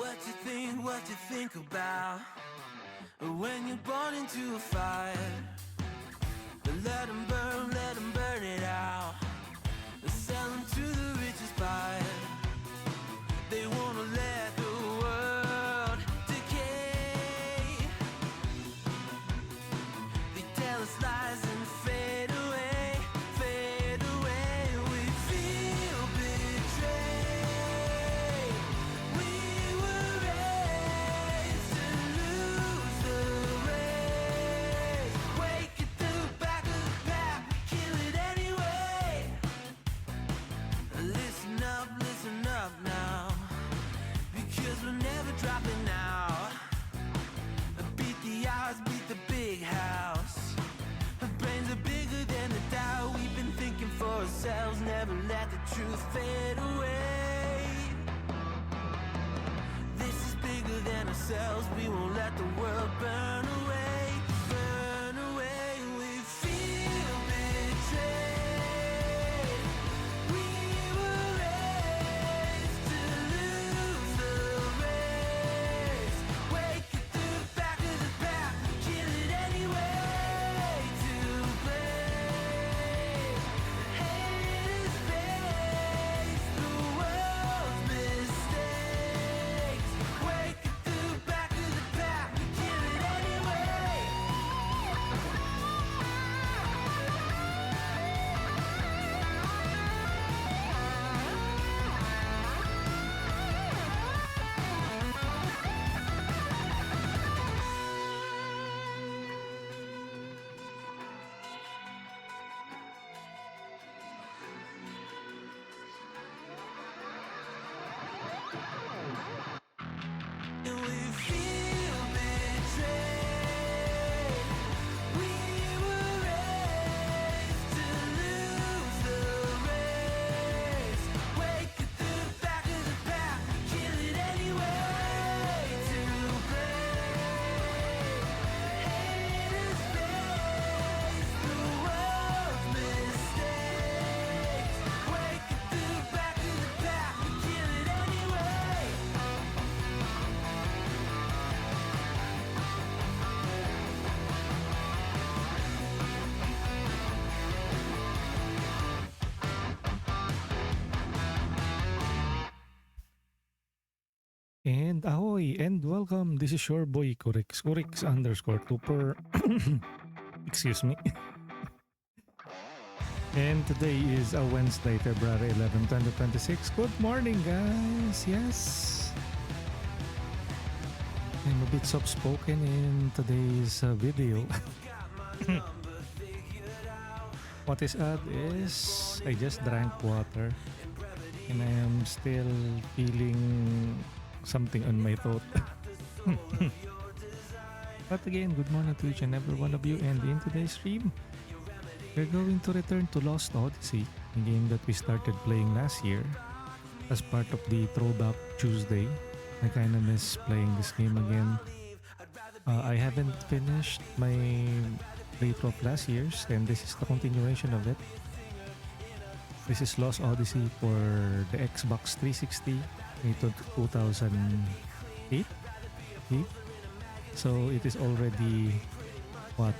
What you think about when you're born into a fire? Let them burn it out. Sell them to the richest buyer. They wanna let the world decay. They tell us lies and fade away, fade away. We feel betrayed. We were raised to lose the race. Wake at the back of the pack, kill it anyway. Listen up now, because we're never dropping out. Beat the odds, beat the big house. Our brains are bigger than the doubt. We've been thinking for ourselves, never let the truth fade away. This is bigger than ourselves, we won't let the world burn away, burn away. We feel betrayed. We were raised to lose the race. Wake at the back of the pack, kill it anyway. To blame, haters face the world's mistakes. Wake at the back of the pack, kill it anyway. And we feel betrayed. We were raised to lose the race. Wake at the back of the pack, kill it anyway. To blame, haters face the world's mistakes. Wake at the back of the pack, kill it anyway. And ahoy and welcome. This is your boy Corix underscore Tupper. Excuse me. And today is a Wednesday, February 11, 2026. Good morning, guys. Yes. I'm a bit soft-spoken in today's video. What is odd is I just drank water and I am still feeling something on my throat. But again, good morning to each and every one of you, and in today's stream, we're going to return to Lost Odyssey, a game that we started playing last year as part of the Throwback Tuesday. I kind of miss playing this game again. I haven't finished my playthrough of last year's, and this is the continuation of it. This is Lost Odyssey for the Xbox 360 in 2008. So it is already what,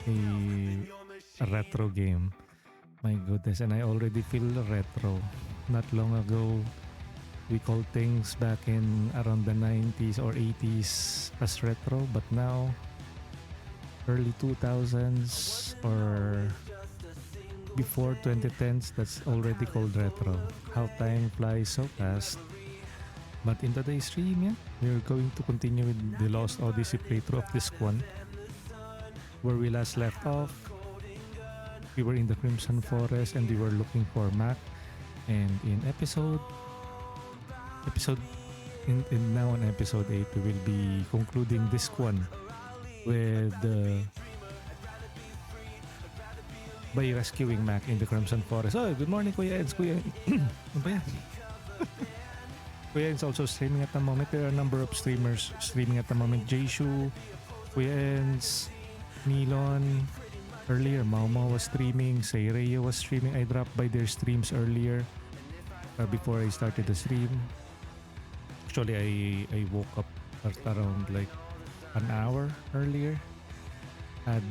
a retro game. My goodness, and I already feel retro. Not long ago, we called things back in around the 90s or 80s as retro, but now early 2000s or before 2010s, that's already called retro. How time flies so fast. But in today's stream, yeah, we're going to continue with the Lost Odyssey playthrough of this one. Where we last left off, we were in the Crimson Forest and we were looking for Mack. And in now on episode 8, we will be concluding this one with by rescuing Mack in the Crimson Forest. Oh, good morning, Kuya Eds. Kuya, ano ba yan? Kuya Eds also streaming at the moment. There are a number of streamers streaming at the moment. Jayshu, Kuya Eds, Milon. Earlier, Mao was streaming. Sayreya was streaming. I dropped by their streams earlier before I started the stream. Actually, I woke up at around like an hour earlier. Had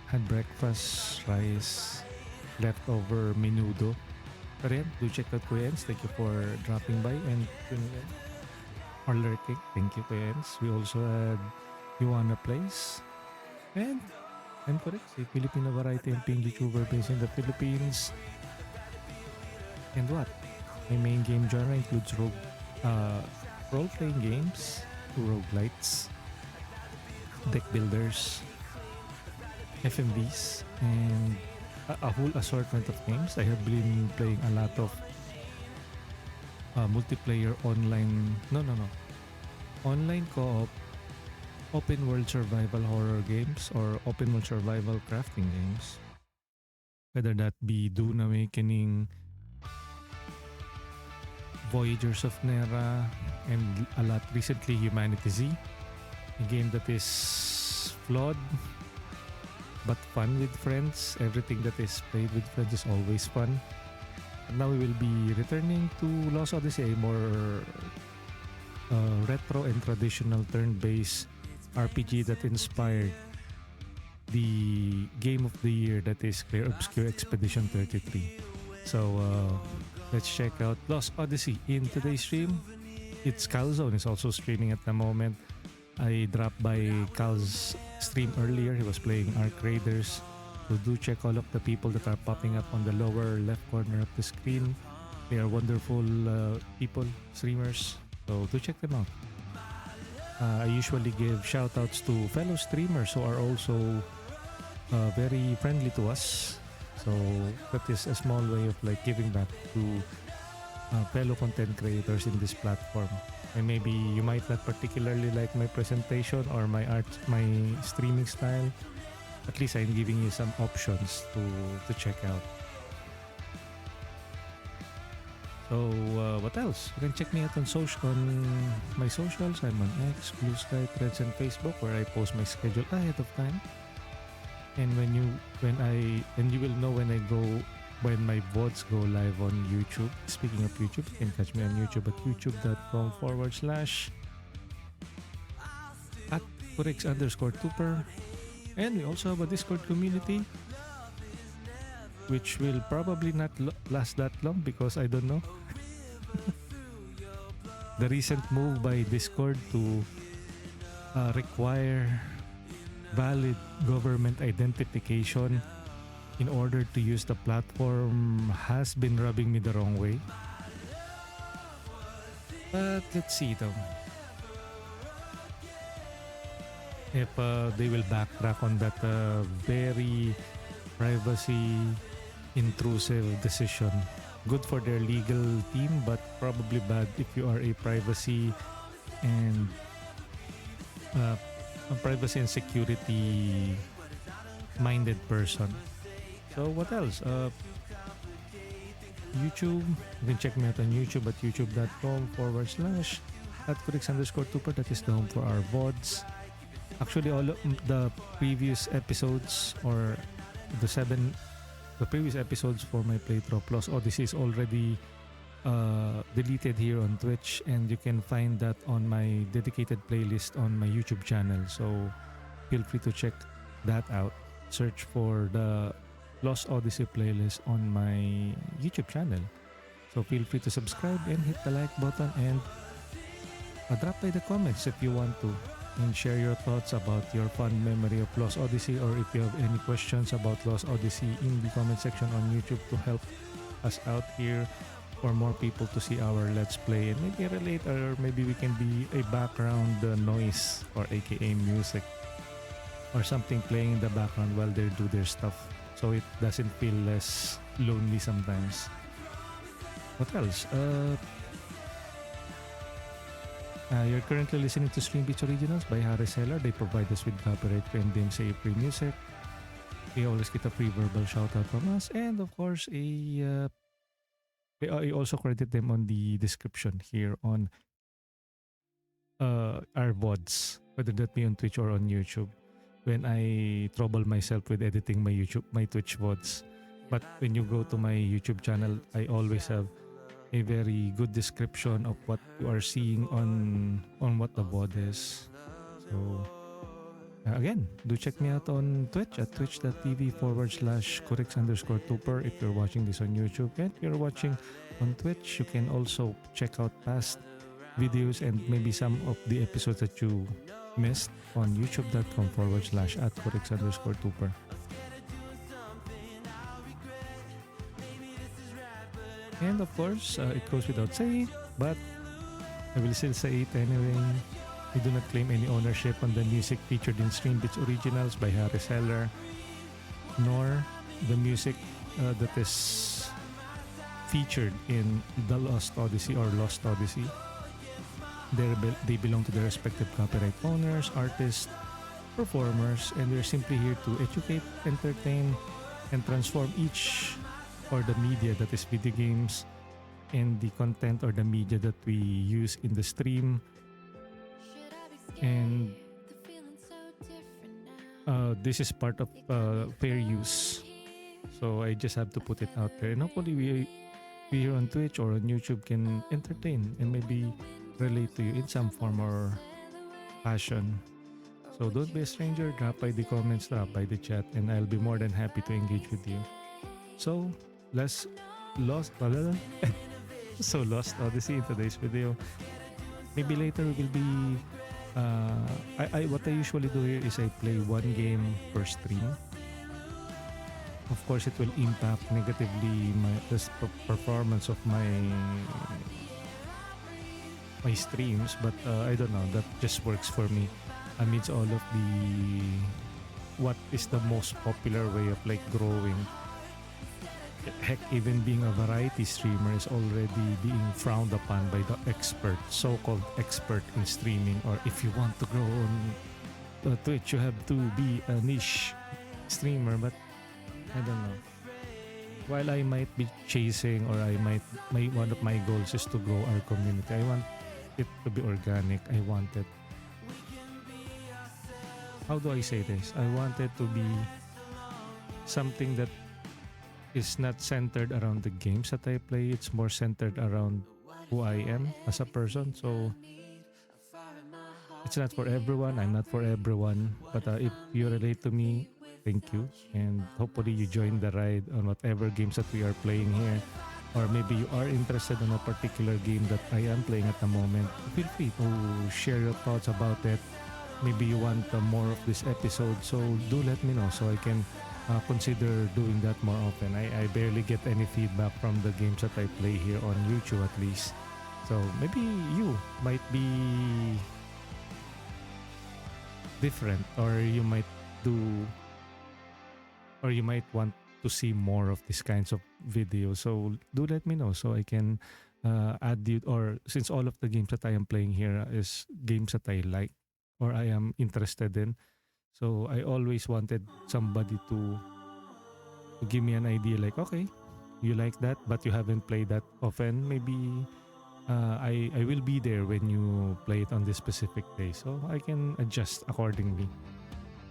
had breakfast, rice, leftover menudo. Pero yan, do check out Kuya Ens. Thank you for dropping by and tuning in or lurking. Thank you, Kuya Ens. We also had Yuana Place. And I'm correct, a Filipino variety and pink YouTuber based in the Philippines. And what? My main game genre includes role-playing games, roguelites, deck builders, FMVs, and a whole assortment of games. I have been playing a lot of multiplayer online, online co-op, open world survival horror games or open world survival crafting games. Whether that be Dune Awakening, Voyagers of Nera, and a lot recently Humanity Z, a game that is flawed but fun with friends. Everything that is played with friends is always fun. And now we will be returning to Lost Odyssey, a more retro and traditional turn-based RPG that inspired the game of the year, that is Clear Obscure Expedition 33. So let's check out Lost Odyssey in today's stream. It's Calzone is also streaming at the moment. I dropped by Cal's stream earlier. He was playing Arc Raiders. So do check all of the people that are popping up on the lower left corner of the screen. They are wonderful people, streamers. So do check them out. I usually give shout outs to fellow streamers who are also very friendly to us. So that is a small way of like giving back to fellow content creators in this platform. And maybe you might not particularly like my presentation or my art, my streaming style. At least I'm giving you some options to check out. So what else? You can check me out on my socials. I'm on X, Blue Sky, Threads, and Facebook, where I post my schedule ahead of time. And when you will know when my VODs go live on YouTube. Speaking of YouTube, you can catch me on YouTube at youtube.com/@Kurix_Tuper. And we also have a Discord community, which will probably not last that long because I don't know. The recent move by Discord to require valid government identification in order to use the platform has been rubbing me the wrong way. But let's see though. If they will backtrack on that very privacy intrusive decision. Good for their legal team, but probably bad if you are a privacy and security minded person. So what else? YouTube. You can check me out on YouTube at youtube.com/@Kurix_Tuper. That is the home for our VODs. Actually, all of the previous episodes or the previous episodes for my playthrough of Lost Odyssey is already deleted here on Twitch, and you can find that on my dedicated playlist on my YouTube channel. So feel free to check that out. Search for the Lost Odyssey playlist on my YouTube channel. So feel free to subscribe and hit the like button, and drop by the comments if you want to, and share your thoughts about your fun memory of Lost Odyssey, or if you have any questions about Lost Odyssey in the comment section on YouTube to help us out here, for more people to see our Let's Play and maybe relate, or maybe we can be a background noise, or aka music or something playing in the background while they do their stuff, so it doesn't feel less lonely sometimes. What else? You're currently listening to Stream Beats Originals by Harris Heller. They provide us with copyright-free and DMCA-free music. We always get a free verbal shout-out from us. And of course, I also credit them on the description here on our VODs, whether that be on Twitch or on YouTube, when I trouble myself with editing my Twitch VODs. But when you go to my YouTube channel, I always have a very good description of what you are seeing on what the VOD is. So again, do check me out on Twitch at twitch.tv/Corix_Tupper if you're watching this on YouTube. And if you're watching on Twitch, you can also check out past videos and maybe some of the episodes that you missed on youtube.com/@Corix_Tupper. And of course, it goes without saying, but I will still say it anyway. We do not claim any ownership on the music featured in Stream Beats Originals by Harry Seller, nor the music that is featured in The Lost Odyssey or Lost Odyssey. They belong to their respective copyright owners, artists, performers, and we're simply here to educate, entertain, and transform each or the media that is video games and the content or the media that we use in the stream. And this is part of fair use. So I just have to put it out there. And hopefully we here on Twitch or on YouTube can entertain and maybe relate to you in some form or fashion. So don't be a stranger. Drop by the comments, drop by the chat, and I'll be more than happy to engage with you. So Lost Odyssey in today's video. Maybe later we will be what I usually do here is I play one game per stream. Of course, it will impact negatively the performance of my streams, but I don't know, that just works for me amidst all of the what is the most popular way of like growing. Heck, even being a variety streamer is already being frowned upon by the expert, so-called expert in streaming. Or if you want to grow on Twitch, you have to be a niche streamer. But I don't know. While I might be chasing, or one of my goals is to grow our community. I want it to be organic. I want it. How do I say this? I want it to be something that is not centered around the games that I play. It's more centered around who I am as a person. So it's not for everyone. I'm not for everyone. But if you relate to me, thank you. And hopefully you join the ride on whatever games that we are playing here. Or maybe you are interested in a particular game that I am playing at the moment. Feel free to share your thoughts about it. Maybe you want more of this episode. So do let me know so I can consider doing that more often. I barely get any feedback from the games that I play here on YouTube at least. So maybe you might be different, or you might want to see more of these kinds of videos. So do let me know so I can add you, or since all of the games that I am playing here is games that I like or I am interested in. So I always wanted somebody to give me an idea like, okay, you like that, but you haven't played that often. Maybe I will be there when you play it on this specific day. So I can adjust accordingly.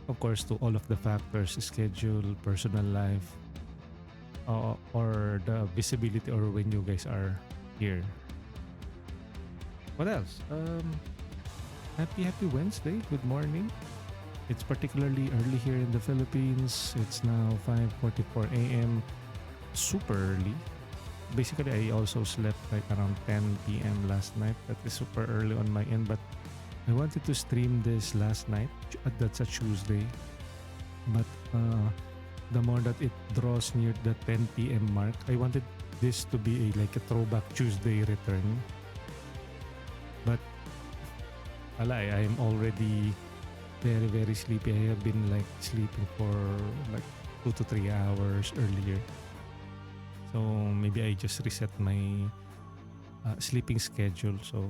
Of course, to all of the factors, schedule, personal life, or the visibility, or when you guys are here. What else? Happy Wednesday. Good morning. It's particularly early here in the Philippines. It's now 5:44 a.m. Super early. Basically, I also slept like around 10 p.m. last night. That is super early on my end. But I wanted to stream this last night. That's a Tuesday. But the more that it draws near the 10 p.m. mark, I wanted this to be like a throwback Tuesday return. But I am already very, very sleepy. I have been like sleeping for like 2 to 3 hours earlier. So maybe I just reset my sleeping schedule. So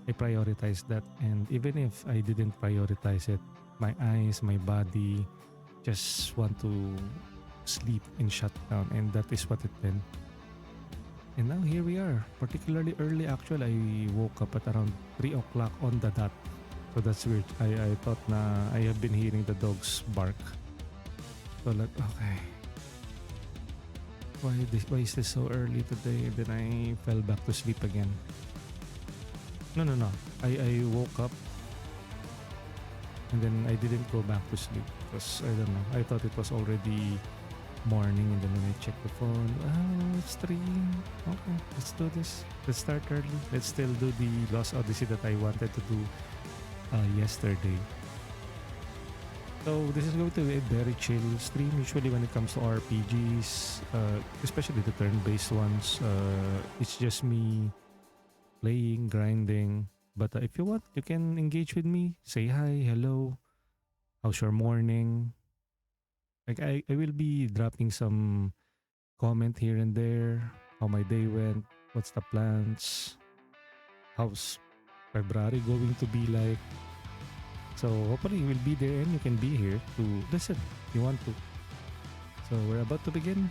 I prioritize that. And even if I didn't prioritize it, my eyes, my body just want to sleep and shut down. And that is what it did. And now here we are. Particularly early actually. I woke up at around 3 o'clock on the dot. So that's weird. I thought na I have been hearing the dogs bark. So like, okay. Why is this so early today? And then I fell back to sleep again. No. I woke up and then I didn't go back to sleep because I don't know. I thought it was already morning, and then when I checked the phone, it's 3. Okay, let's do this. Let's start early. Let's still do the Lost Odyssey that I wanted to do yesterday. So this is going to be a very chill stream. Usually when it comes to RPGs, especially the turn-based ones, it's just me playing, grinding. But if you want, you can engage with me. Say hi, hello, how's your morning? Like I will be dropping some comment here and there, how my day went, what's the plans, how's February going to be like. So hopefully you will be there and you can be here to listen if you want to. So we're about to begin.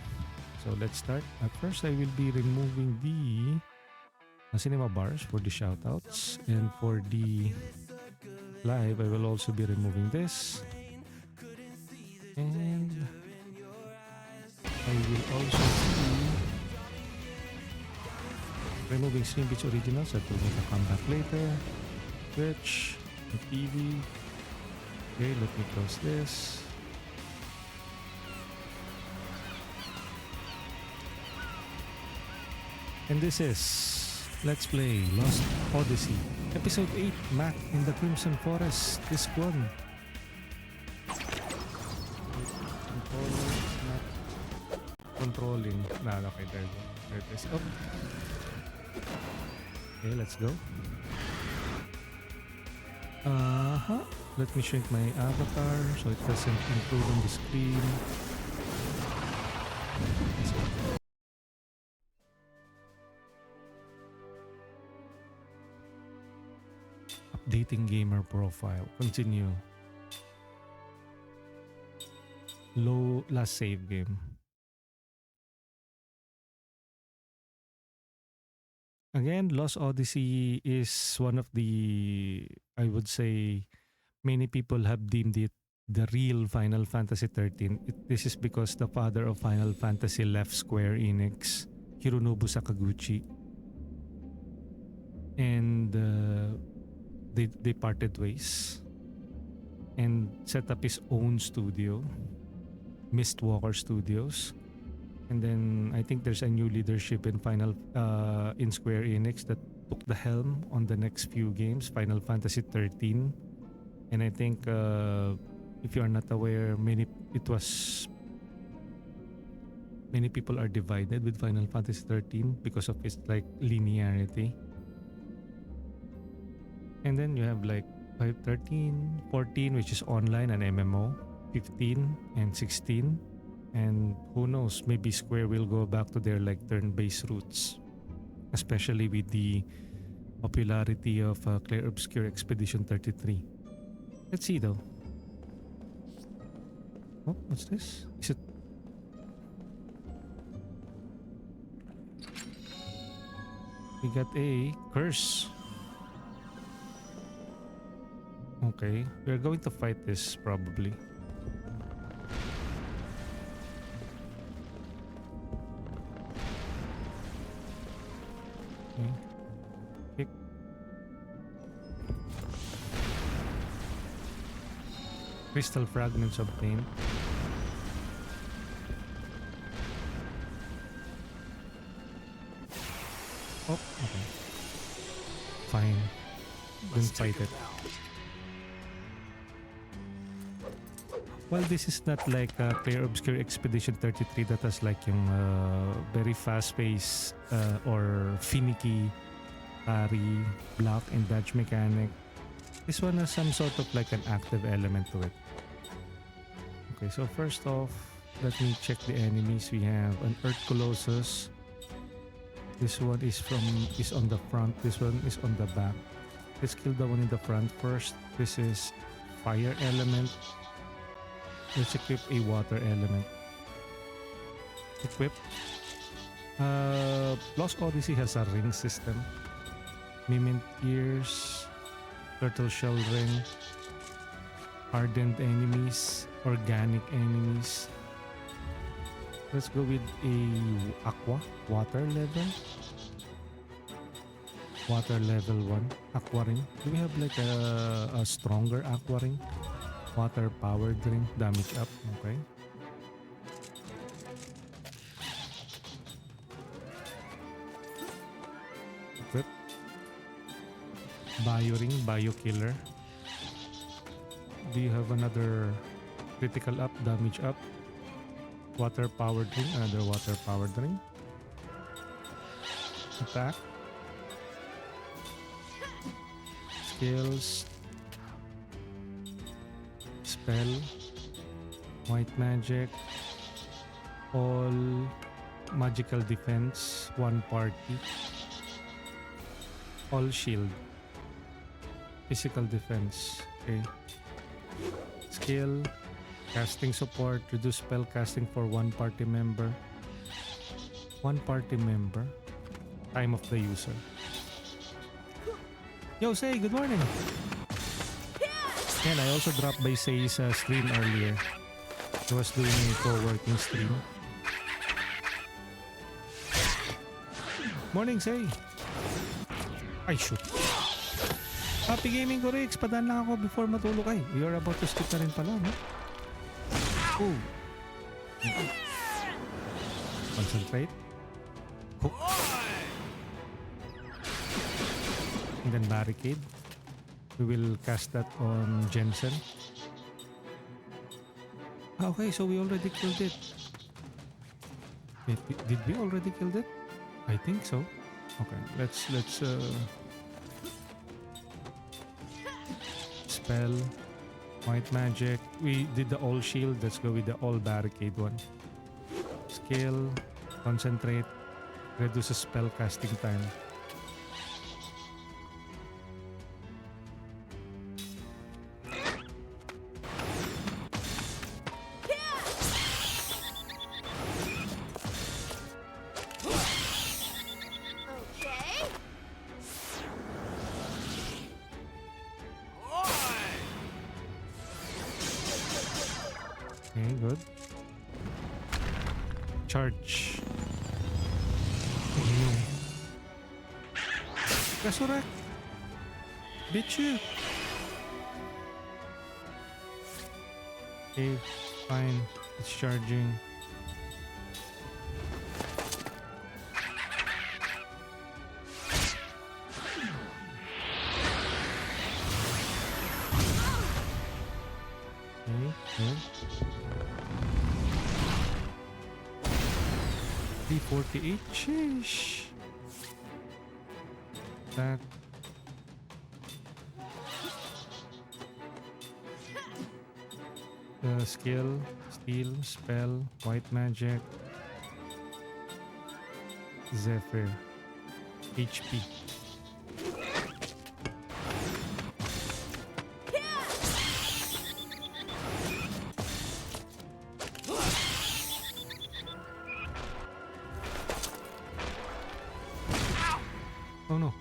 So let's start. At first I will be removing the cinema bars for the shoutouts, and for the live I will also be removing this. And I will also be removing Stream Beach Originals that will make a comeback later. Twitch, the TV. Okay, let me close this. And this is Let's Play Lost Odyssey, Episode 8, Mack in the Crimson Forest, Disc 1. Controlling. Okay, there it is. Oh. Okay, let's go. Let me shrink my avatar so it doesn't intrude on the screen. Let's go. Updating gamer profile. Continue. Last save game. Again, Lost Odyssey is one of the, I would say, many people have deemed it the real Final Fantasy 13. This is because the father of Final Fantasy left Square Enix, Hironobu Sakaguchi. And they parted ways and set up his own studio, Mistwalker Studios. And then I think there's a new leadership in in Square Enix that took the helm on the next few games, Final Fantasy 13. And I think if you are not aware, many people are divided with Final Fantasy 13 because of its like linearity. And then you have like 13, 14, which is online and MMO, 15 and 16. And who knows, maybe Square will go back to their like turn-based roots, especially with the popularity of Clair Obscur Expedition 33. Let's see though. Oh, what's this? Is it? We got a curse. Okay, we're going to fight this probably. Okay. Kick. Crystal fragments obtained. Oh, okay. Fine. Don't fight it. Well, this is not like a Clair Obscur Expedition 33 that has like yung very fast-paced or finicky parry, block, and dodge mechanic. This one has some sort of like an active element to it. Okay, so first off, let me check the enemies. We have an Earth Colossus. This one is on the front. This one is on the back. Let's kill the one in the front first. This is fire element. Let's equip a water element. Equip. Lost Odyssey has a ring system. Mimint ears, turtle shell ring, hardened enemies, organic enemies. Let's go with a aqua, water level. Water level 1. Aqua ring. Do we have like a stronger aqua ring? Water powered ring. Damage up. Okay. Equip. Bio ring. Bio killer. Do you have another critical up? Damage up? Water powered ring. Another water powered ring. Attack. Skills. Spell. White magic. All magical defense. One party. All shield. Physical defense. Okay. Skill. Casting support. Reduce spell casting for one party member. One party member. Time of the user. Yo, Say, good morning. And I also dropped by Say's stream earlier. He was doing a co-working stream. Morning, Say. Ay, shoot. Happy gaming ko, Rex. Padaan lang ako before matulog. Ay, you're about to skip na rin pala, no? Oh. Concentrate. Hook. And then barricade. We will cast that on Jansen. Okay, so we already killed it. Wait, did we already kill it? I think so. Okay, let's spell, white magic. We did the all shield. Let's go with the all barricade one. Skill, concentrate, reduces spell casting time. Okay, good. Charge. Oh no. Resurrect. Bitch you. Okay, fine. It's charging. Okay, good. 348. Sheesh. Attack. Skill, steal, spell, white magic, Zephyr, HP. Oh no.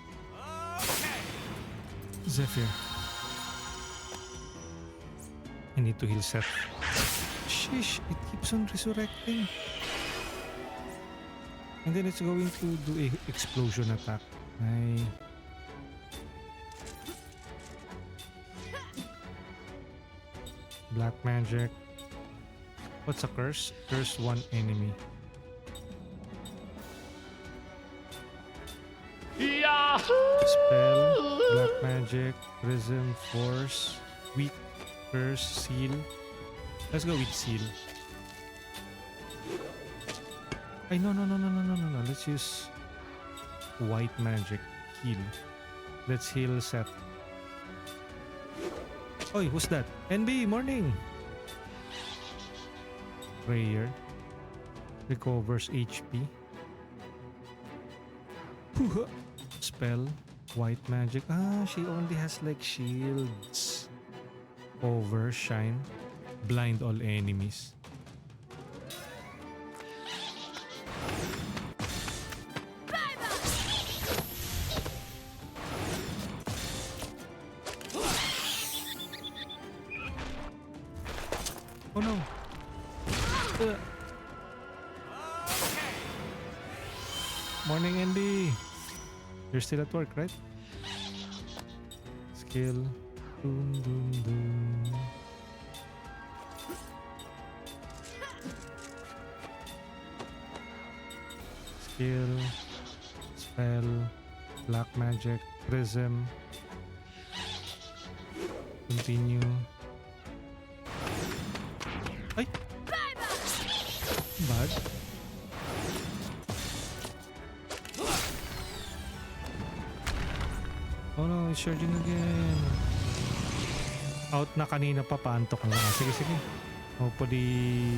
Zephyr. I need to heal Seth. Sheesh, it keeps on resurrecting. And then it's going to do a explosion attack. Black magic. What's a curse? Curse one enemy. Spell, black magic, prism, force, weak, curse, seal. Let's go with seal. Ay, no. Let's use white magic, heal. Let's heal Seth. Oi, who's that? NB, morning. Prayer. Recovers HP. Spell, white magic. Ah, she only has like shields. Overshine. Blind all enemies. Oh no. Morning, Andy. You're still at work, right? Skill. Doom, doom, doom. Skill. Spell. Black magic. Prism. Continue. Ay! Bad. Oh no, it's charging again. Out na kanina pa, paantok na. Sige, sige. Hopefully,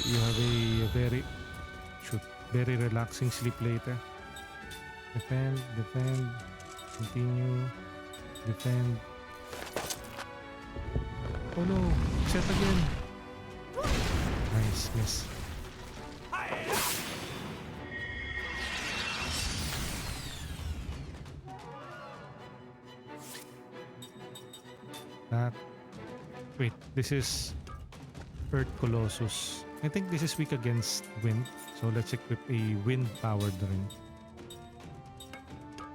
you have a very relaxing sleep later. Defend, defend, continue, defend. Oh no, set again. Nice, miss. That. Wait, this is Earth Colossus. I think this is weak against wind, so let's equip a wind-powered ring.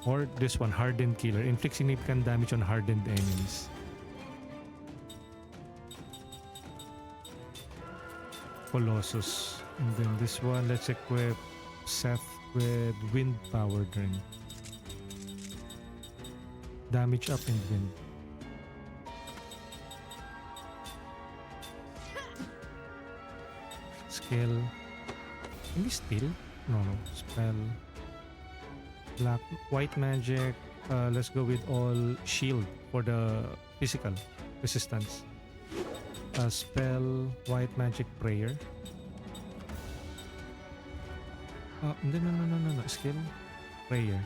Or this one, Hardened Killer. Inflicts significant damage on hardened enemies. Colossus. And then this one, let's equip Seth with wind-powered ring. Damage up in wind. Skill. Maybe still? No. Spell. Black, white magic. Let's go with all shield for the physical resistance. Spell, white magic prayer. No. Skill, prayer.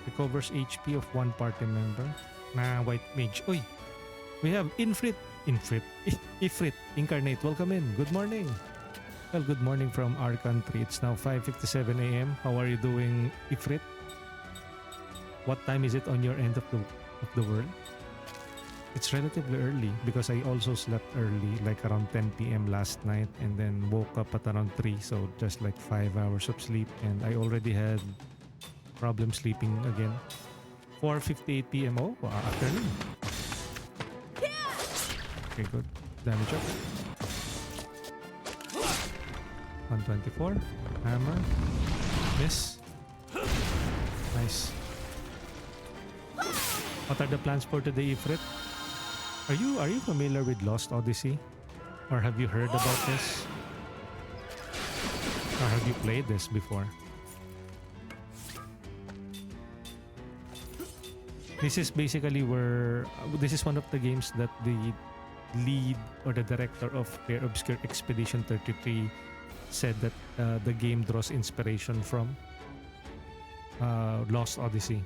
Recovers HP of one party member. White mage. Oy! We have Ifrit, Incarnate. Welcome in. Good morning. Well, good morning from our country. It's now 5:57 a.m. How are you doing, Ifrit? What time is it on your end of the world? It's relatively early because I also slept early, like around 10 p.m. last night, and then woke up at around 3, so just like 5 hours of sleep, and I already had problem sleeping again. 4:58 p.m. Oh, afternoon. Okay, good. Damage up. 124. Hammer. Miss. Nice. What are the plans for today, Ifrit? Are you familiar with Lost Odyssey? Or have you heard about this? Or have you played this before? This is basically where this is one of the games that the lead or the director of Rare Obscure Expedition 33 said that the game draws inspiration from Lost Odyssey.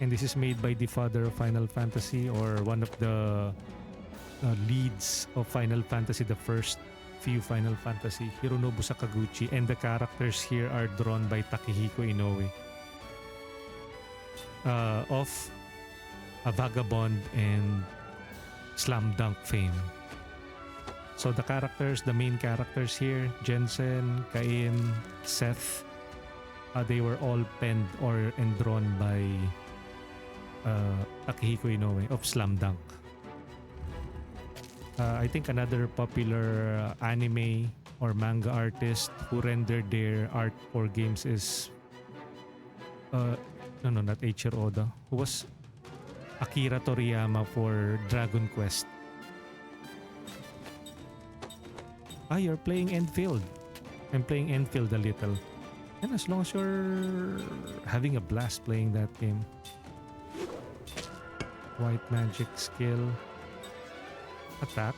And this is made by the father of Final Fantasy, or one of the leads of Final Fantasy, the first few Final Fantasy, Hironobu Sakaguchi, and the characters here are drawn by Takehiko Inoue of A Vagabond and Slam Dunk fame. So the main characters here, Jansen, Kaim, Seth, they were all penned and drawn by Takehiko Inoue of Slam Dunk. I think another popular anime or manga artist who rendered their art for games is not Eiichiro Oda, who was Akira Toriyama for Dragon Quest. You're playing Enfield. I'm playing Enfield a little. And as long as you're having a blast playing that game. White magic skill. Attack.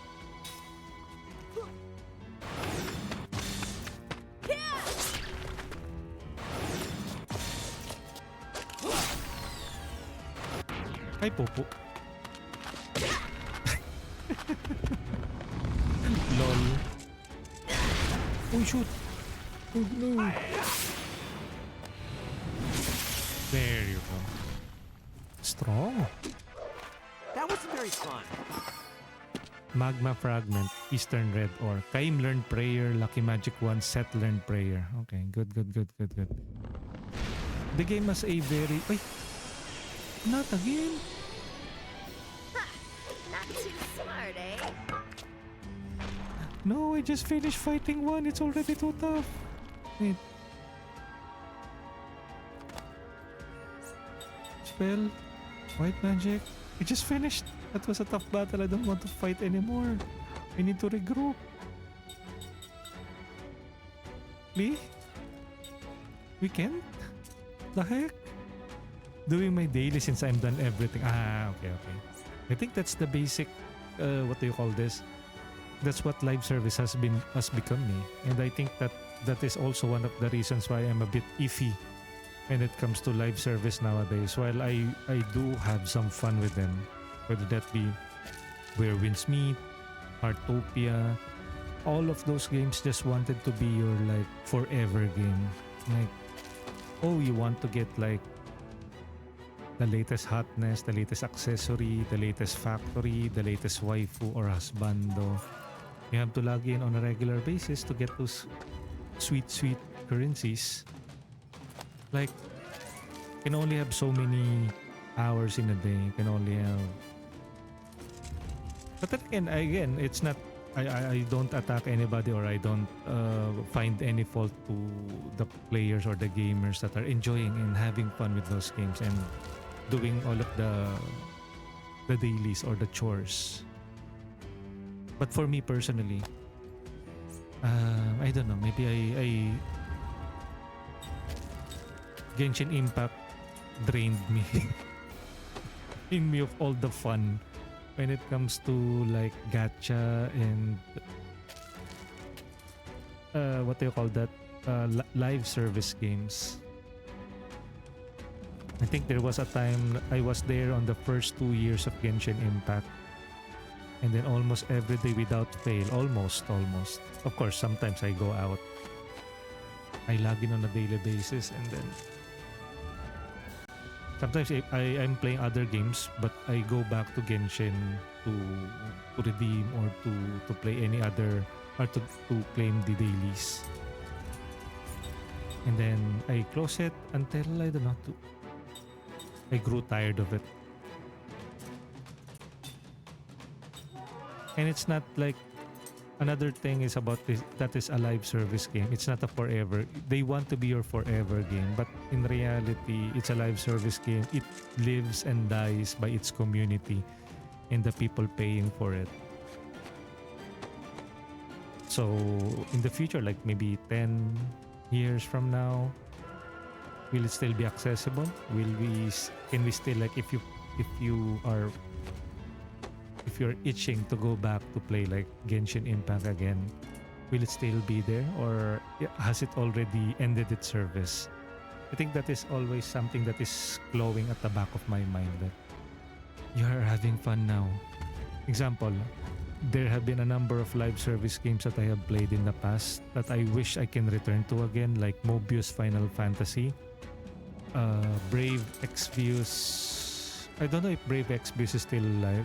Ay, popo. Lol. Oh, shoot. Oh, no. There you go. Strong. That wasn't very fun. Magma fragment. Eastern Red Ore. Kaim learned prayer. Lucky Magic 1. Seth learned prayer. Okay, good. The game has a very... Ay! Not again! Not too smart, eh? No, I just finished fighting one. It's already too tough. Wait. Spell. White magic. I just finished. That was a tough battle. I don't want to fight anymore. I need to regroup. Lee? We can't? The heck? Doing my daily since I'm done everything. Okay. I think that's the basic, what do you call this? That's what live service has become me. And I think that is also one of the reasons why I'm a bit iffy when it comes to live service nowadays. While I do have some fun with them, whether that be Where Winds Meet, Heartopia, all of those games just wanted to be your like forever game. Like, oh, you want to get like the latest hotness, the latest accessory, the latest factory, the latest waifu or husbando. You have to log in on a regular basis to get those sweet currencies. Like, you can only have so many hours in a day. You can only have... But then again, it's not... I don't attack anybody, or I don't find any fault to the players or the gamers that are enjoying and having fun with those games and doing all of the dailies or the chores. But for me personally, I don't know, maybe I Genshin Impact drained me in me of all the fun when it comes to like gacha and what do you call that, live service games. I think there was a time I was there on the first 2 years of Genshin Impact, and then almost every day without fail, almost. Of course, sometimes I go out. I log in on a daily basis, and then sometimes I'm playing other games, but I go back to Genshin to redeem or to play any other, or to claim the dailies. And then I close it until, I don't know, I grew tired of it. And it's not like, another thing is about this, that is a live service game. It's not a forever. They want to be your forever game, but in reality, it's a live service game. It lives and dies by its community and the people paying for it. So in the future, like maybe 10 years from now, will it still be accessible? Can we still, like, if you're itching to go back to play like Genshin Impact again, will it still be there, or has it already ended its service? I think that is always something that is glowing at the back of my mind, that you are having fun now. Example, there have been a number of live service games that I have played in the past that I wish I can return to again, like Mobius Final Fantasy, Brave Exvius. I don't know if Brave Exvius is still alive,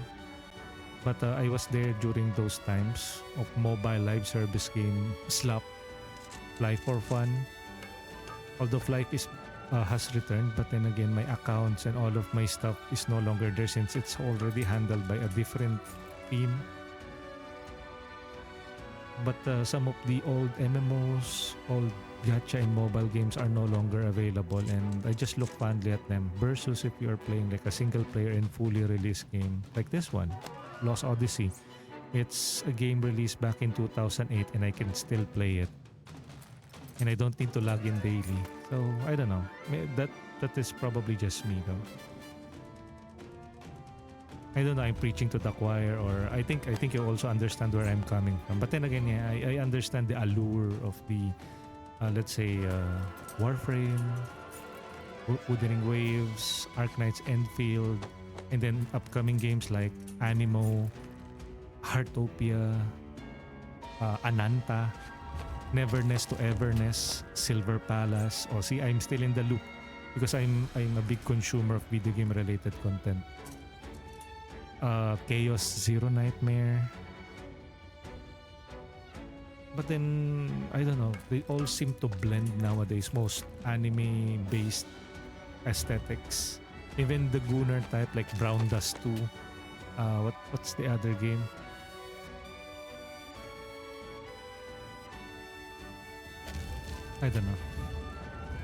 but I was there during those times of mobile live service game. Slap, Fly for Fun. Although Fly has returned, but then again, my accounts and all of my stuff is no longer there since it's already handled by a different team. But some of the old MMOs, old gacha and mobile games are no longer available, and I just look fondly at them versus if you're playing like a single player and fully released game like this one, Lost Odyssey. It's a game released back in 2008 and I can still play it. And I don't need to log in daily. So, I don't know. That is probably just me though. I don't know, I'm preaching to the choir, or I think you also understand where I'm coming from. But then again, yeah, I understand the allure of the, let's say, Warframe, Wuthering Waves, Arknight's Endfield, and then upcoming games like Animo, Heartopia, Ananta, Neverness to Everness, Silver Palace. Oh, see, I'm still in the loop because I'm a big consumer of video game related content. Chaos Zero Nightmare, But then, I don't know, they all seem to blend nowadays. Most anime-based aesthetics. Even the Gunnar type like Brown Dust 2. What's the other game? I don't know.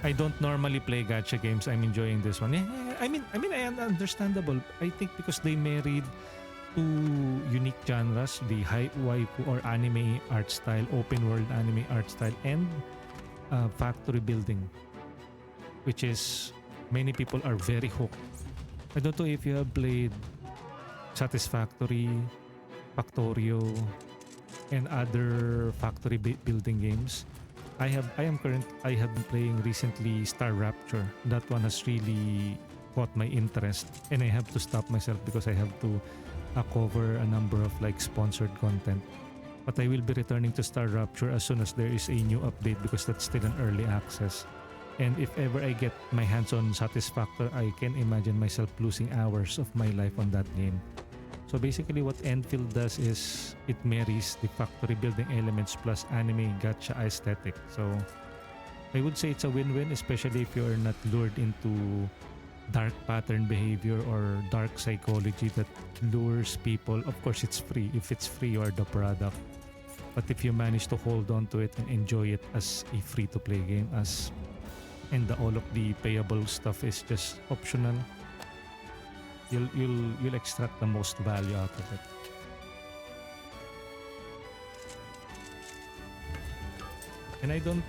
I don't normally play gacha games. I'm enjoying this one. I mean, I am understandable. I think because they married two unique genres, the high waifu or anime art style, open world anime art style, and factory building, which is many people are very hooked. I don't know if you have played Satisfactory, Factorio, and other factory building games. I have been playing recently Star Rapture. That one has really caught my interest, and I have to stop myself because I have to cover a number of like sponsored content. But I will be returning to Star Rapture as soon as there is a new update because that's still an early access. And if ever I get my hands on Satisfactor, I can imagine myself losing hours of my life on that game. So basically what Enfield does is it marries the factory building elements plus anime gacha aesthetic. So I would say it's a win-win, especially if you're not lured into dark pattern behavior or dark psychology that lures people. Of course, it's free. If it's free, you are the product. But if you manage to hold on to it and enjoy it as a free-to-play game, and all of the payable stuff is just optional, you'll extract the most value out of it. And I don't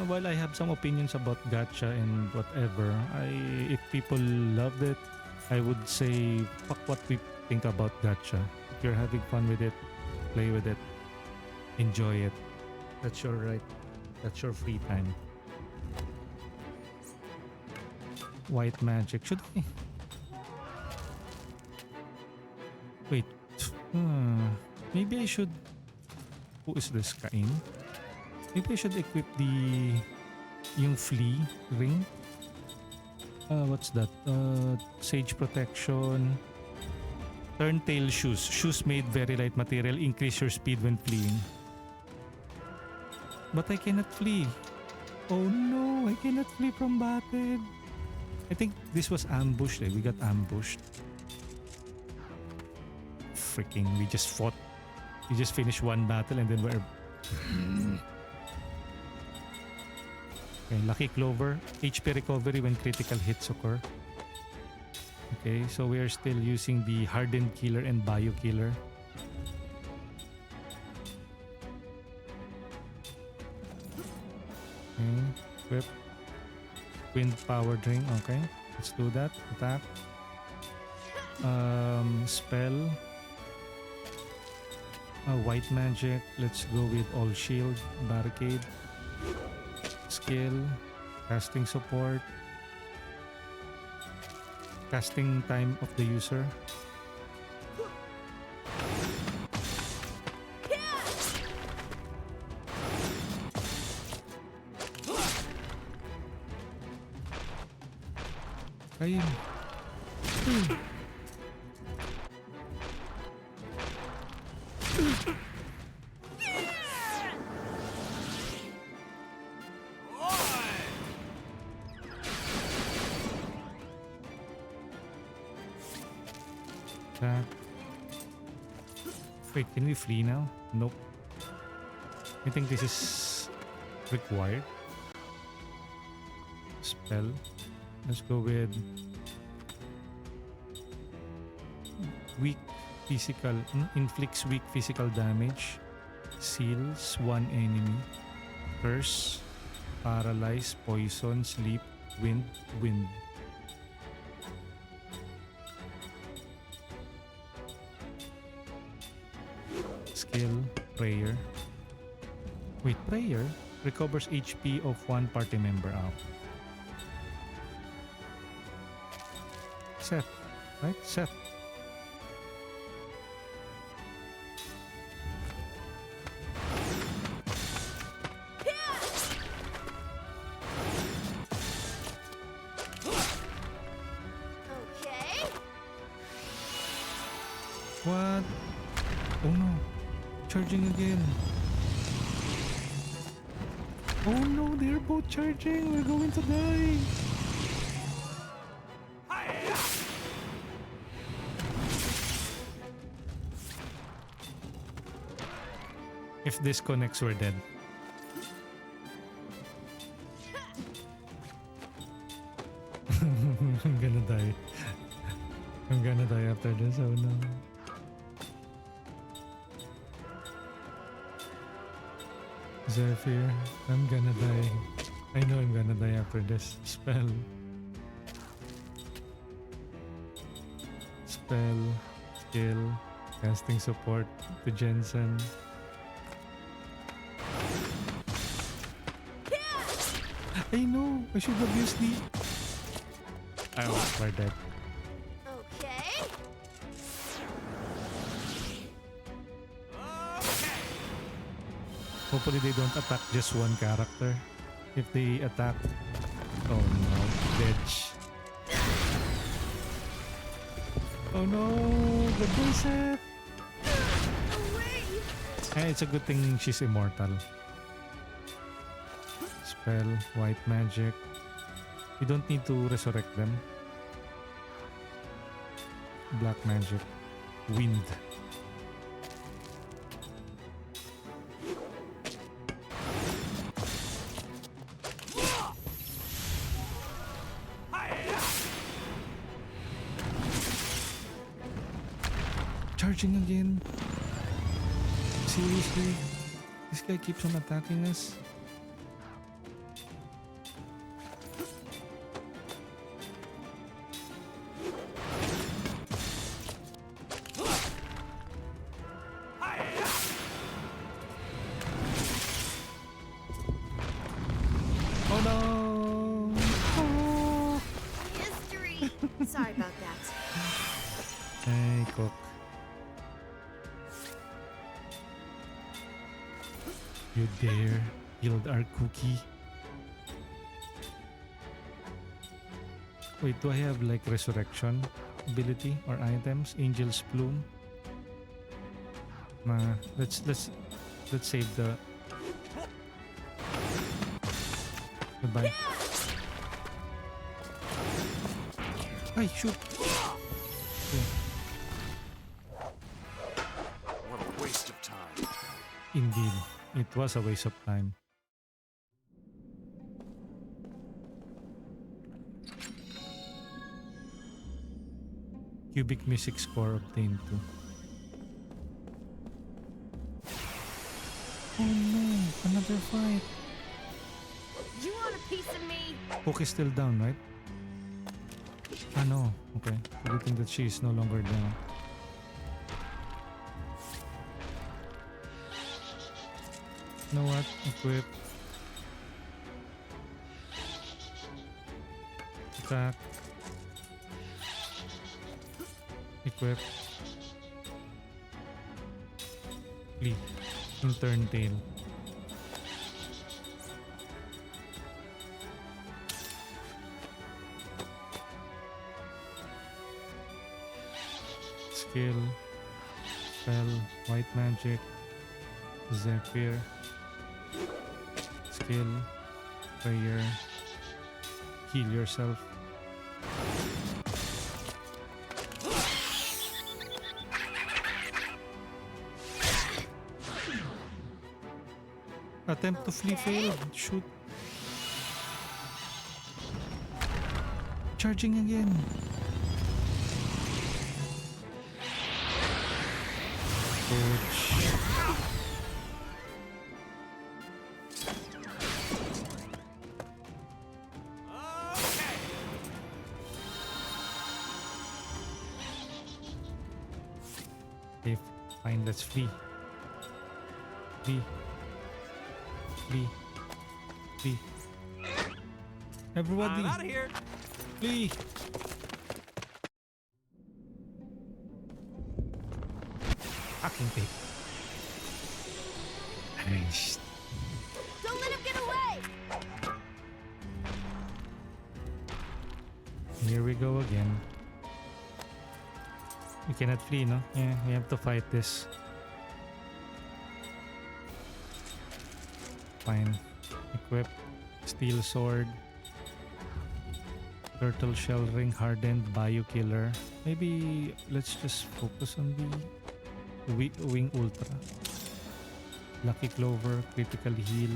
while I have some opinions about gacha and whatever, if people loved it, I would say fuck what we think about gacha. If you're having fun with it, play with it, enjoy it. That's your right. That's your free time. White magic. Should I? Wait. Maybe I should. Who is this? Kaim? Maybe I should equip yung flea ring. What's that? Sage protection. Turntail shoes. Shoes made very light material. Increase your speed when fleeing. But I cannot flee. Oh no, I cannot flee from battle. I think this was ambushed. We got ambushed. Freaking, we just fought. We just finished one battle and then we're... Okay, Lucky Clover. HP recovery when critical hits occur. Okay, so we are still using the Hardened Killer and Bio Killer. Okay, equip. Wind Power Drink. Okay, let's do that. Attack. Spell. White Magic. Let's go with All Shield. Barricade. Skill. Casting Support. Casting time of the user. Kaim. Wait, can we flee now? Nope. I think this is required. Spell. Let's go with weak physical. Inflicts weak physical damage. Seals one enemy. Curse. Paralyze. Poison. Sleep. Wind. Wind. Skill. Prayer. Wait, prayer recovers HP of one party member out. Seth, right? Seth. Okay. What? Oh no. Charging again. Oh no, they're both charging. We're going to die. If this connects, we're dead. I'm gonna die. I'm gonna die after this. Oh no. Zephyr, I'm gonna die. I know I'm gonna die after this spell. Spell, skill, casting support to Jansen. I know, I should have used the... I was quite dead. Okay. Hopefully they don't attack just one character. If they attack... Oh no, bitch. Oh no, goodbye Seth. It's a good thing she's immortal. Spell, white magic. You don't need to resurrect them. Black magic. Wind. Charging again. Seriously? This guy keeps on attacking us. Oh no! Oh. History. Sorry about that. Hey, Cooke. You dare yield our cookie? Wait, do I have like resurrection ability or items? Angel's Plume? Nah, let's save the... Goodbye. Ay, shoot! Okay. What a waste of time. Indeed, it was a waste of time. Cubic music score obtained too. Oh no, another fight. You want a piece of me? Cooke is still down, right? Ah no, okay. Good thing that she is no longer down. You know what? Equip. Attack. Equip. Flee. And turn tail. Skill. Spell. White magic. Zephyr. Skill. Prayer. Heal yourself. Attempt to flee failed. Shoot. Charging again. Ouch. Okay, fine, let's flee. Flee. Flee. Flee. Everybody. I'm out of here. Flee. Fucking pig. Nice. Don't let him get away. Here we go again. We cannot flee, no? Yeah, we have to fight this. Fine. Equip. Steel sword. Turtle shell ring, hardened bio killer. Maybe let's just focus on the wing ultra. Lucky clover, critical heal.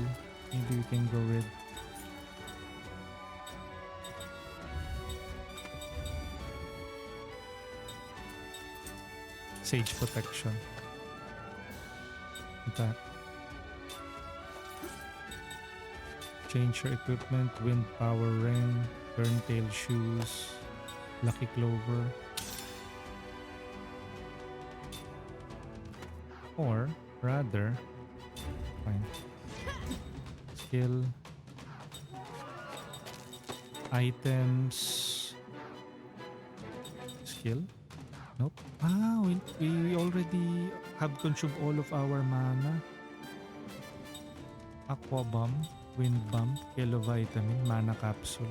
Maybe we can go with sage protection. Attack. Change your equipment, wind power ring, turntail shoes, lucky clover. Or rather, fine. Skill. Items. Skill? Nope. Ah, we already have consumed all of our mana. Aqua bomb, wind bomb, yellow vitamin, mana capsule.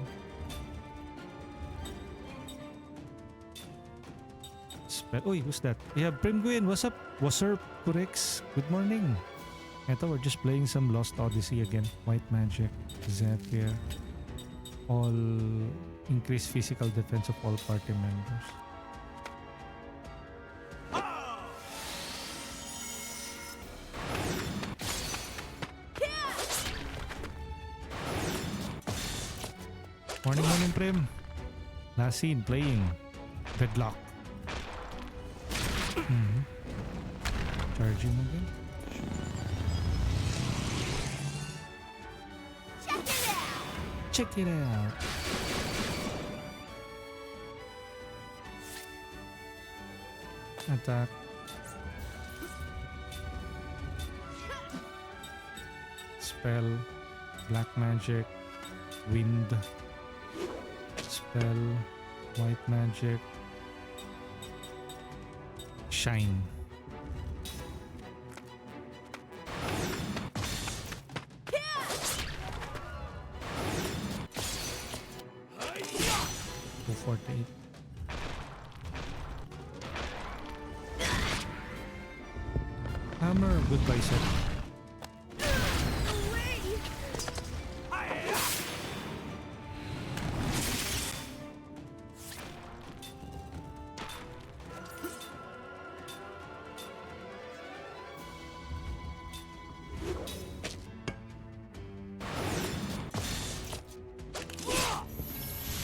Spell. Uy, who's that? We have Primguin. What's up? What's up, Kurex? Good morning. Eto, we're just playing some Lost Odyssey again. White magic, Zephyr. All increase physical defense of all party members. Morning, morning, Prim. Last scene playing Deadlock. Charging again. Check it out. Attack. Spell. Black magic. Wind. Spell. White magic. Shine. $248. Hammer, goodbye, Seth.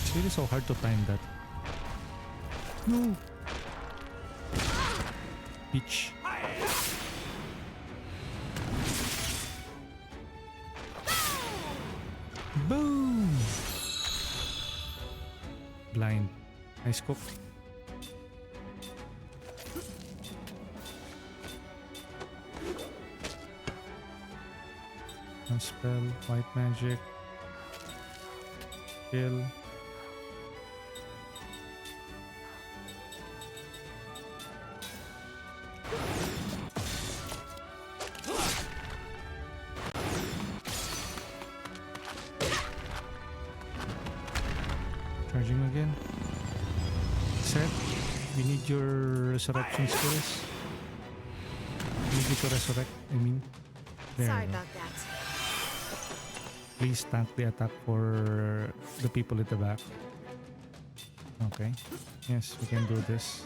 It's really so hard to time that. No. Peach. Boom. Blind. Nice Cooke. One spell. White magic. Kill. Charging again. Seth, we need your resurrection skills. We need you to resurrect, There. Sorry about that. Please tank the attack for the people at the back. Okay. Yes, we can do this.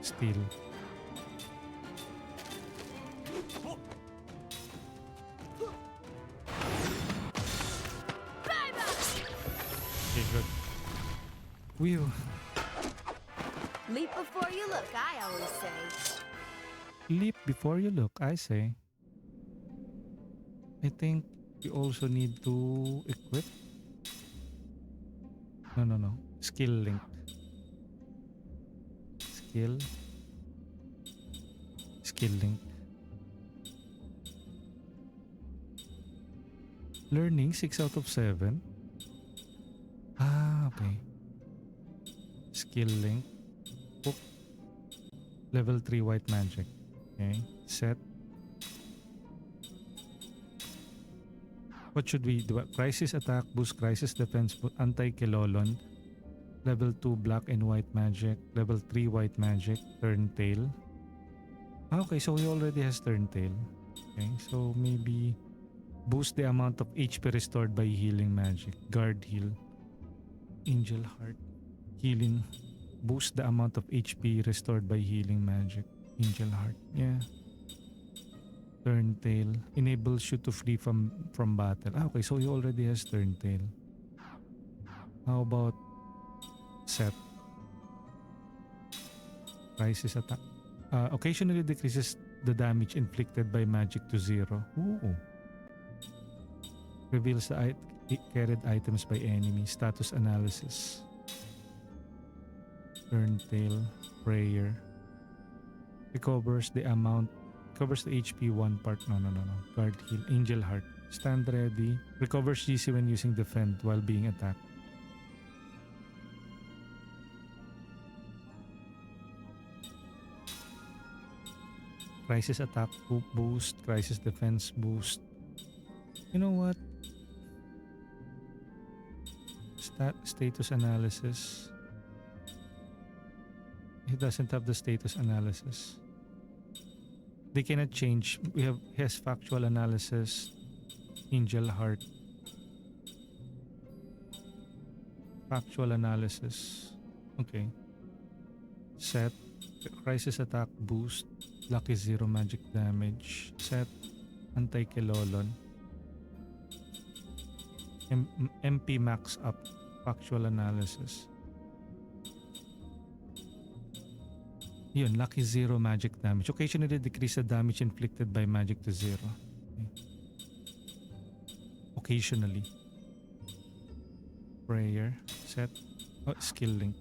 Steal. Okay, good. Whew. Leap before you look, I always say. Leap before you look, I say. I think we also need to equip. No. Skill link. Skill link. Learning 6 out of 7. Ah, okay. Skill link. Cooke. Level 3 white magic. Okay. Set. What should we do? Crisis attack boost, crisis defense, anti-kilolon, Level 2 black and white magic. Level 3 white magic. Turn tail. Okay, so he already has turn tail. Okay, so maybe boost the amount of HP restored by healing magic. Guard heal. Angel heart. Healing. Boost the amount of HP restored by healing magic. Angel heart. Yeah. Turn tail. Enables you to flee from battle. Okay, so he already has turn tail. How about Seth? Crisis attack. Occasionally decreases the damage inflicted by magic to 0. Ooh. Reveals the carried items by enemy. Status analysis. Turn tail. Prayer. Recovers the HP 1 part. No. Guard heal. Angel heart. Stand ready. Recovers GC when using defend while being attacked. Crisis attack boost. Crisis defense boost. You know what? Status analysis. He doesn't have the status analysis. They cannot change. He has factual analysis. Angel heart. Factual analysis. Okay. Set. Crisis attack boost. Lucky 0 magic damage. Set. Anti-Kilolon. MP max up. Factual analysis. Yun, lucky 0 magic damage. Occasionally decrease the damage inflicted by magic to 0. Okay. Occasionally. Prayer. Set. Skill link.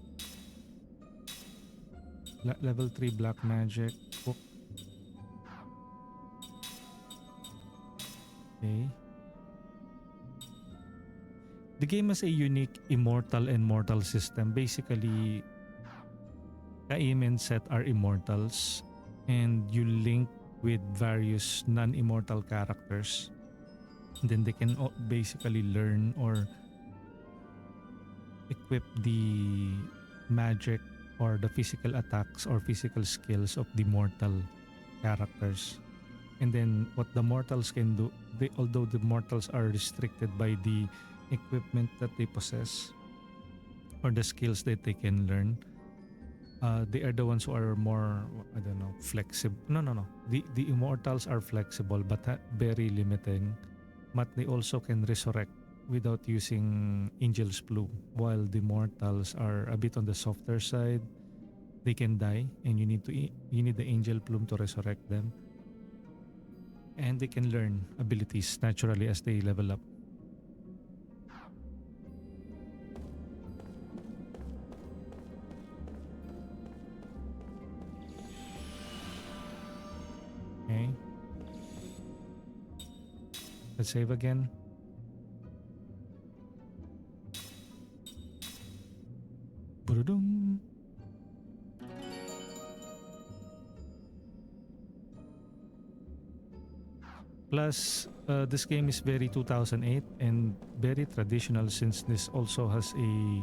Level 3 black magic. Cooke. Okay. The game has a unique immortal and mortal system. Basically, Kaim and Seth are immortals and you link with various non-immortal characters. And then they can basically learn or equip the magic or the physical attacks or physical skills of the mortal characters. And then what the mortals can do, although the mortals are restricted by the equipment that they possess or the skills that they can learn, they are the ones who are more, I don't know, flexible. No. The immortals are flexible but very limiting. But they also can resurrect without using Angel's Plume. While the mortals are a bit on the softer side, they can die and you need the Angel Plume to resurrect them. And they can learn abilities naturally as they level up. Okay. Let's save again. Ba-da-dum. Plus, this game is very 2008 and very traditional since this also has a,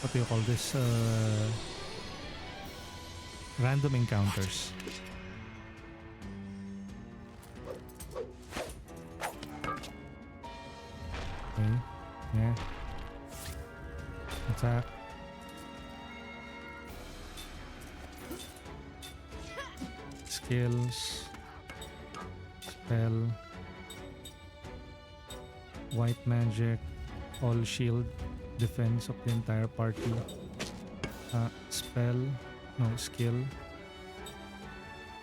what do you call this? Random encounters. Okay. Yeah. Attack. Skills. Spell. White magic. All shield. Defense of the entire party. Spell. No, skill.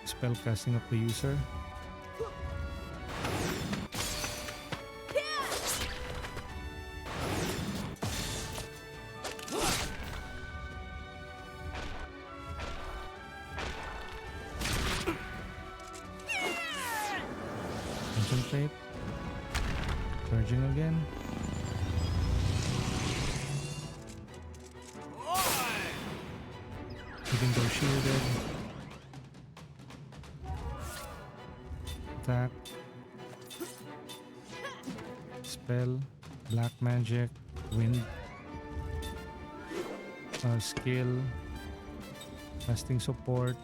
Spell casting of the user. Concentrate. Charging again. Even though shielded. Attack. Spell. Black magic, wind, skill, casting support.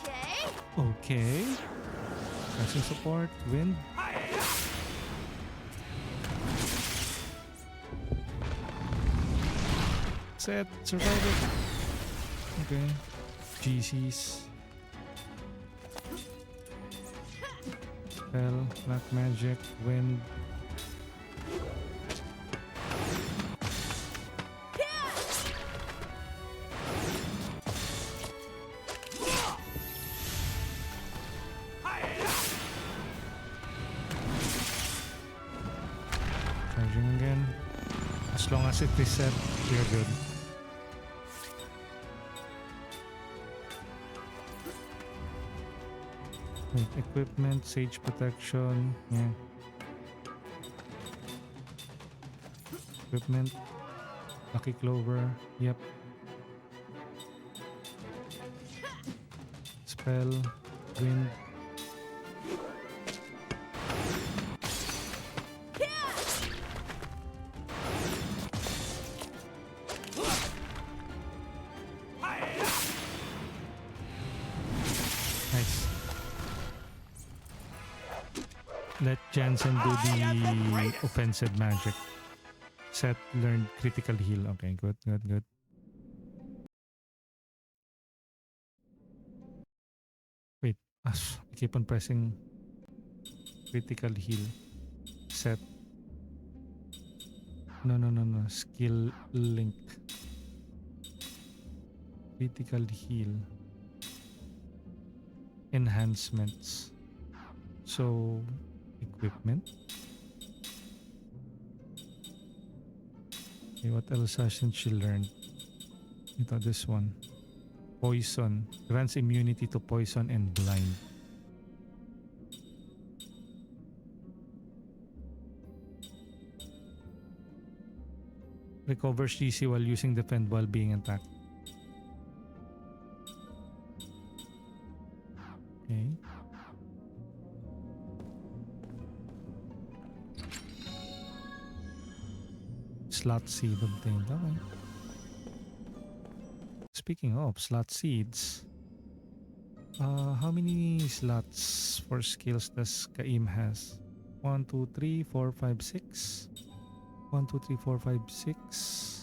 Okay. Okay. Casting support, wind. Set, survive it. Okay. GCs. Spell, black magic, wind. Charging again. As long as it is set, we're good. Wait, equipment, sage protection, yeah. Equipment, lucky clover, yep. Spell, wind. Nice. Let Jansen do the offensive magic. Seth learned critical heal. Okay, good, good, good. Wait, I keep on pressing critical heal. Seth. No, no, no, no. Skill link. Critical heal. Enhancements. So, equipment. Okay, what else hasn't she learned? Ito, this one. Poison. Grants immunity to poison and blind. Recovers GC while using defend while being attacked. Okay. Slot seed obtained. Okay. Speaking of slot seeds, how many slots for skills does Kaim has? 1, 2, 3, 4, 5, 6. 1, 2, 3, 4, 5, 6.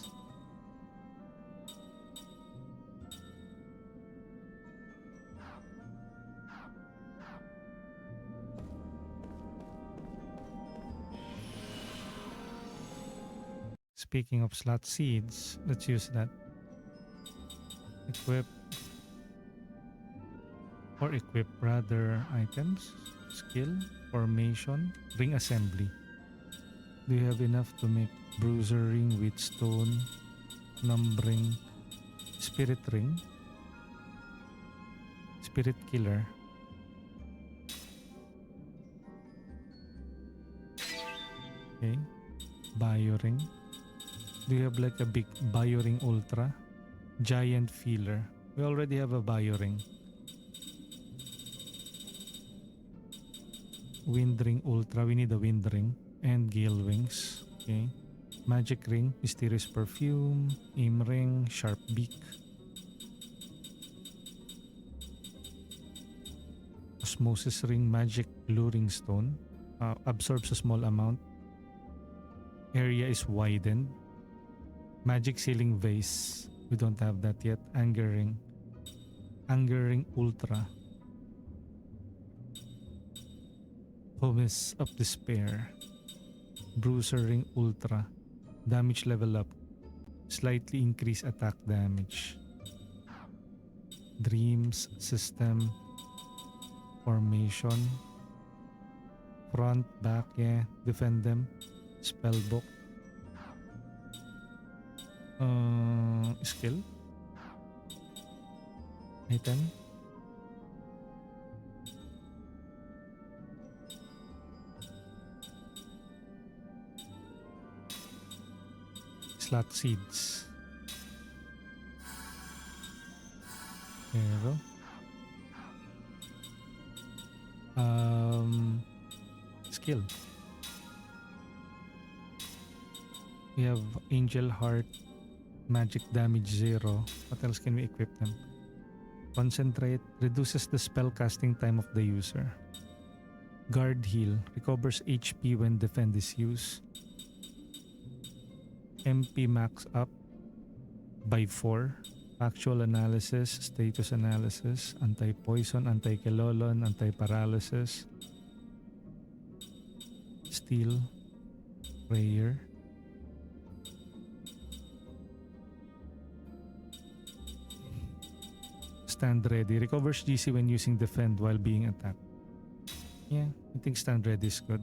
Speaking of slot seeds, let's use that. Equip or equip rather items, skill, formation, ring assembly. Do you have enough to make bruiser ring with stone, numbering, spirit ring, spirit killer? Okay, bio ring. Do you have like a big bio ring ultra? Giant feeler. We already have a bio ring. Wind ring ultra. We need a wind ring. And gale wings. Okay. Magic ring. Mysterious perfume. Aim ring. Sharp beak. Osmosis ring. Magic luring stone. Absorbs a small amount. Area is widened. Magic sealing vase. We don't have that yet. Anger ring. Anger ring ultra. Promise of despair. Bruiser ring ultra. Damage level up. Slightly increase attack damage. Dreams system. Formation. Front, back, yeah. Defend them. Spellbook. Skill. Item. slot seeds. There you go. Skill. We have Angel Heart, Magic Damage 0. What else can we equip them? Concentrate, reduces the spell casting time of the user. Guard Heal, recovers HP when defend is used. MP max up by 4. Actual analysis, status analysis, anti-poison, anti-kilolon, anti-paralysis. Steel, prayer. Stand ready, recovers GC when using defend while being attacked. Yeah, I think stand ready is good.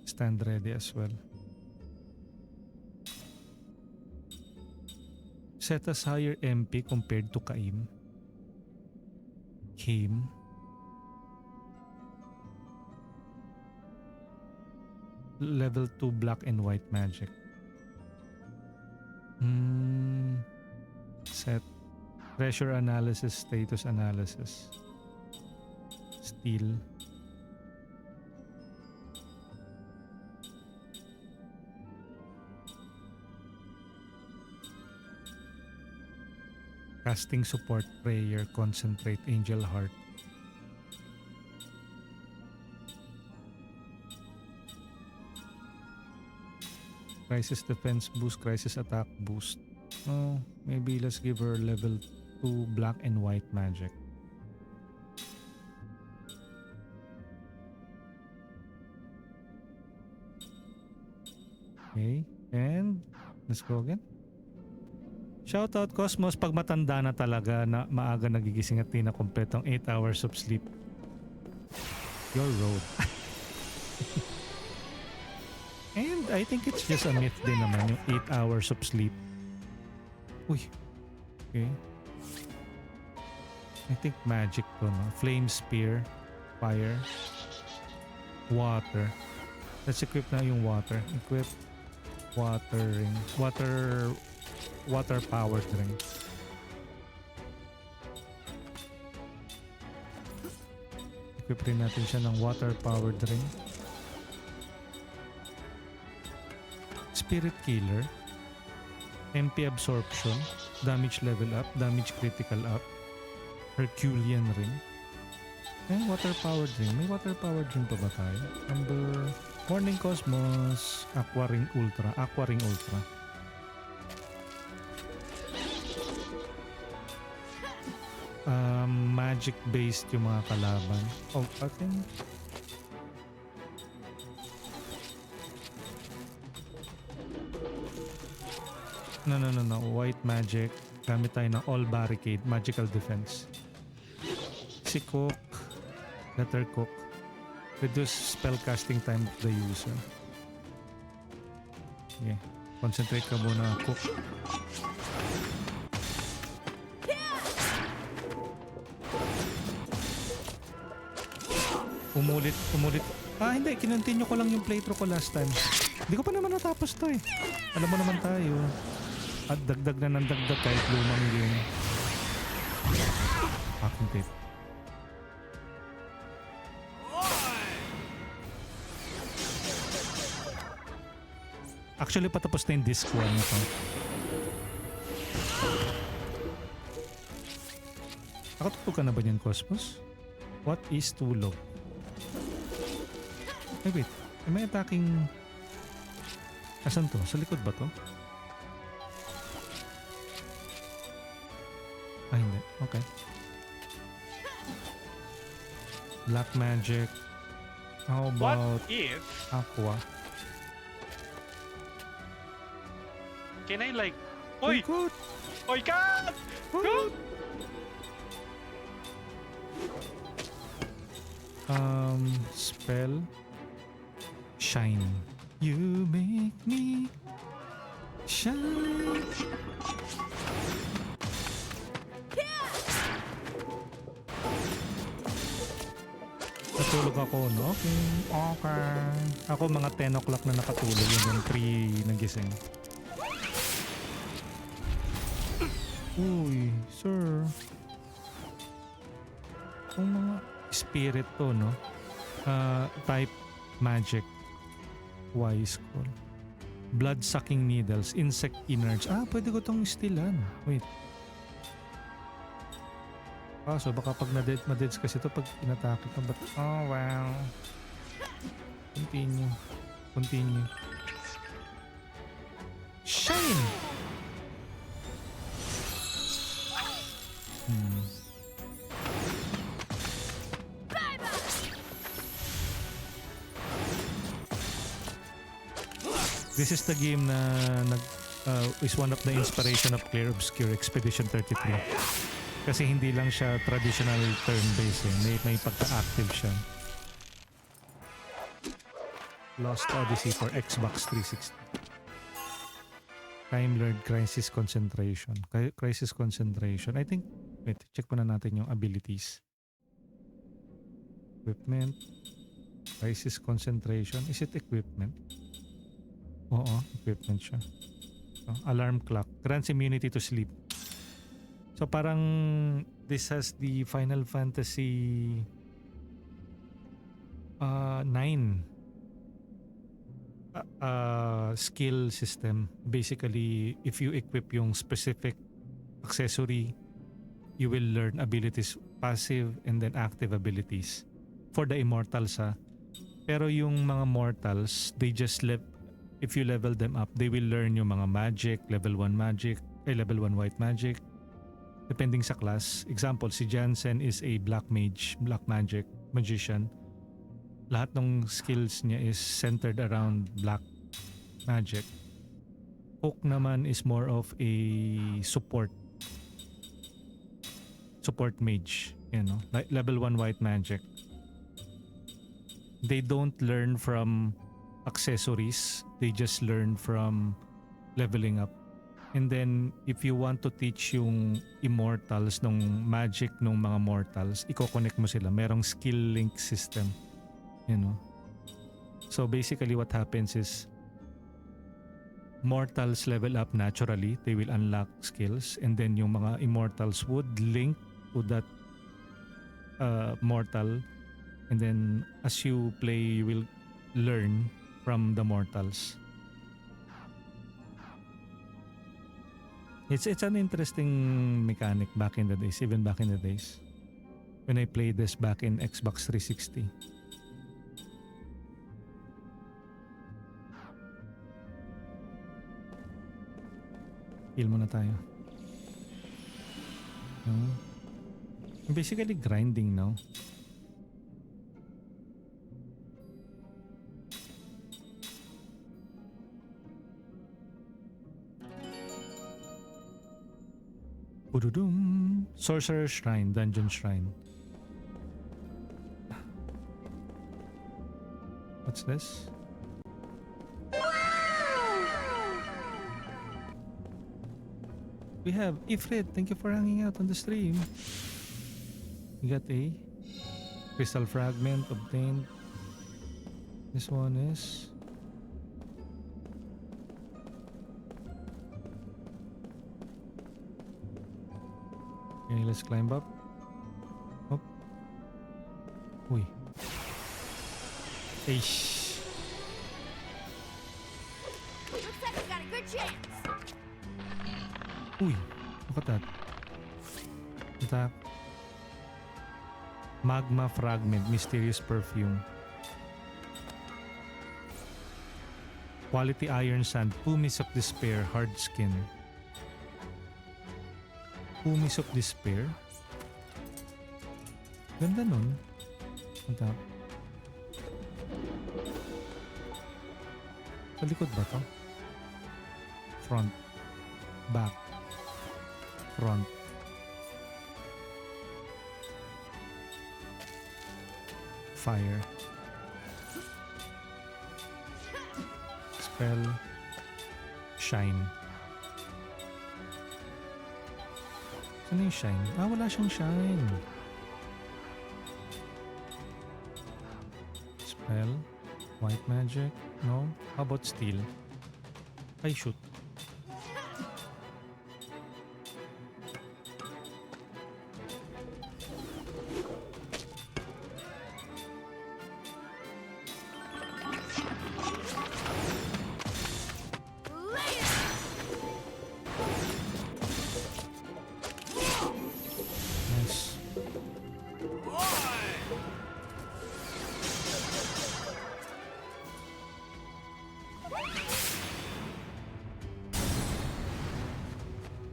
Stand ready as well. Set as higher MP compared to Kaim. Level 2 black and white magic. Set pressure analysis, status analysis. Steel. Casting support, prayer, concentrate, angel heart. Crisis defense boost, crisis attack boost. Oh, maybe let's give her level 2 black and white magic. Okay, and let's go again. Shoutout Cosmos, pag matanda na talaga na maaga nagigising at di na kompletong 8 hours of sleep. Your road. And I think it's just a myth din naman yung 8 hours of sleep. Uy. Okay. I think magic to, no? Flame spear, fire, water. Let's equip na yung water. Equip watering. Water powered ring. Equip rin natin siya ng water powered ring. Spirit Killer, MP Absorption, Damage Level Up, Damage Critical Up, Herculean Ring. Water Powered Ring. May Water Powered Ring pa ba tayo? Number Morning Cosmos, Aqua Ring Ultra. Magic based yung mga kalaban. Oh, atin. No. White magic. Gamit tayo ng all barricade. Magical defense. Si Cooke. Letter Cooke. Reduce spell casting time of the user. Okay. Concentrate ka muna, Cooke. Umulit. Hindi. Kinontinue ko lang yung playthrough ko last time. Hindi ko pa naman natapos to eh. Alam mo naman tayo. At dagdag na ng dagdag kahit lumang game. Fucking tape. Actually, patapos na yung disc 1 nito. Nakatutog ka na ba niyan, Cosmos? What is too low? Wait. May attacking... Asan to? Sa likod ba to? Hindi. Okay. Black magic. How about... What if... Aqua? Can I like... Oy! God! Oy, God! God! Spell... Shine. You make me shine. Tulog ako, no? Okay. Ako mga 10 o'clock na nakatulog, yung 3 nagising. Uy, sir. Itong mga spirit to, no? Type magic. Wise call. Blood-sucking needles, insect innards. Pwede ko tong stealan. Wait. So baka pag na-deads kasi ito pag inatake ka. But, oh wow. Continue. Shine! This is the game na is one of the inspiration of Clear Obscure Expedition 33. Kasi hindi lang siya traditional turn-based may pagka-active siya. Lost Odyssey for Xbox 360. Time learned crisis concentration. Crisis concentration. I think, wait, check muna natin yung abilities. Equipment. Crisis concentration. Is it equipment? Oo, equipment siya. So, alarm clock. Grants immunity to sleep. So parang this has the Final Fantasy 9 skill system. Basically, if you equip yung specific accessory, you will learn abilities, passive and then active abilities. For the immortals Pero yung mga mortals, they just if you level them up, they will learn yung mga magic, level 1 magic, level 1 white magic, depending sa class. Example, si Jansen is a black magic magician. Lahat ng skills niya is centered around black magic. Cooke naman is more of a support mage, like level 1 white magic. They don't learn from accessories, they just learn from leveling up. And then if you want to teach yung immortals ng magic ng mga mortals, i-connect mo sila, merong skill link system, so basically what happens is mortals level up naturally, they will unlock skills, and then yung mga immortals would link to that mortal, and then as you play you will learn from the mortals. It's an interesting mechanic back in the days, even back in the days when I played this back in Xbox 360. Heal muna tayo. Basically grinding now. Bududum. Sorcerer Shrine, Dungeon Shrine. What's this? We have Ifrit. Thank you for hanging out on the stream. We got a crystal fragment obtained. This one is okay, let's climb up. Up. Uy. Eish. Looks like we got a good chance. Uy. Look at that. Attack. Magma fragment. Mysterious perfume. Quality iron sand. Pumice of despair. Hard skin. Pumice of despair. Ganda nun. Attack. Sa likod ba to? Front. Back. Front. Fire. Spell. Shine. Saan yung shine? Wala siyang shine. Spell. White magic. No. How about steel? I shoot. Nice.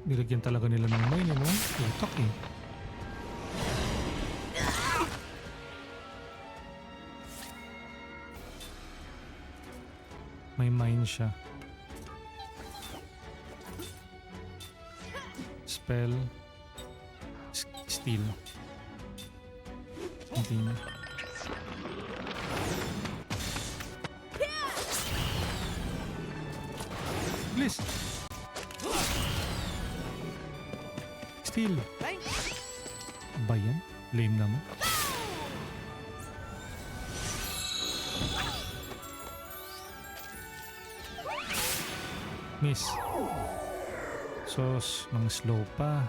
Nilagyan talaga nila ng mine, no? Utak eh. May mine siya. Spell. Steel. Continue. Please. Steel. Ba yan? Lame naman. Miss. Sos, mga slow pa.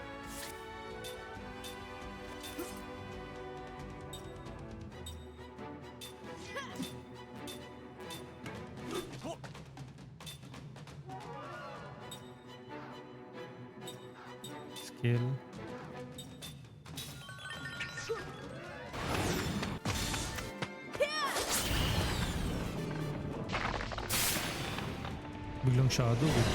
Skill. Biglang shadow eh.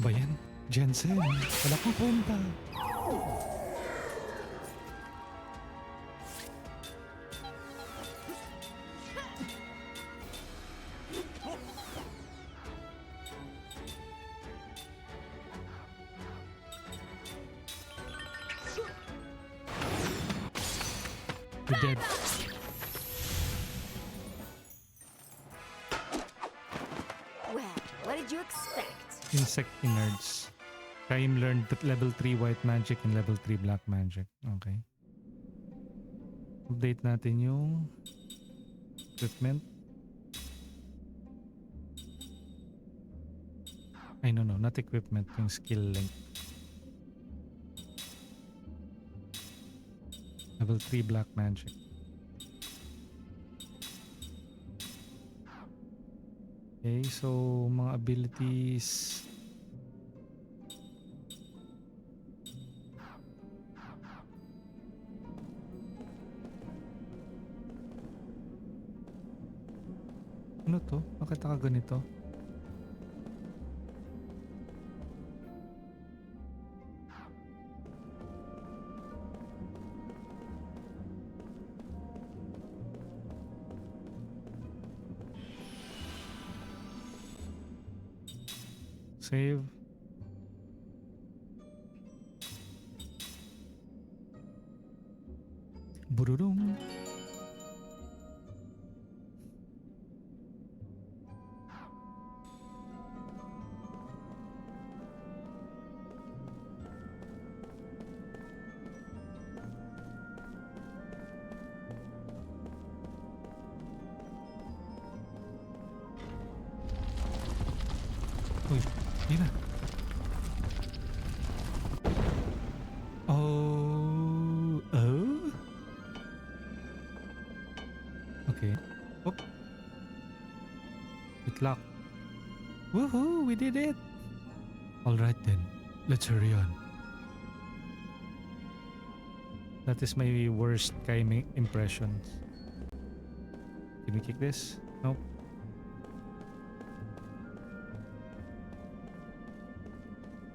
Ba yan? Jansen, wala kang punta. You're dead. Well, what did you expect? Insect innards. Kaim learned level 3 white magic and level 3 black magic. Okay. Update natin yung equipment. Ay, no, not equipment. Yung skill link. Level 3 black magic. Okay, so mga abilities. Ano to? Bakit ka ganito? Save. Bururum. Uy, yun na. Oh. Okay. Oop. It locked. Woohoo! We did it! Alright then. Let's hurry on. That is my worst Kaim impressions. Can we kick this? Nope.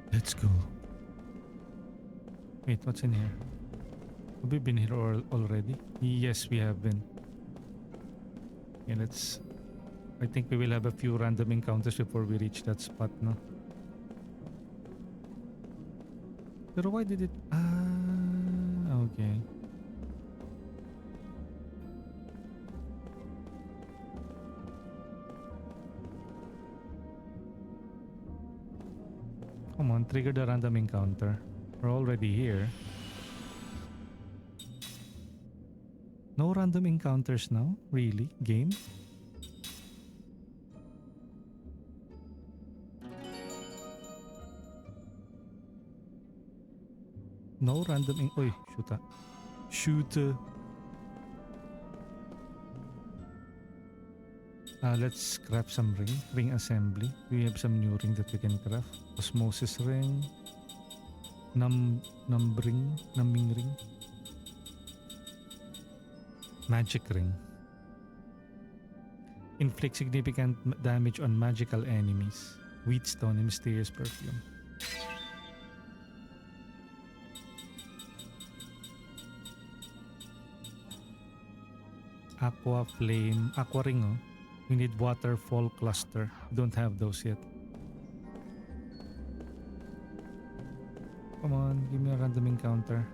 Let's go. Wait, what's in here? Have we been here already? Yes, we have been. Okay, let's... I think we will have a few random encounters before we reach that spot, no? Pero why did it... Ah, okay. Come on, trigger the random encounter. We're already here. No random encounters now? Really? Game? No random Oy, shoot. Shoot. Let's craft some ring assembly. We have some new ring that we can craft. Osmosis ring, numbing ring, magic ring. Inflict significant damage on magical enemies. Wheatstone and mysterious perfume. Aqua flame, aqua ring. Oh. We need waterfall cluster. Don't have those yet. Come on, give me a random encounter.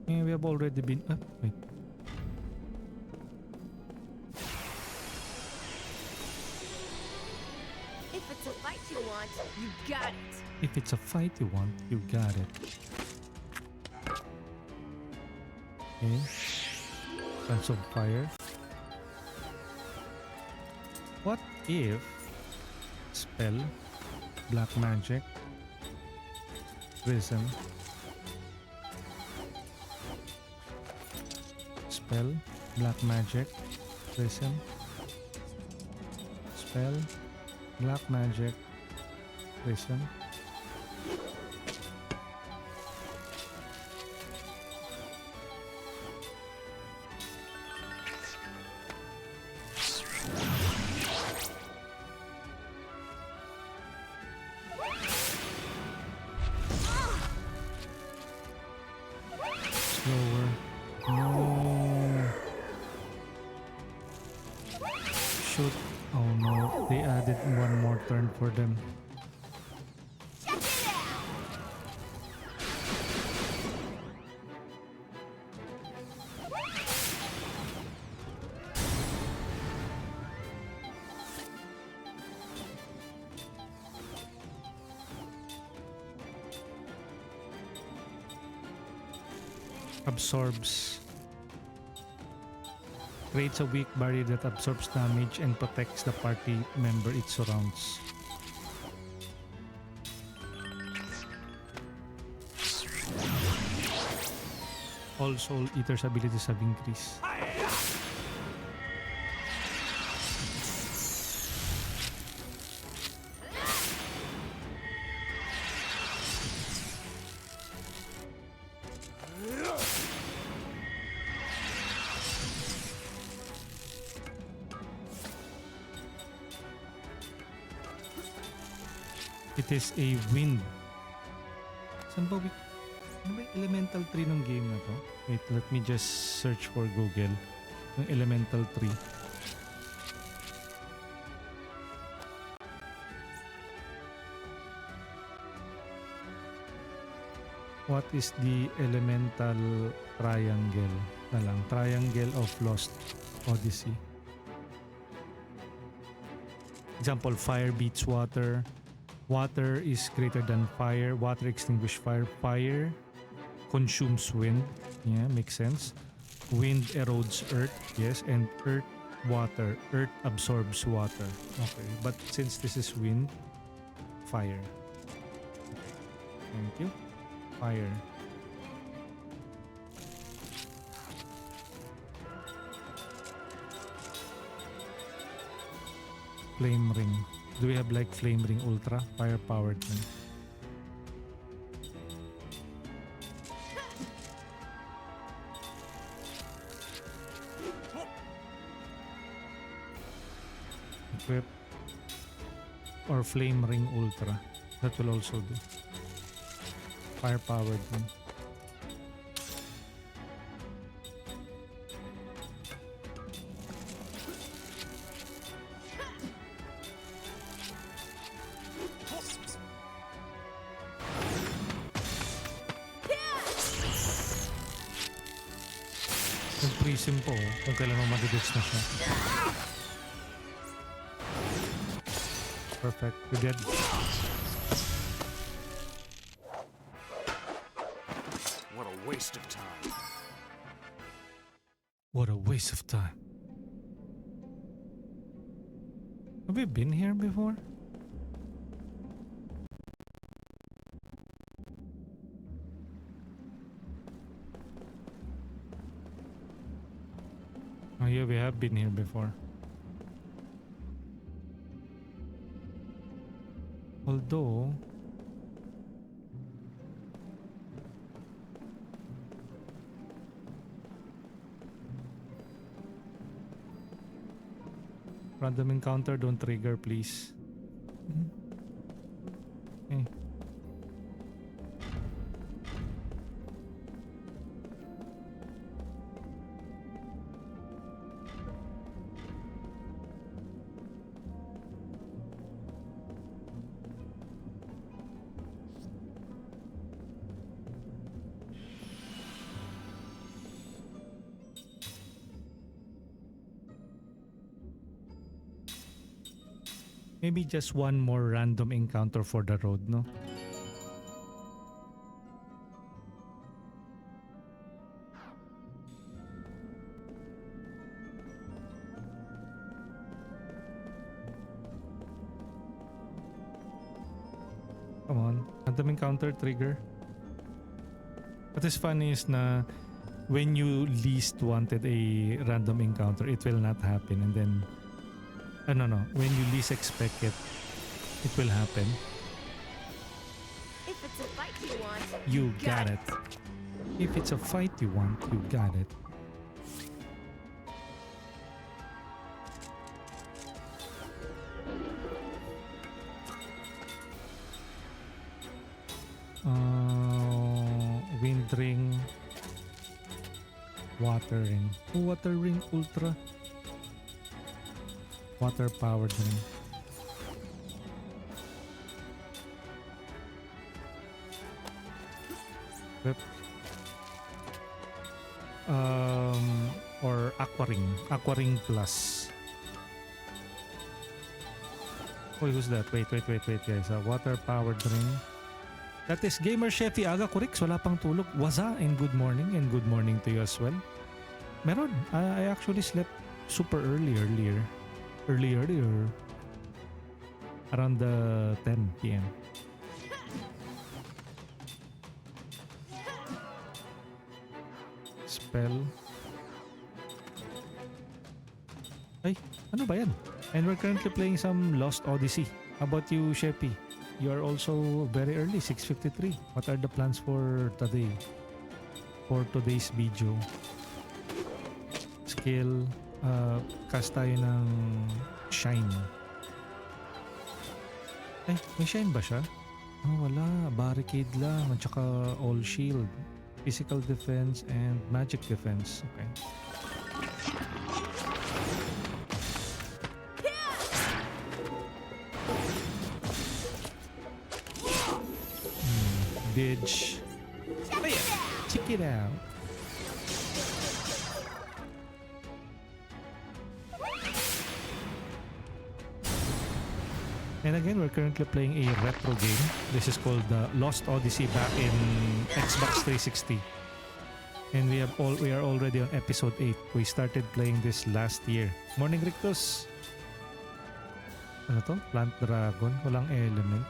Yeah, we have already been. Wait. If it's a fight you want, you got it. If it's a fight you want, you got it. Okay. Sons of fire. What if spell black magic prism spell black magic prism spell black magic prism slower. No. Shoot. Oh no, they added one more turn for them. Check it out. Absorbs. Creates a weak barrier that absorbs damage and protects the party member it surrounds. All Soul Eater's abilities have increased. It is a wind. Saan ba? Ano ba yung elemental tree ng game na to? Wait, let me just search for Google. Yung elemental tree. What is the elemental triangle? Na lang. Triangle of Lost Odyssey. Example, fire beats water. Water is greater than fire. Water extinguishes fire. Fire consumes wind. Yeah, makes sense. Wind erodes earth. Yes, and earth, water. Earth absorbs water. Okay, but since this is wind, fire. Thank you. Fire. Flame ring. Do we have like Flame Ring Ultra? Fire powered one. Equip. Or Flame Ring Ultra. That will also do. Fire powered one. Nag-prism po kung kailan mo madidits na siya. Perfect. You're dead. What a waste of time. What a waste of time. Have we been here before? Oh yeah, we have been here before. Although random encounter, don't trigger please. Okay. Maybe just one more random encounter for the road, no? Come on, random encounter trigger. What is funny is na when you least wanted a random encounter, it will not happen, and then no. When you least expect it, it will happen. If it's a fight you want, You got it. If it's a fight you want, you got it. Wind ring. Water ring. Water ring ultra. Water powered ring. Yep. Or aqua ring. Aqua ring plus. Oh, who's that? Wait guys. Water powered ring. That is Gamer Chefy Aga Kurix. Wala pang tulog. Waza and good morning to you as well. Meron. I actually slept super earlier. Around the 10 p.m. Spell. Ay, ano ba yan? And we're currently playing some Lost Odyssey. How about you, Sheppy? You are also very early, 6:53. What are the plans for today? For today's video? Skill. Cast tayo ng Shine. Ay, may Shine ba siya? Oh, wala. Barricade lang. At saka all shield. Physical defense and magic defense. Okay. Bitch. Check it out. And again, we're currently playing a retro game. This is called Lost Odyssey back in Xbox 360. And we are already on episode 8. We started playing this last year. Morning, Rictus. Ano to? Plant Dragon. Walang element.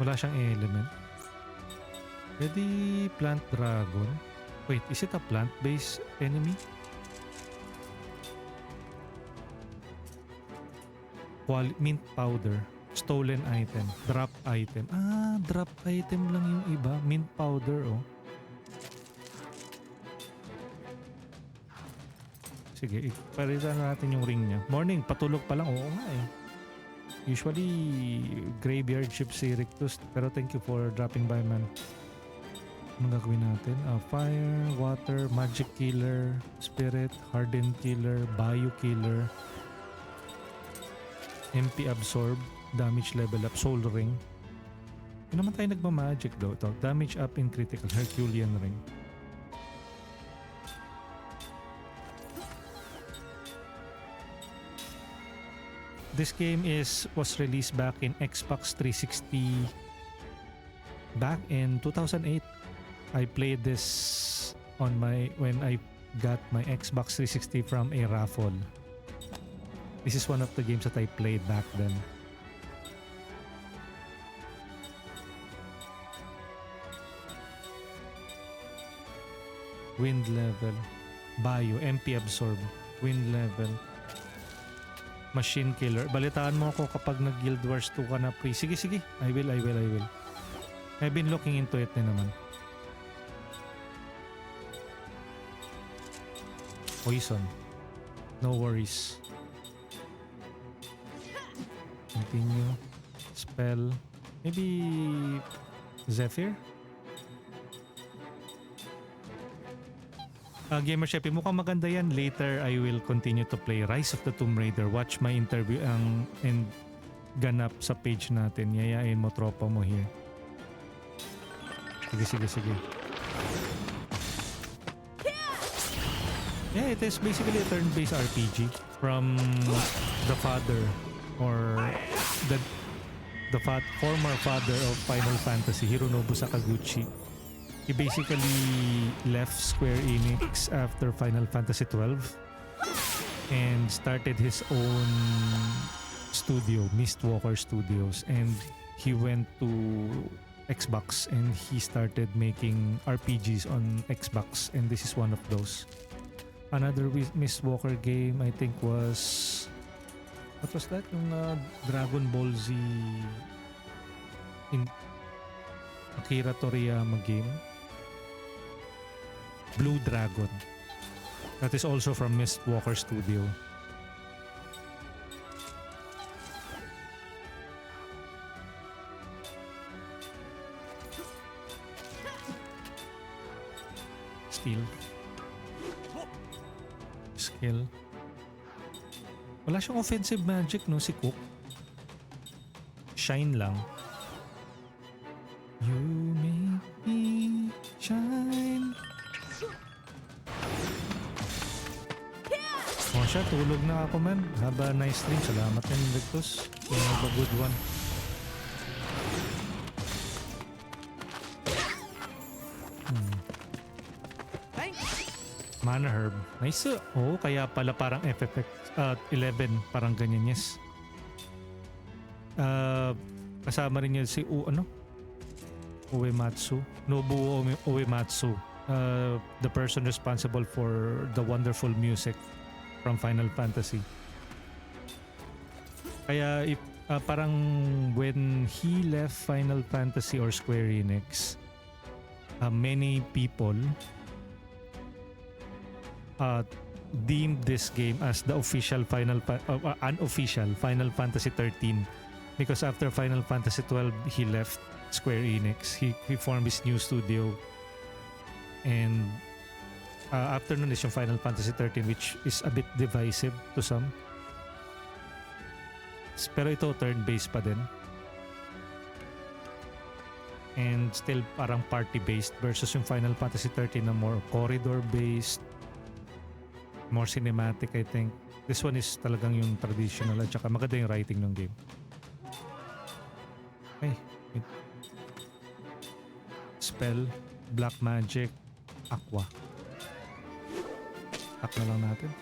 Wala siyang element. Ready Plant Dragon. Wait, is it a plant-based enemy? Mint powder. Stolen item. Drop item. Ah, drop item lang yung iba. Mint powder, oh. Sige, palitan natin yung ring niya. Morning, patulog pa lang. Oo nga eh. Usually, graveyard ship si Rictus. Pero thank you for dropping by, man. Anong gagawin natin? Fire, water, magic killer, spirit, hardened killer, bio killer, MP absorb, damage level up, soul ring. Hindi naman tayo nagmamagic daw. Ito, damage up in critical, Herculean ring. This game was released back in Xbox 360 back in 2008. I played this when I got my Xbox 360 from a raffle. This is one of the games that I played back then. Wind level, bio, MP absorb, wind level, machine killer. Balitaan mo ako kapag nag-Guild Wars 2 ka na pre. Sige. I will. I've been looking into it din naman. Poison. No worries. Continue. Spell. Maybe Zephyr? Gamer Sheppy, mukhang maganda yan. Later, I will continue to play Rise of the Tomb Raider. Watch my interview and ganap sa page natin. Yayain mo, tropa mo here. Sige. Yeah, it is basically a turn-based RPG from the father or the former father of Final Fantasy, Hironobu Sakaguchi. He basically left Square Enix after Final Fantasy 12 and started his own studio, Mistwalker Studios, and he went to Xbox and he started making RPGs on Xbox, and this is one of those. Another Mistwalker game I think was, what was that? Yung Dragon Ball Z in Akira Toriyama game, Blue Dragon. That is also from Mistwalker Studio. Steel. Skill. Wala siyang offensive magic, no, si Cooke. Shine lang. You make me shine. Oh siya, tulog na ako man. Haba nice stream. Salamat din, Victus. You have a good one. Mana herb. Nice. Oh, kaya pala parang FFX 11. Parang ganyan, yes. Kasama rin yun si Uematsu. Nobuo Uematsu. The person responsible for the wonderful music from Final Fantasy. Kaya parang when he left Final Fantasy or Square Enix, many people deemed this game as the official unofficial Final Fantasy 13, because after Final Fantasy 12 he left Square Enix. He formed his new studio, and after nun is yung Final Fantasy 13, which is a bit divisive to some. Pero ito turn-based pa din. And still parang party-based versus yung Final Fantasy 13 na more corridor-based, more cinematic, I think. This one is talagang yung traditional at saka maganda yung writing ng game. Okay. Spell, Black Magic, Aqua. Attack na lang natin.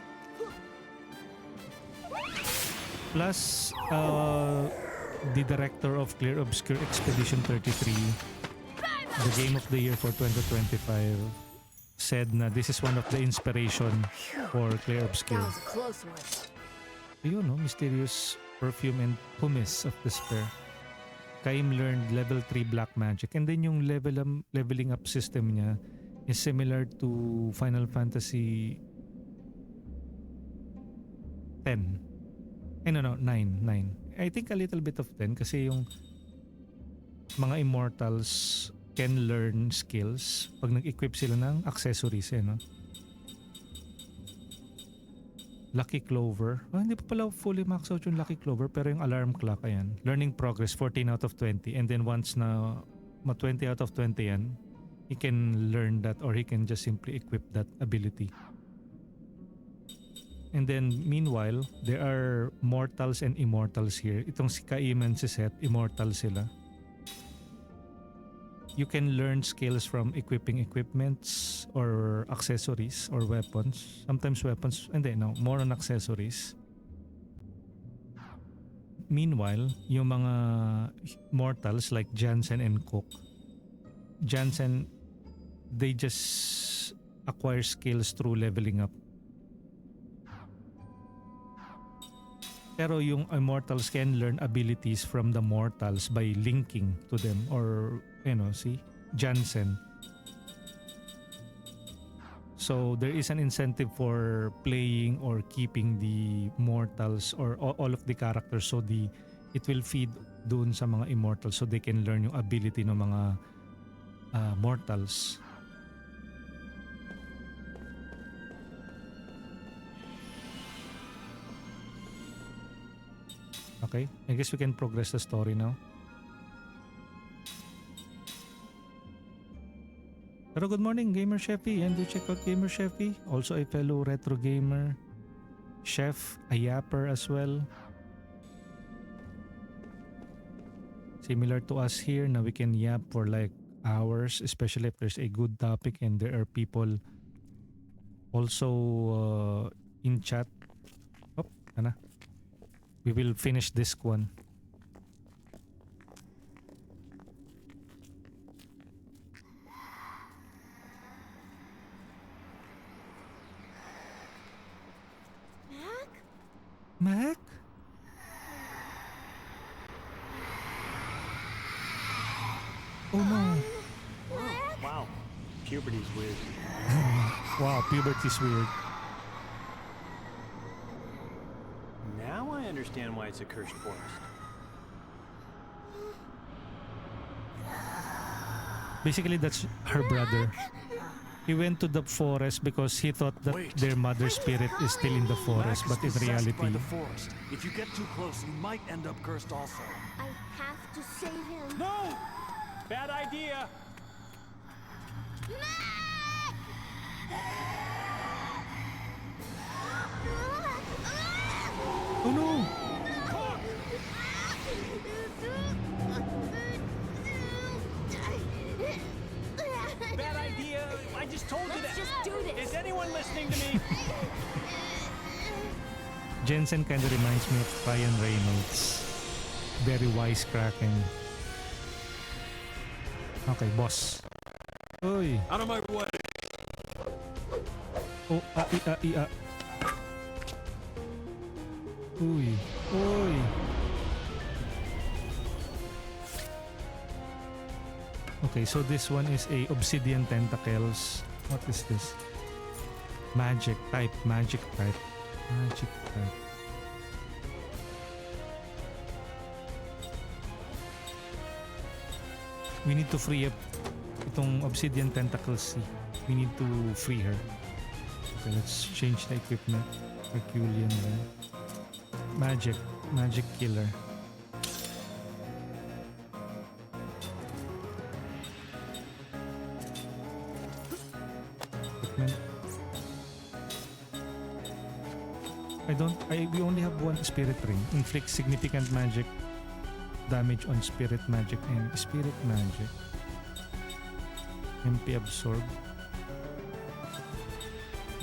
Plus, the director of Clear Obscure Expedition 33, the game of the year for 2025, said na this is one of the inspiration for Clear Obscure. That was a close one. Ayun, no? Mysterious perfume and pumice of despair. Kaim learned level 3 black magic, and then yung leveling up system niya is similar to Final Fantasy 10. No, 9. I think a little bit of 10 kasi yung mga immortals can learn skills pag nag-equip sila ng accessories, no? Lucky Clover. Hindi pa pala fully max out yung Lucky Clover, pero yung alarm clock, ayan. Learning progress, 14 out of 20. And then once na 20 out of 20 yan, he can learn that or he can just simply equip that ability. And then meanwhile, there are mortals and immortals here. Itong si Kaim and si Seth, immortal sila. You can learn skills from equipping equipments or accessories or weapons. Sometimes weapons, no, more on accessories. Meanwhile, yung mga mortals like Jansen and Cooke, Jansen, they just acquire skills through leveling up. Pero yung immortals can learn abilities from the mortals by linking to them, or see Jansen. So there is an incentive for playing or keeping the mortals or all of the characters, so it will feed dun sa mga immortals so they can learn yung ability ng mga mortals. Okay, I guess we can progress the story now. Pero good morning, Gamer Chefy, and do check out Gamer Chefy, also a fellow retro gamer, chef, a yapper as well. Similar to us here, now we can yap for like hours, especially if there's a good topic and there are people also in chat. Oh, ana. We will finish this one. Mack? Oh no. Wow. Puberty's weird. Wow, puberty's weird. Now I understand why it's a cursed forest. Basically, that's her brother. He went to the forest because he thought that their mother's spirit is still in the forest, but in reality, by the forest. If you get too close, you might end up cursed also. I have to save him. No! Bad idea! oh no! Bad idea! I just told you that! Let's just do this. Is anyone listening to me? Jansen kind of reminds me of Ryan Reynolds. Very wisecracking. Okay, boss. Uy. Out of my way! Oh, Uy. Uy. Okay, so this one is a obsidian tentacles. What is this? Magic type. We need to free up itong obsidian tentacles. We need to free her. Okay, let's change the equipment. Herculean, right? Magic killer. We only have one spirit ring. Inflict significant magic damage on spirit magic and spirit magic. MP absorb.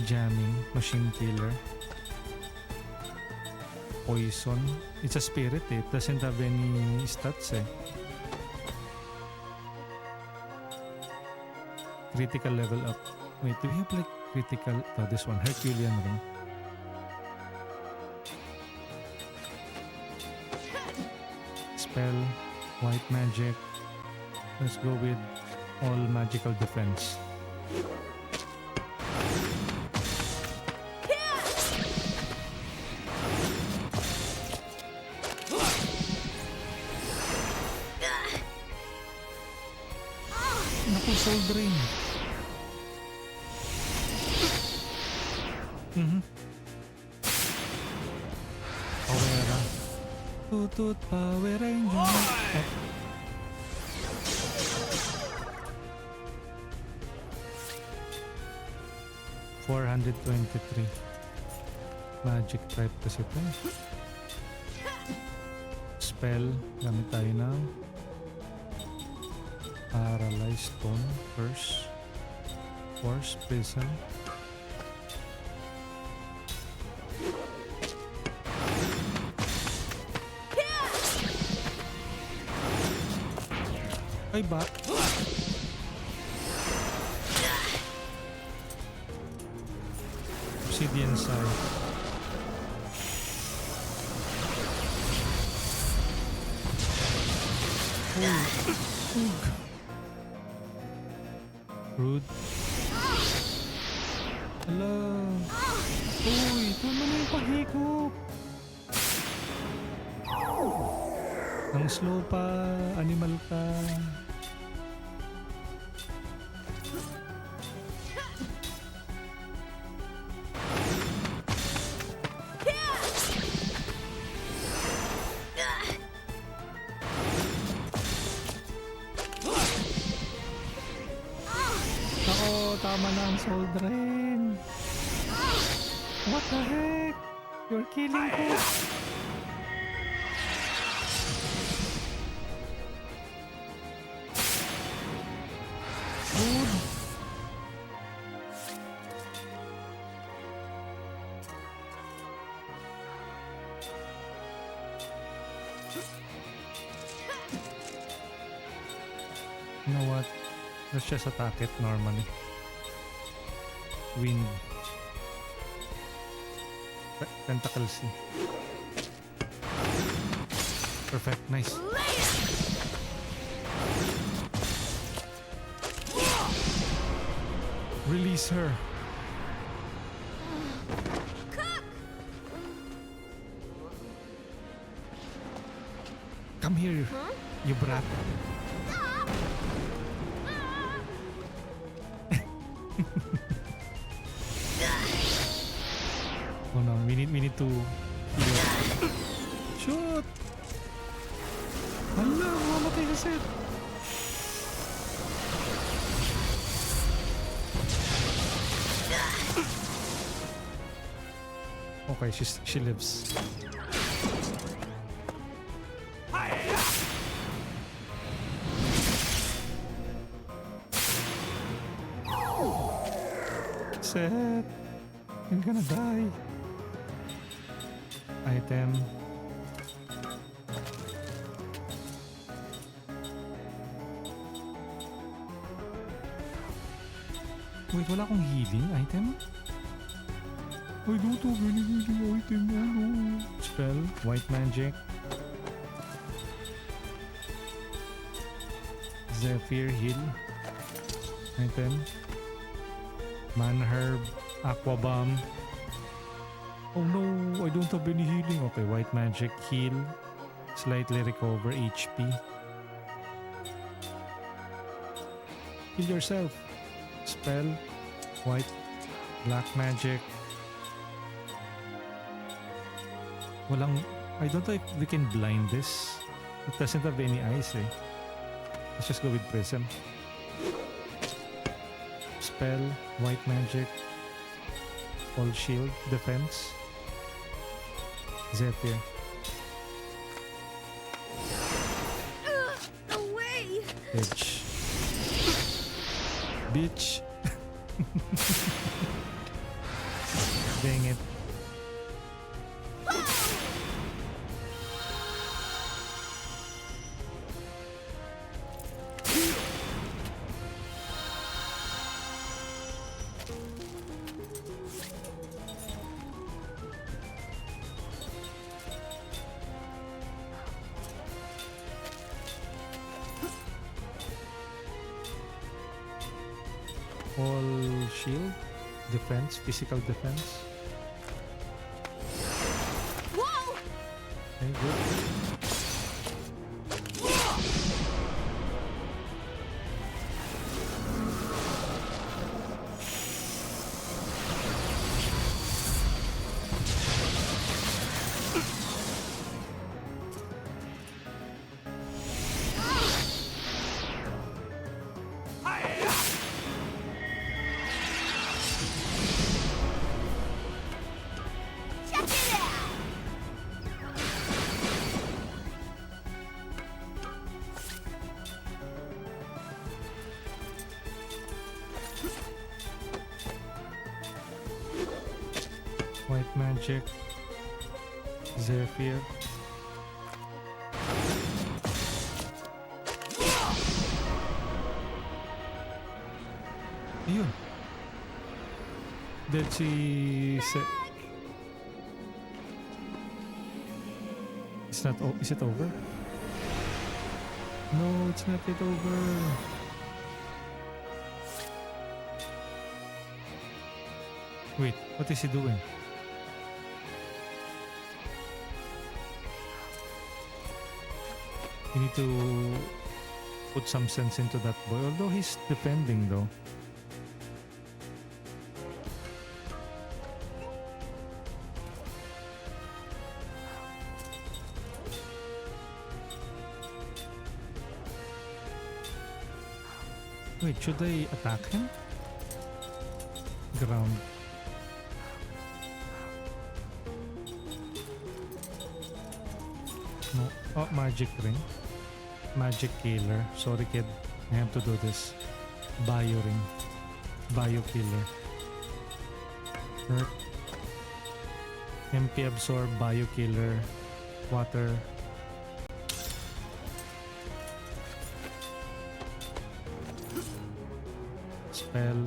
Jamming, machine killer. Poison. It's a spirit eh. It doesn't have any stats eh. Critical level up. Wait, do we have like critical? Oh, this one. Herculean ring. Spell. White magic. Let's go with all magical defense. Naku, soul drain. Powera. Tutut Power Ranger. Oh. $423. Magic type kasi ito. Spell. Gamit tayo ng Paralyzed Stone. Curse. Force. Prison. Ay ba? Obsidian side. Cooke. Rude. Hello. Uy, tama na yung paghikop. Ang slow pa, animal ka. Ako, tama na ang soul drain. What the heck? You're killing ko. Good. You know what? Let's just attack it normally. Wind. Tentacle C. Perfect. Nice. Release her. Come here, you brat. Oh no, we need to shoot. Hala, mamatay si Seth. Okay, she lives. Seth, you're gonna die. Item. Wait, wala akong healing item? I don't have any healing item. Oh no. Spell, white magic. Zephyr heal. Item. Man herb, aqua bomb. Oh no, I don't have any healing. Okay, white magic heal. Slightly recover HP. Heal yourself. Spell, white, black magic. Walang, I don't know if we can blind this. It doesn't have any eyes eh. Let's just go with prism. Spell, white magic, all shield, defense, Zephyr. Away! Bitch. Bitch. Dang it. All shield, defense, physical defense. Whoa! Okay, good. White magic. Zephyr. Ayun. Did she say... It's not... Is it over? No, it's not yet over. Wait, what is he doing? You need to put some sense into that boy. Although he's defending though. Wait, should I attack him? Ground. No. Oh, magic ring. Magic killer. Sorry kid. I have to do this. Bio ring. Bio killer. Hurt. MP absorb. Bio killer. Water. Spell.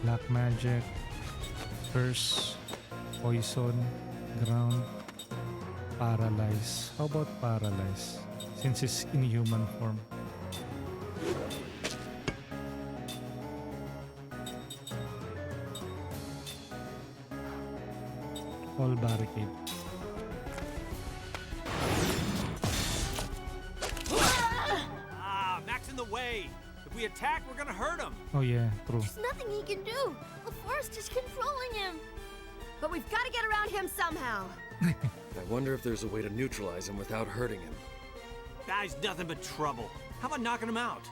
Black magic. Curse. Poison. Ground. Paralyze. How about paralyze? Since it's in human form. All barricade. Ah, Mack's in the way. If we attack, we're gonna hurt him. Oh yeah, true. There's nothing he can do. The forest is controlling him. But we've got to get around him somehow. I wonder if there's a way to neutralize him without hurting him. Guy's nothing but trouble. How about knocking him out?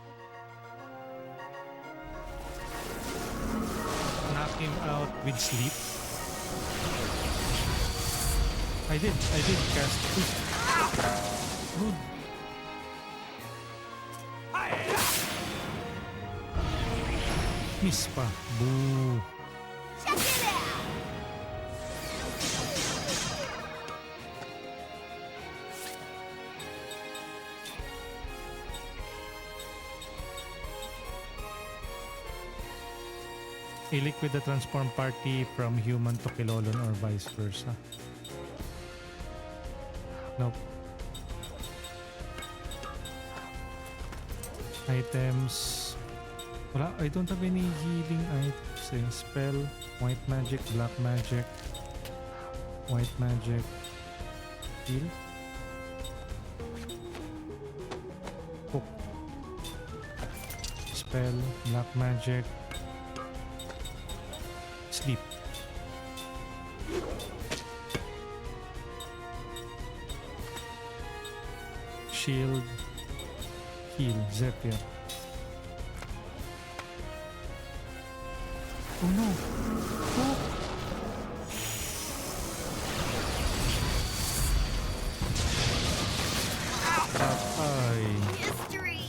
Knock him out with sleep. I did cast. Good. Miss pa. Boo. Check it out. I-liquid the transform party from human to Kilolon or vice versa. Nope. Items. Wala, I don't have any healing items. Spell, white magic, black magic, white magic, heal. Cooke. Spell, black magic, sleep. Shield, heal, Zephyr. Oh no! Oh! Ay. History.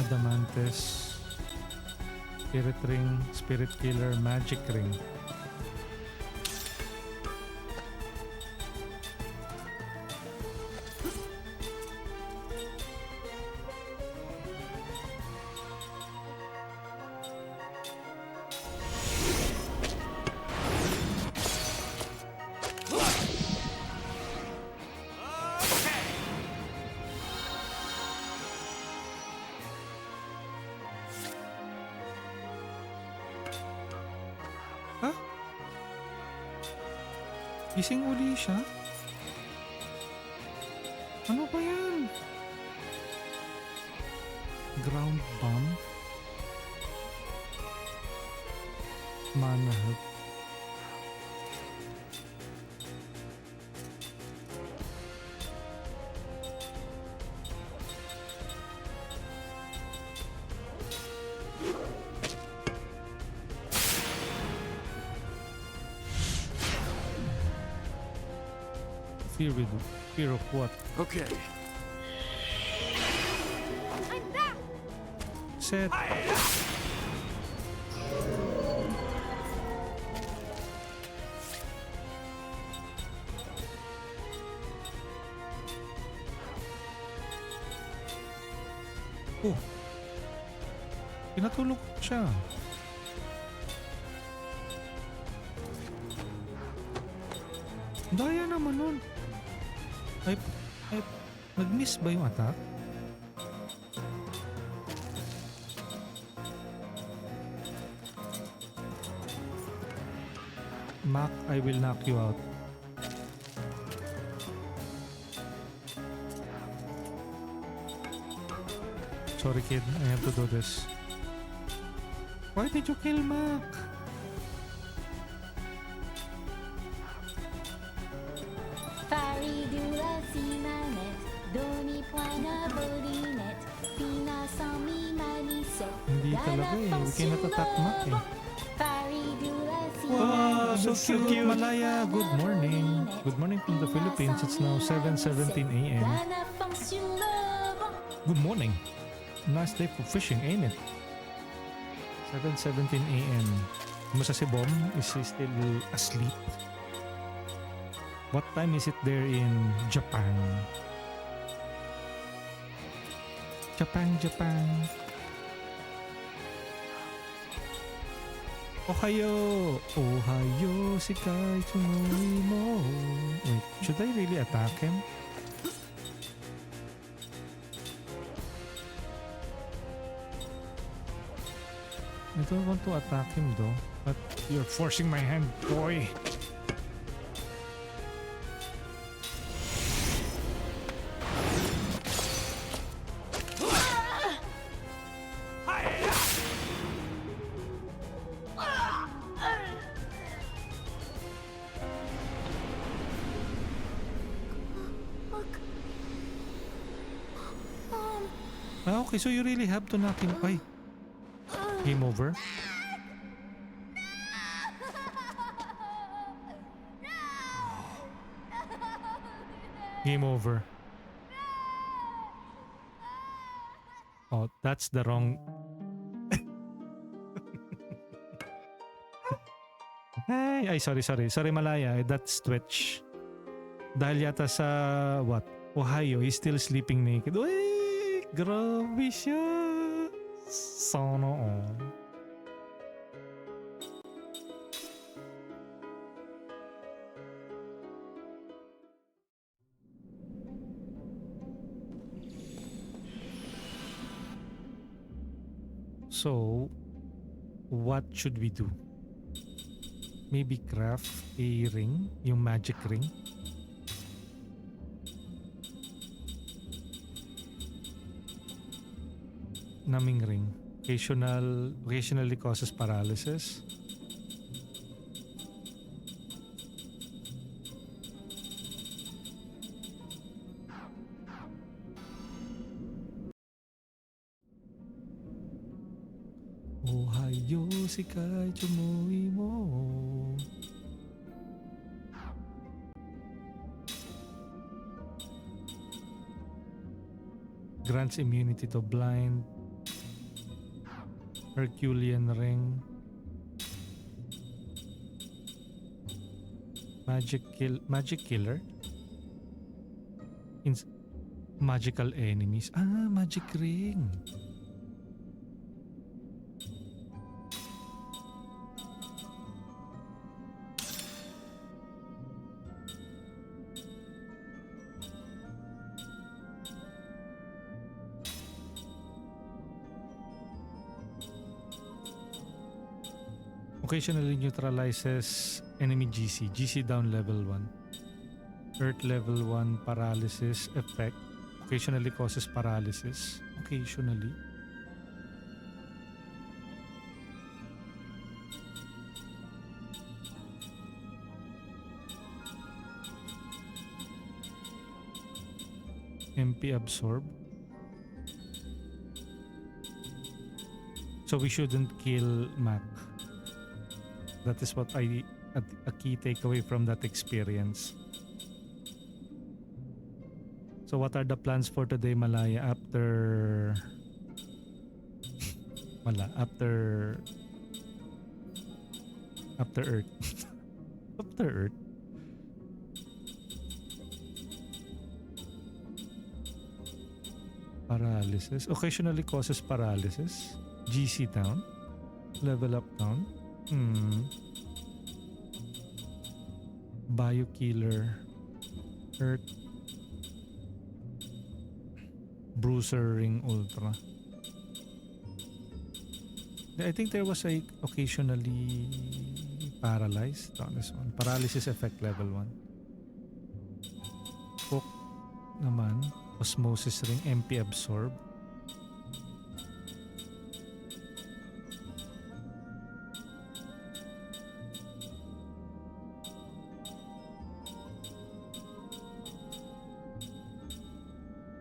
Adamantes, Spirit Ring, Spirit Killer, Magic Ring. Ha? Gising uli siya? Ano ba yan? Ground bomb? Mana help? Fear of what? Okay. I'm back! Seth. Oh. Pinatulog ko siya. Daya naman nun. Ay, nag-miss ba yung attack? Mack, I will knock you out. Sorry kid, I have to do this. Why did you kill Mack? Faridula simanet, doni puana bodinet, pina sami maniset. Hindi talaga eh. We cannot attack Mack eh. Faridula Wow, so that's so cute. cute. Malaya, good morning. Good morning from the Philippines. It's now 7:17 a.m. Good morning. Nice day for fishing, ain't it? 7:17 a.m. Kumusta si Bom? Is he still asleep? What time is it there in Japan? Japan. Ohayo! Ohayo, shikai tsumoi mo. Wait, should I really attack him? I don't want to attack him though, but you're forcing my hand, boy. Ah, okay, so you really have to knock him. Ay, game over. Game over. Oh, that's the wrong... Ay, sorry. Sorry, Malaya. That's Twitch. Dahil yata sa, what? Ohio, he's still sleeping naked. Uy, grabe siya. Sana all. So, what should we do? Maybe craft a ring, yung magic ring. Numbing ring. Occasionally causes paralysis. Ohayo shikai tsumoi mo. Grants immunity to blind. Herculean ring. Magic killer. Magical enemies. Ah, magic ring. Occasionally neutralizes enemy GC. GC down level 1. Earth level 1 paralysis effect. Occasionally causes paralysis. Occasionally. MP absorb. So we shouldn't kill Mack. That is what a key takeaway from that experience. So what are the plans for today, Malaya? After Earth. After Earth. Paralysis. Occasionally causes paralysis. GC town. Level up town. Biokiller. Earth. Bruiser Ring Ultra. I think there was a occasionally paralyzed on this one. Paralysis effect level 1. Cooke naman. Osmosis Ring. MP Absorb.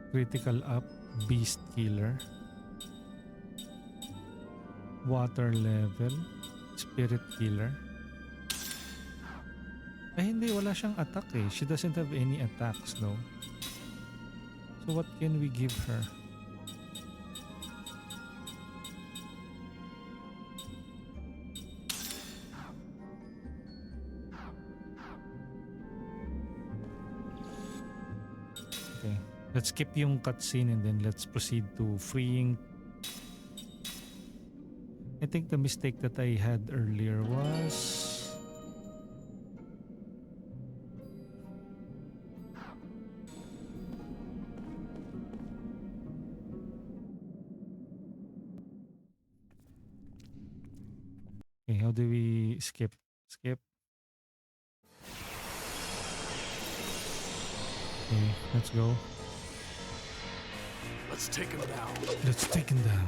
Critical Up. Beast Killer. Water Level. Spirit Killer. Ay hindi, wala siyang attack eh. She doesn't have any attacks, no? So what can we give her? Okay. Let's skip yung cutscene and then let's proceed to freeing. I think the mistake that I had earlier was... Okay, how do we skip? Skip. Okay, let's go. Let's take him down. Let's take him down.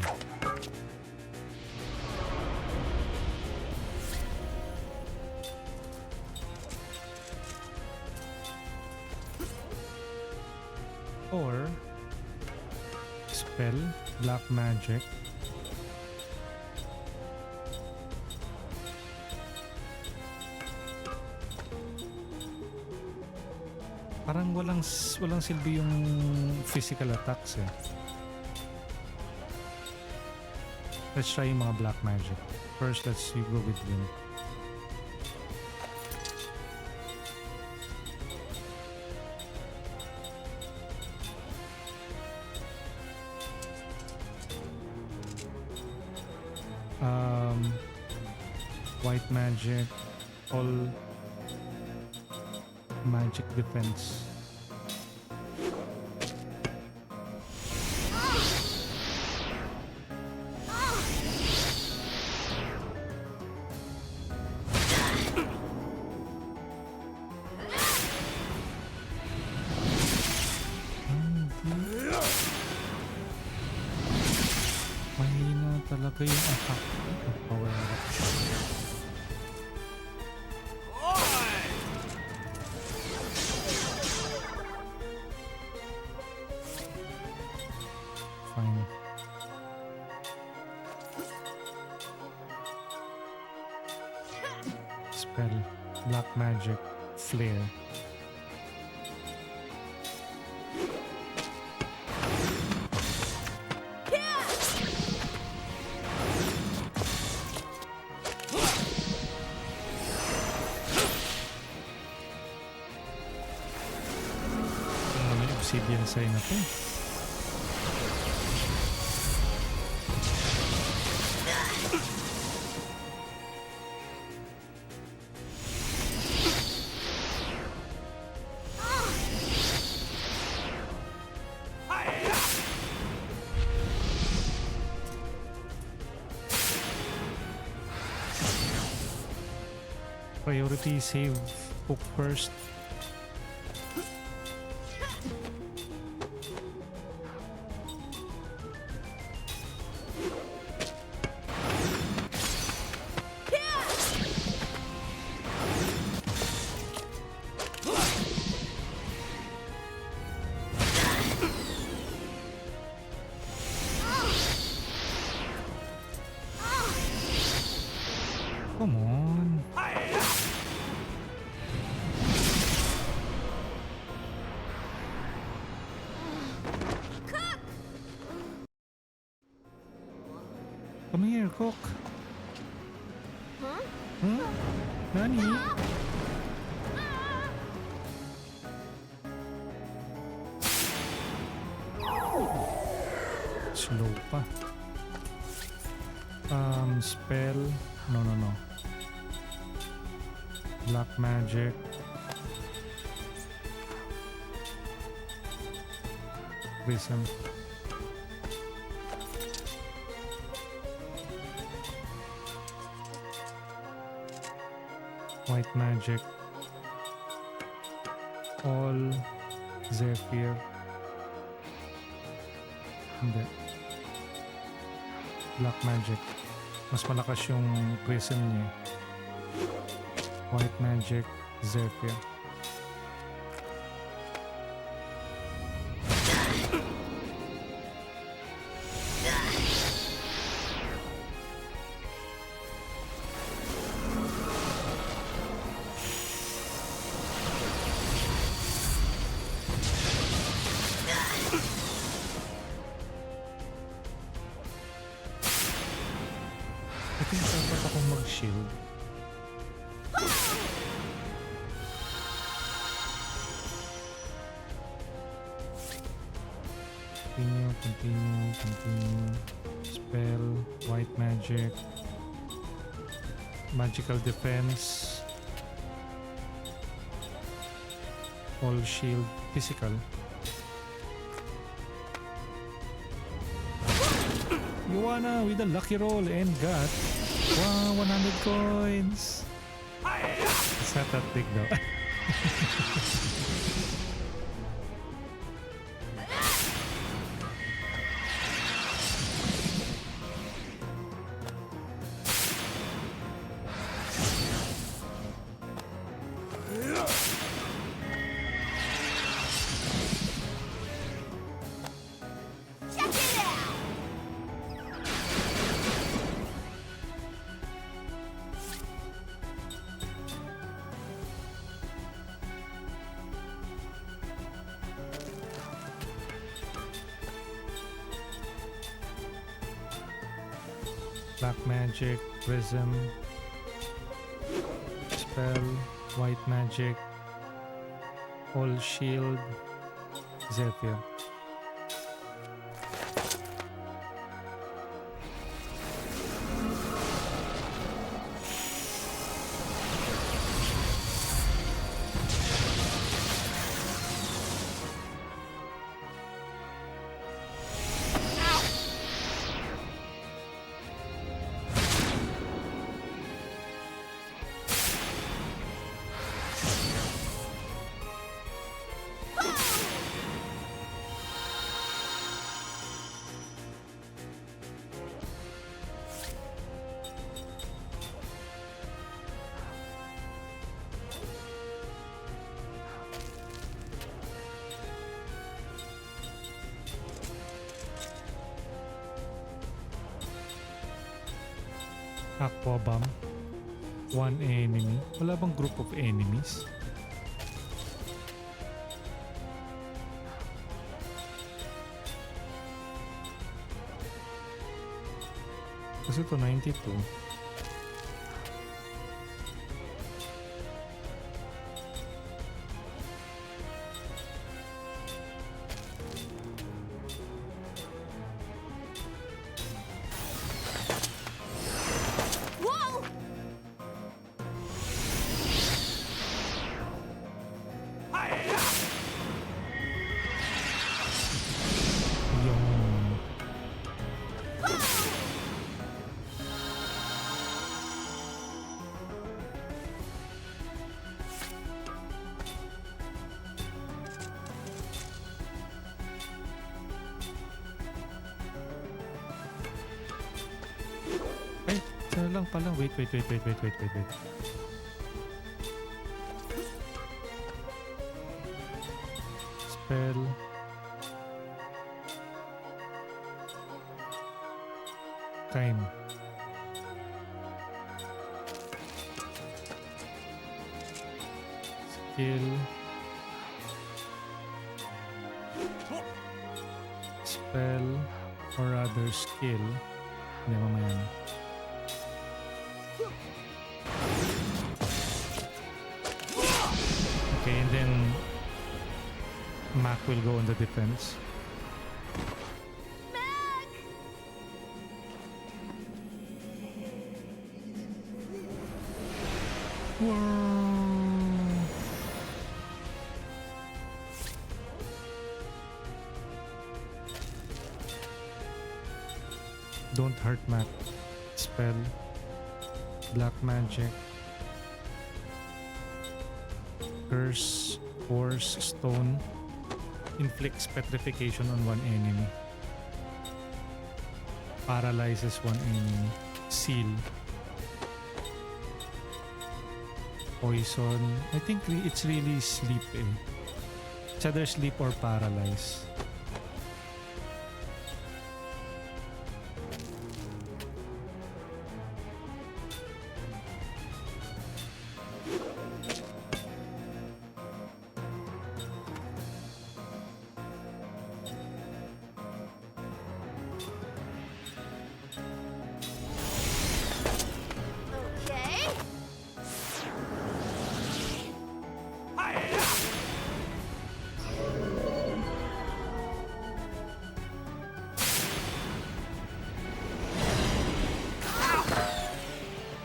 Or spell, black magic. Parang walang silbi yung physical attacks eh. Let's try yung mga black magic. First, let's go with wind. White magic, all magic defense. Mahina talaga yung attack. Power up. Fine. Spell, black magic, flare. Obsidian sign na to. Priority save Cooke first. Come on. Come here, Cooke. Huh? Huh? Nani? Slow pa. Spell. No. Black magic. Prism. White magic. All Zephyr. Hindi. Black magic. Mas malakas yung prism niya. White magic. Zephyr. I think dapat akong mag-shield. Continue. Spell, white magic, magical defense, all shield, physical. Yuana with a lucky roll and got 100 coins. It's not that big though. Check it out! Black magic, prism, spell, white magic, all shield, Zephyr. Aqua bomb. One enemy. Wala bang group of enemies? Kasi ito 92. Whoa! Yung ay, sana lang pala. Wait. Spell. Kaim. Skill. Spell or rather skill. Hindi, mamaya na. Okay, and then Mack will go on the defense. Mac! Wow. Don't hurt Matt. Spell. Black magic. Curse. Force. Stone. Inflicts petrification on one enemy. Paralyzes one enemy. Seal. Poison. I think it's really sleep eh. It's either sleep or paralyze. Okay.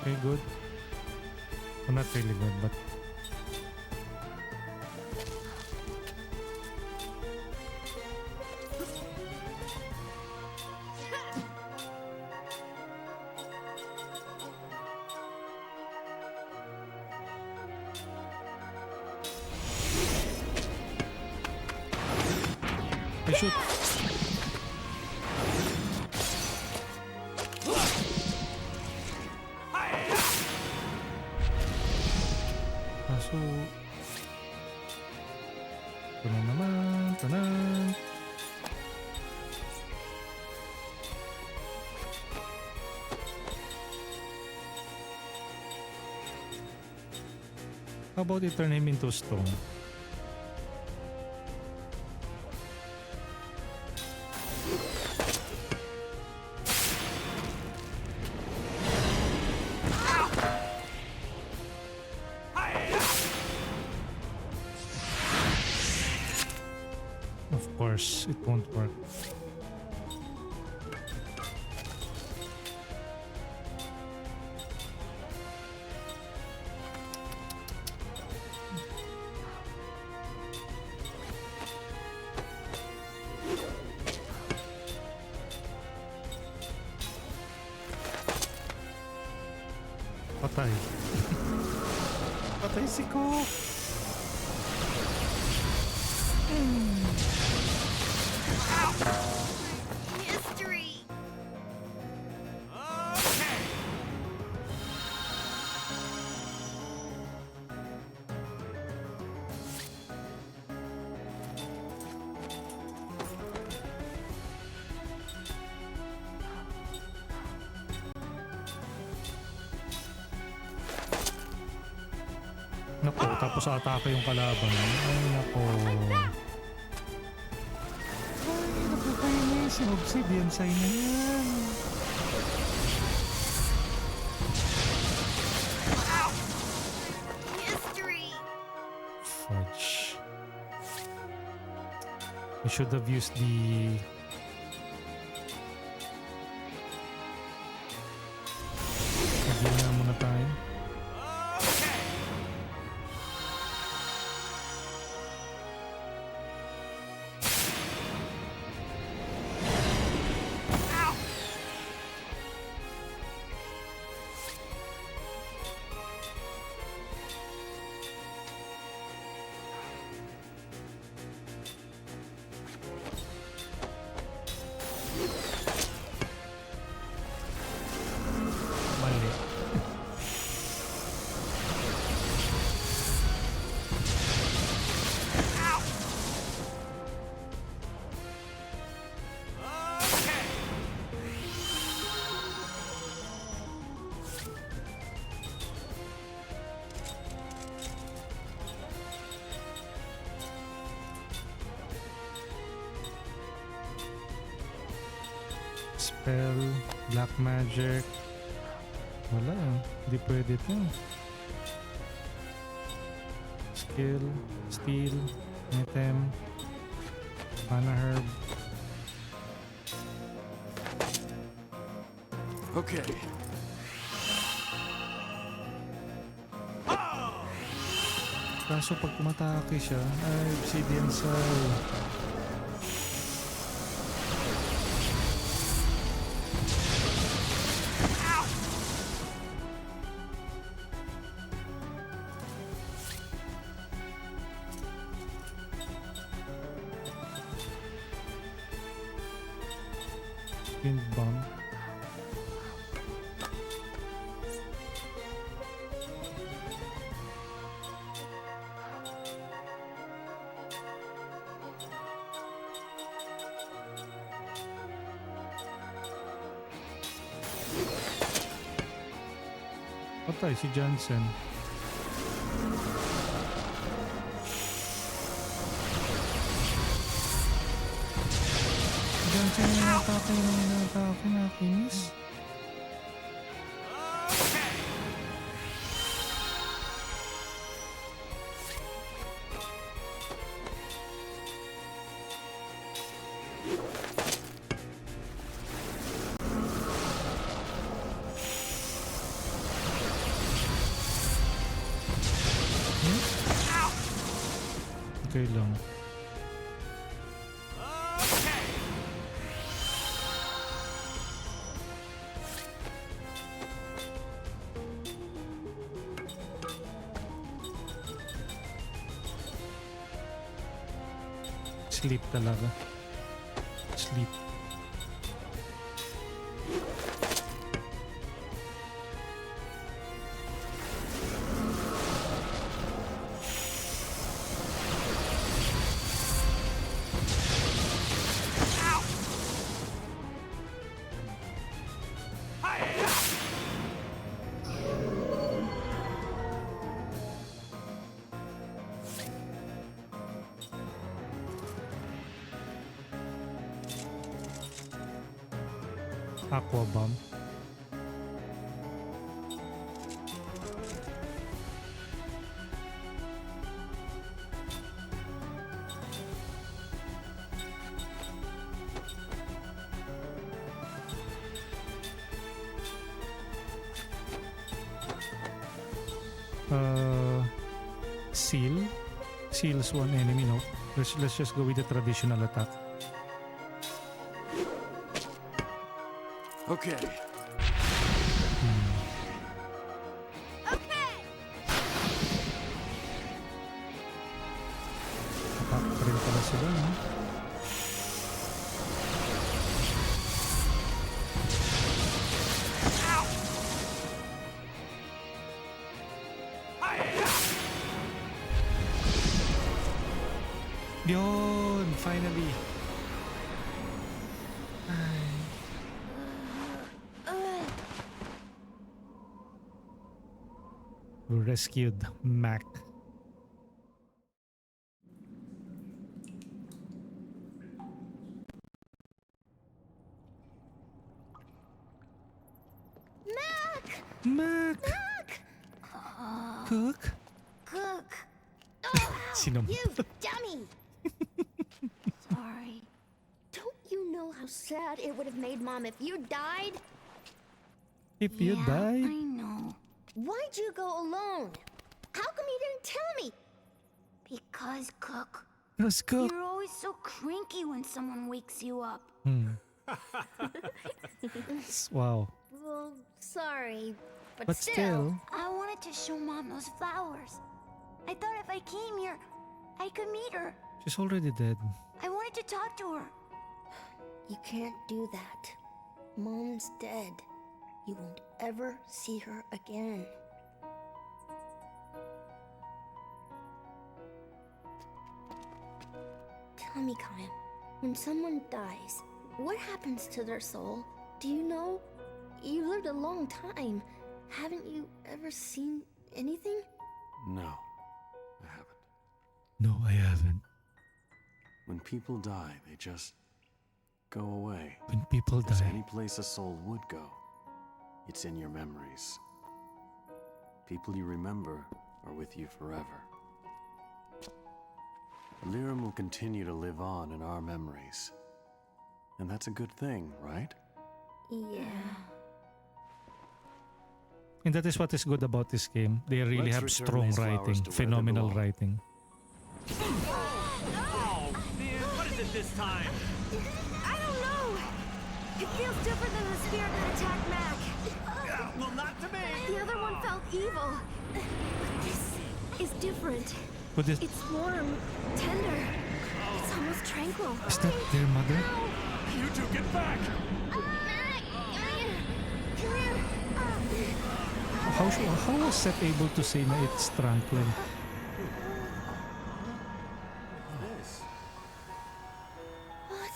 Okay, good. Well, not really good, but I shoot. Kaso ito na naman. Tanan. How about you turn him into stone? Of course, it won't work. Patay. Patay si Cooke. History. Nako, tapos atake yung kalaban. Ay, nako. Ay, nakakainis. Yung obsidian sign na yan. History. Fudge. I should have used the... Hindi na muna tayo. Mali. Spell. Black magic. Wala. Hindi pwede to. Skill. Steel. Item. Mana herb. Okay. Kaso pag kumatake siya, ay obsidian cell. Wind bomb. Patay si Jansen. Jansen yung natake, nakinis. Okay lang. Sleep talaga. Sleep. Aqua bomb. Seal. Seals one enemy, no? Let's just go with the traditional attack. Okay. Okay! Attack pa rin pala sila, no? Yun! Finally! We rescued Mack. Mack! Mack! Mack! Cooke? Cooke! Oh, Sino? you dummy! Sorry. Don't you know how sad it would have made Mom if you died? If you die? I know. Why'd you go alone? How come you didn't tell me? Because, Cooke, Let's cook. you're always so cranky when someone wakes you up. Wow. Well, sorry, but, But still, I wanted to show Mom those flowers. I thought if I came here, I could meet her. she's already dead. I wanted to talk to her. You can't do that. Mom's dead. You won't ever see her again. Tell me, Kaim, when someone dies, what happens to their soul? Do you know? You lived a long time. Haven't you ever seen anything? No, I haven't. No, I haven't. When people die, they just go away. When people If there's die. any place a soul would go, it's in your memories. People you remember are with you forever. Lyrum will continue to live on in our memories. And that's a good thing, right? Yeah. And that is what is good about this game. They really Let's have return strong these flowers writing, to where they phenomenal belong. writing. Oh, man, what is it this time? I don't know. It feels different than the spirit that attacked Mack. Well, not to me. The other one felt evil. But this is different. What is It's warm, tender. It's almost tranquil. is that their mother? You two get back! How was Seth able to say na it's tranquil? This. What?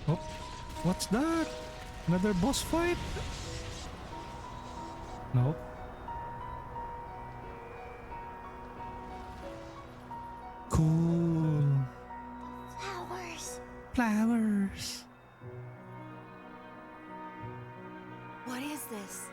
Oh, what's that? Another boss fight? No. Cool. Flowers. Flowers. What is this?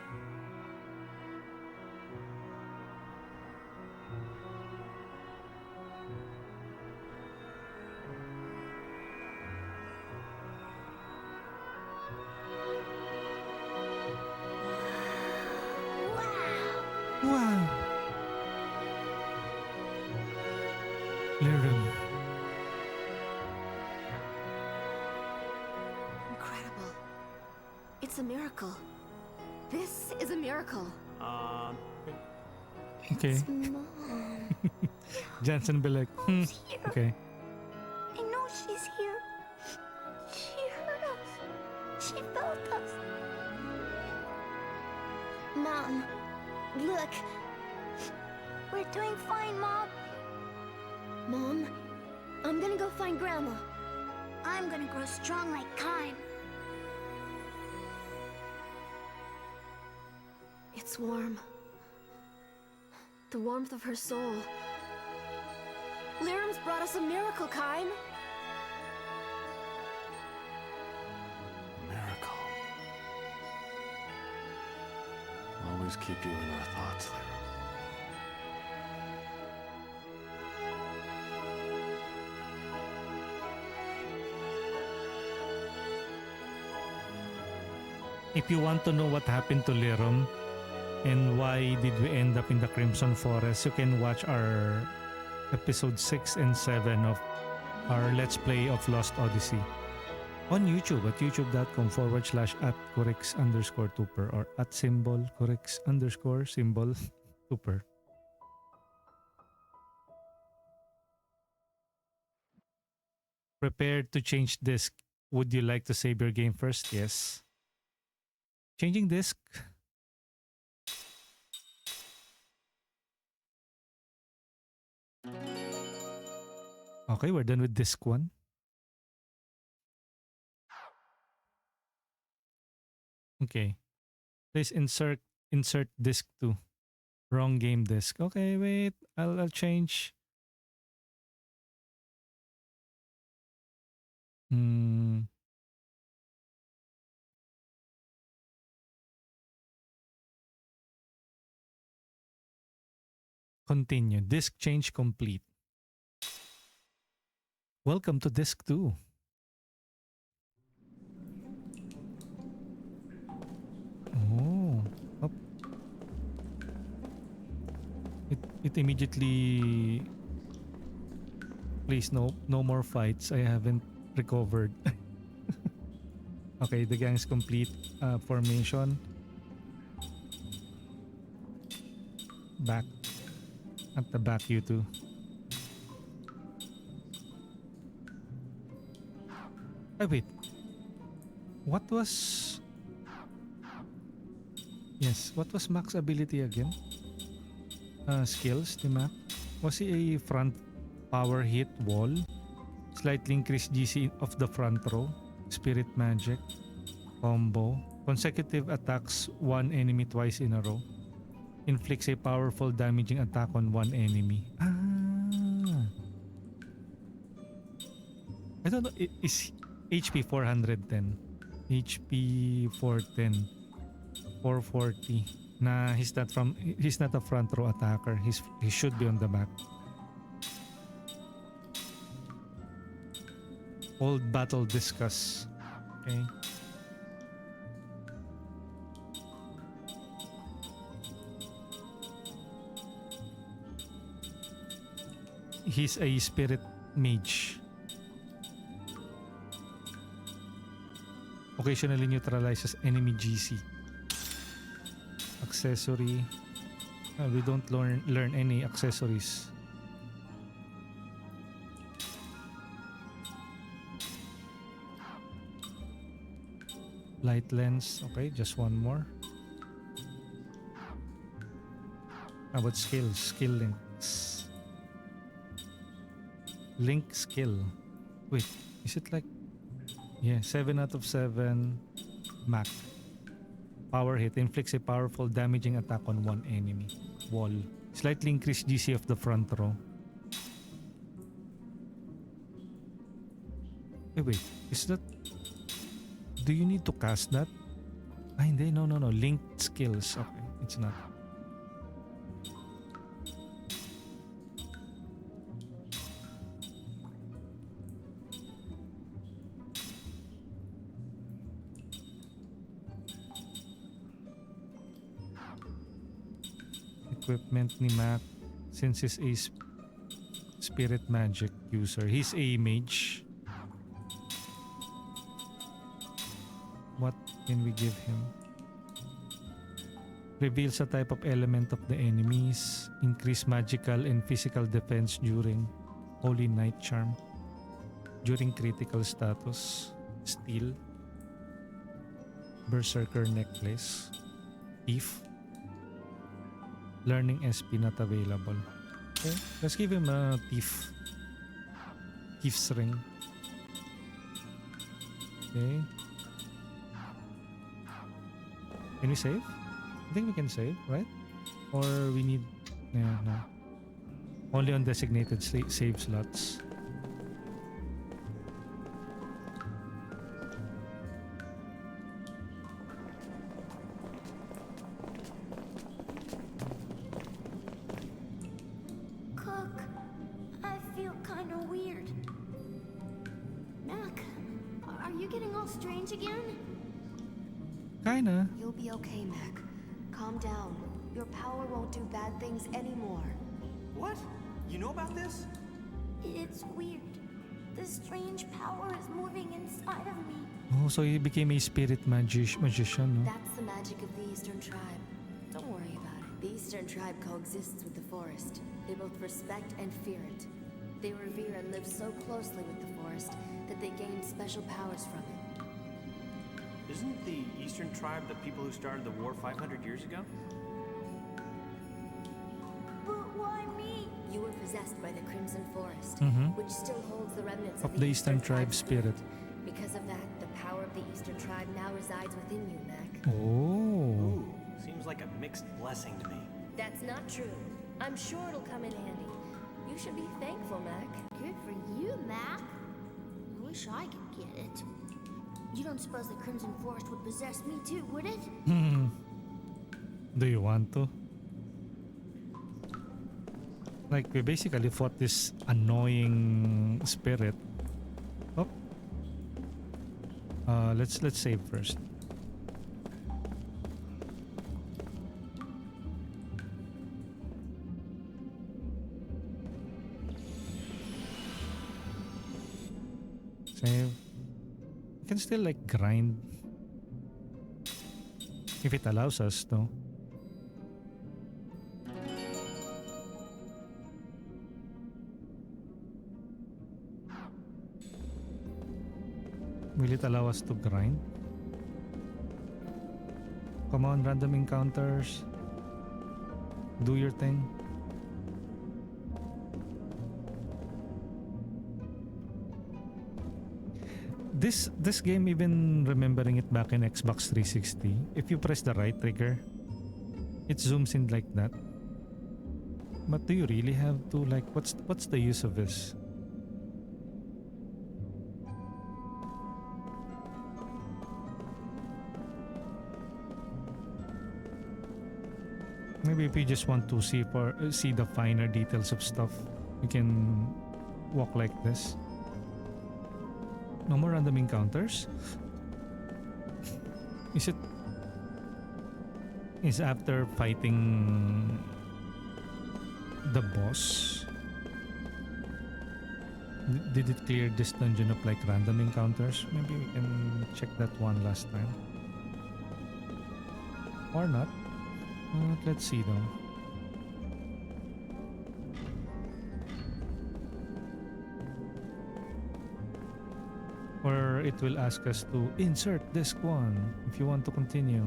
Wow. Lyrum. Incredible. It's a miracle. This is a miracle. Okay. Mom. Jansen be like, okay. I know she's here. She heard us. She felt us. Mom, look. We're doing fine, Mom. Mom, I'm gonna go find Grandma. I'm gonna grow strong like Kaim. It's warm. The warmth of her soul. Lyrum's brought us a miracle, Kaim. Miracle. Always keep you in our thoughts, Lyra. If you want to know what happened to Lyrum and why did we end up in the Crimson Forest, you can watch our episode 6 and 7 of our Let's Play of Lost Odyssey on YouTube at youtube.com/@corix_tuper or @corix_tuper. Prepared to change disk. Would you like to save your game first? Yes. Changing disk. Okay, we're done with disk 1. Okay. Please insert disk 2. Wrong game disk. Okay, wait. I'll change. Continue. Disk change complete. Welcome to disk 2. Oh. Up. It immediately. Please no more fights. I haven't recovered. Okay, the gang's complete. Formation. Back. At the back, you two. Oh, wait. What was... Yes, what was Mack's ability again? Skills, ni Mack. Was he a front power hit wall? Slightly increased GC of the front row. Spirit magic. Combo. Consecutive attacks one enemy twice in a row. Inflicts a powerful damaging attack on one enemy. Ah. I don't know. Is HP 410, HP 410, 440. Nah, he's not a front row attacker. He should be on the back. Old battle discuss. Okay. He's a spirit mage. Occasionally neutralizes enemy GC. Accessory. We don't learn any accessories. Light lens. Okay, just one more. How about skills? Skill links. Link skill. Wait, is it like... Yeah, 7 out of 7. Mack. Power hit. Inflicts a powerful damaging attack on one enemy. Wall. Slightly increased GC of the front row. Wait. Is that... Do you need to cast that? Ah, hindi. No. Linked skills. Okay, it's not. Equipment ni Mack. Since he's a spirit magic user. He's a mage. What can we give him? Reveals a type of element of the enemies. Increase magical and physical defense during Holy Night Charm. During critical status. Steel. Berserker necklace. Thief. Learning SP not available. Okay, let's give him a thief. Thief's ring. Okay. Can we save? I think we can save, right? Or we need... Yeah, no. Only on designated save slots. Cooke, I feel kind of weird. Mack, are you getting all strange again? Kinda. You'll be okay, Mack. Calm down. Your power won't do bad things anymore. What? You know about this? It's weird. This strange power is moving inside of me. Oh, so he became a spirit magician, no? That's the magic of the Eastern Tribe. Don't worry about it. The Eastern Tribe coexists with the forest. They both respect and fear it. They revere and live so closely with the forest that they gain special powers from it. Isn't the Eastern Tribe the people who started the war 500 years ago? But why me? You were possessed by the Crimson Forest, Mhm. which still holds the remnants Of the Eastern Tribe spirit. Because of that, the power of the Eastern Tribe now resides within you, Mack. Oh. Ooh, seems like a mixed blessing to me. That's not true. I'm sure it'll come in handy. You should be thankful, Mack. Good for you, Mack. I wish I could get it. You don't suppose the Crimson Forest would possess me too, would it? Do you want to? Like, we basically fought this annoying spirit. Oh. Let's save first. Save. We can still like grind if it allows us, no? Will it allow us to grind? Come on, random encounters. Do your thing. This game, even remembering it back in Xbox 360, if you press the right trigger, it zooms in like that. But do you really have to, like, what's the use of this? Maybe if you just want to see the finer details of stuff, you can walk like this. No more random encounters. Is after fighting the boss? Did it clear this dungeon of like random encounters? Maybe we can check that one last time. Or not. Let's see though. Or it will ask us to insert disc 1 if you want to continue.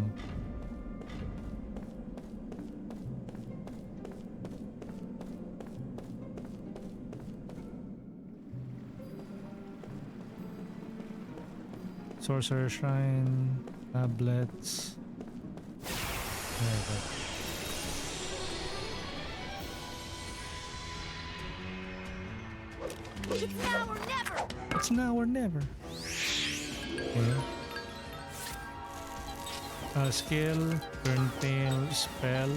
Sorcerer Shrine, tablets. There we go. It's now or never! It's now or never. Okay. Skill, turn tail, spell.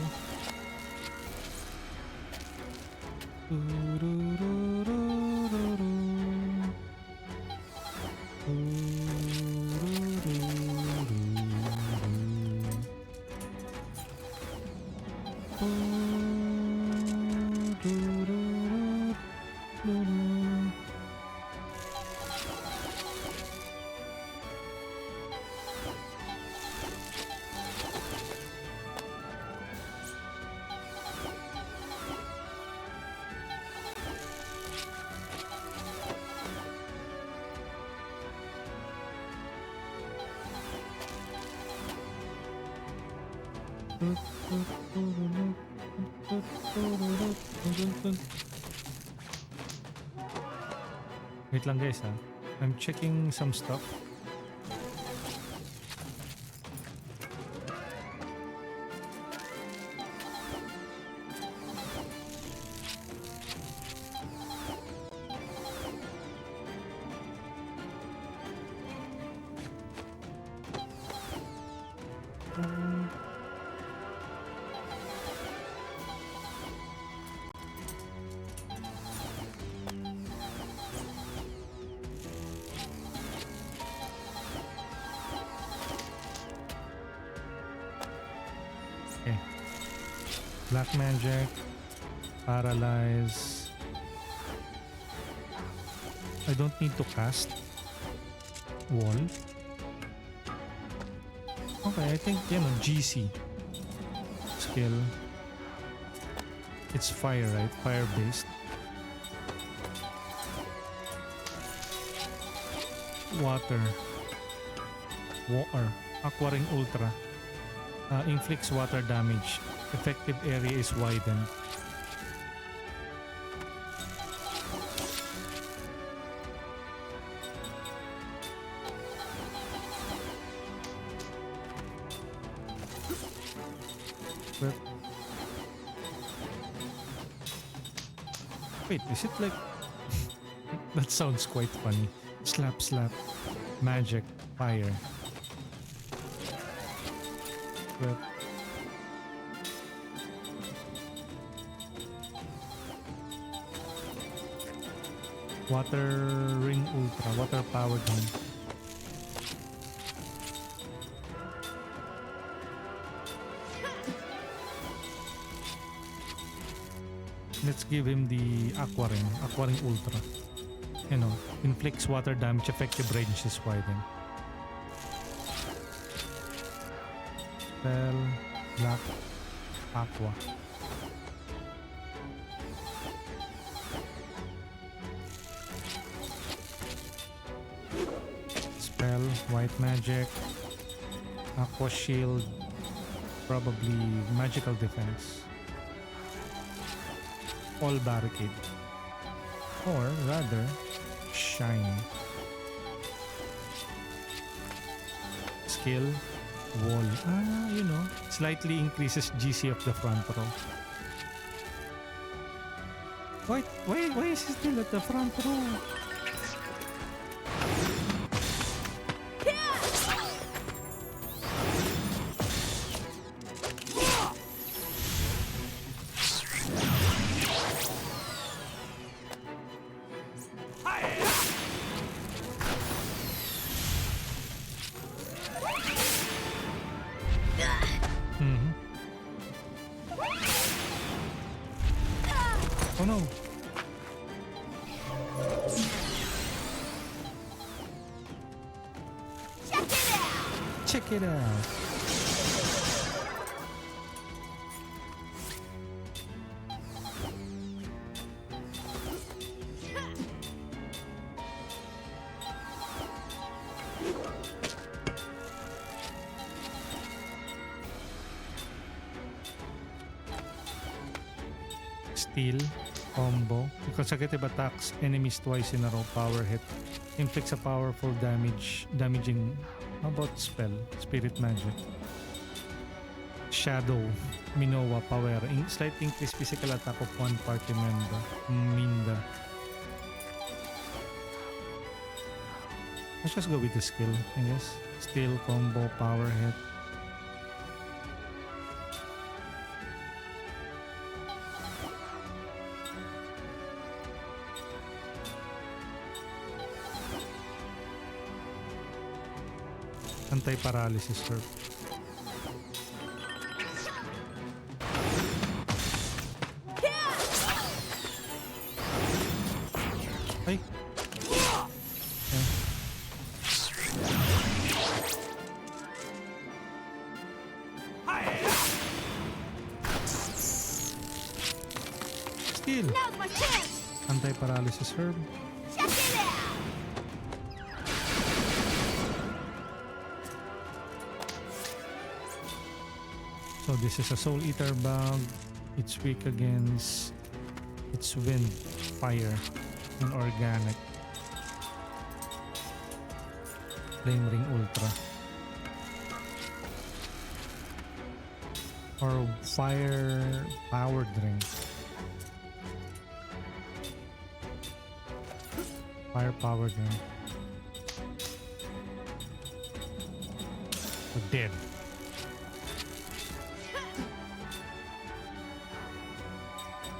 Wait lang guys ha. I'm checking some stuff. Black magic, paralyze. I don't need to cast wall. Okay, I think GC skill. It's fire, right? Fire based. Water. Aqua Ring Ultra. Inflicts water damage. Effective area is widened. Wait, is it like... That sounds quite funny. Slap, slap. Magic. Fire. But... Water Ring Ultra, water powered one. Let's give him the Aqua Ring Ultra. Inflicts water damage, effective range is widened. Spell, Black, Aqua. Spell, white magic, aqua shield, probably magical defense, all barricade, or rather shine. Skill, wall. Slightly increases GC of the front row. Why is he still at the front row? no. Check it out. Steal combo. Consecutive attacks enemies twice in a row. Power hit. Inflicts a powerful damaging. How about spell? Spirit magic. Shadow. Minowa power. Slight increase physical attack of one party member. Minda. Let's just go with the skill, I guess. Steal combo. Power hit. Anti-paralysis herb. Ay. Yeah. Steal. Now's my chance! Anti-paralysis herb. Check it out! So this is a Soul Eater bug. It's weak against its wind, fire, and organic. Flame Ring Ultra. Or Fire Powered Ring. Fire Powered Ring. So dead.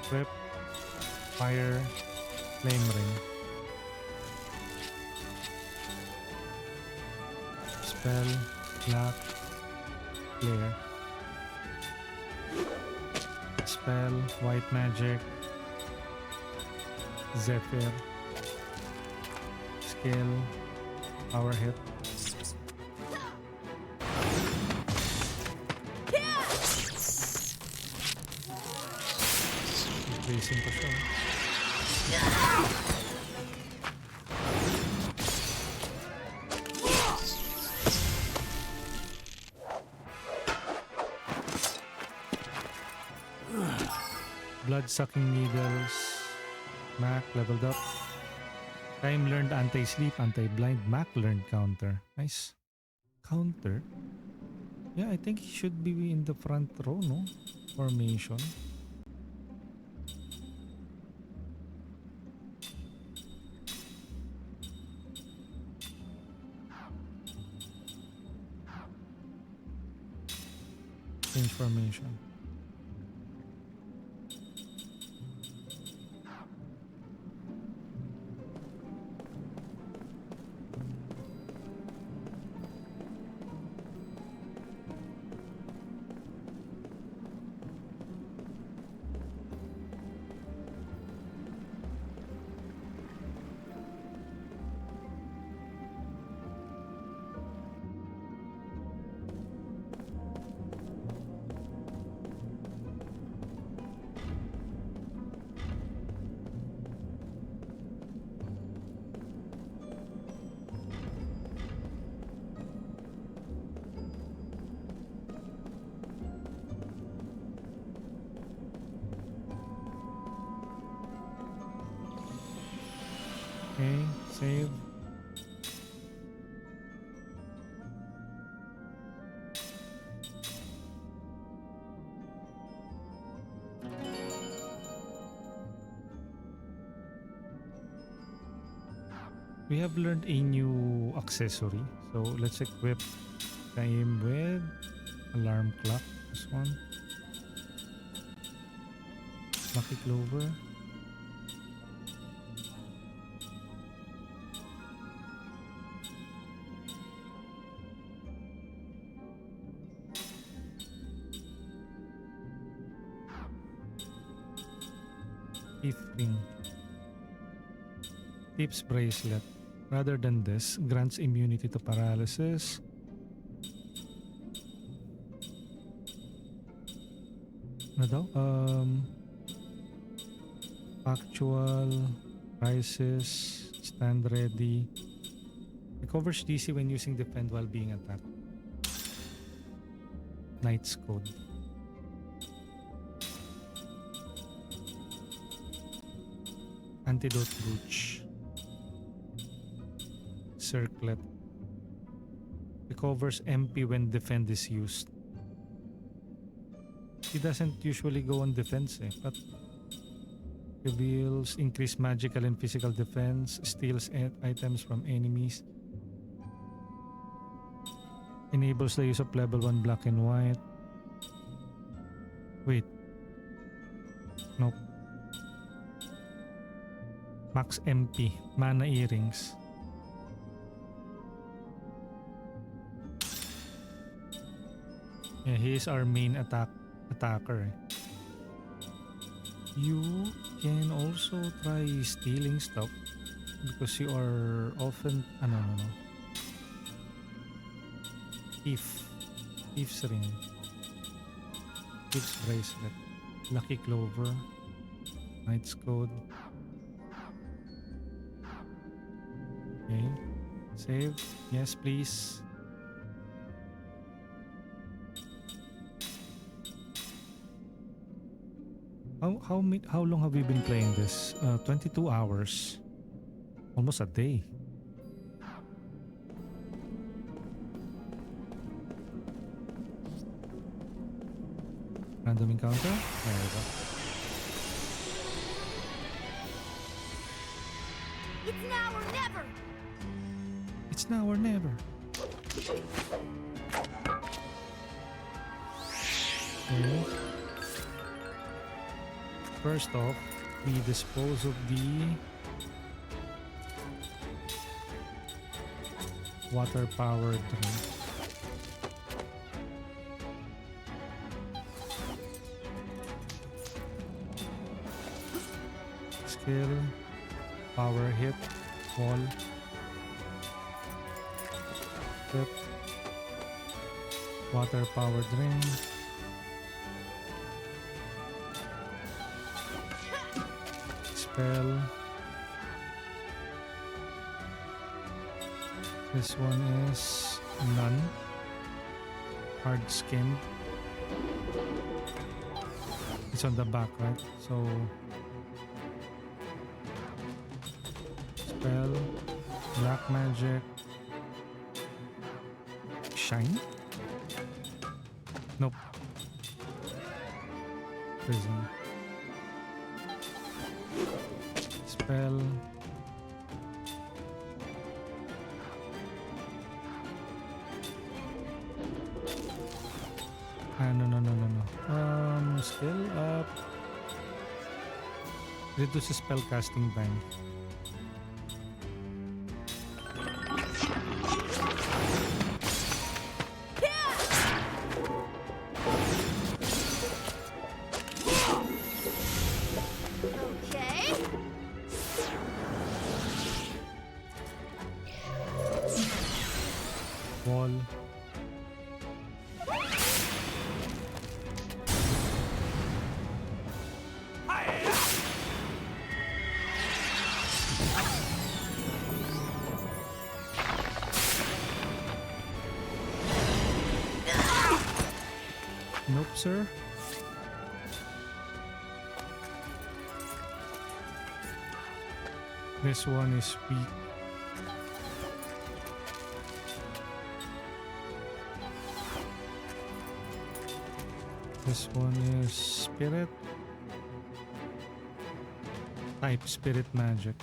Equip, fire, flame ring. Spell, black, flare. Spell, white magic, zephyr. Skill, power hit. Racing pa siya. Blood-sucking needles. Mack leveled up. Kaim learned anti-sleep, anti-blind. Mack learned counter. Nice. Counter? Yeah, I think he should be in the front row, no? Formation. Change formation. Okay, save. We have learned a new accessory. So let's equip Kaim with alarm clock. This one. Lucky Clover. Thief ring. Thief's bracelet. Rather than this, grants immunity to paralysis. Ano daw? Factual, crisis, stand ready. Recovers DC when using defend while being attacked. Knight's Code. Antidote Brooch. Circlet. Recovers MP when defend is used. He doesn't usually go on defense but reveals increased magical and physical defense, steals items from enemies, enables the use of level 1 black and white. Wait. Nope. Max MP, mana earrings. Yeah, he is our main attacker. You can also try stealing stuff because you are often no. Thief's ring. Thief's bracelet. Lucky clover. Knight's Code. Okay. Save. Yes, please. How long have we been playing this? 22 hours. Almost a day. Random encounter? There we go. It's now or never! It's now or never. Okay. First off, we dispose of the water-powered drink. Skill, power hit, wall, flip, water-powered ring. Spell. This one is none. Hard skin. It's on the back, right? So spell, black magic, shine. Nope. Prism. Spell. No. Skill up. Reduces spell casting time. Okay. Wall. Nope, sir. This one is weak. This one is spirit. Type spirit magic.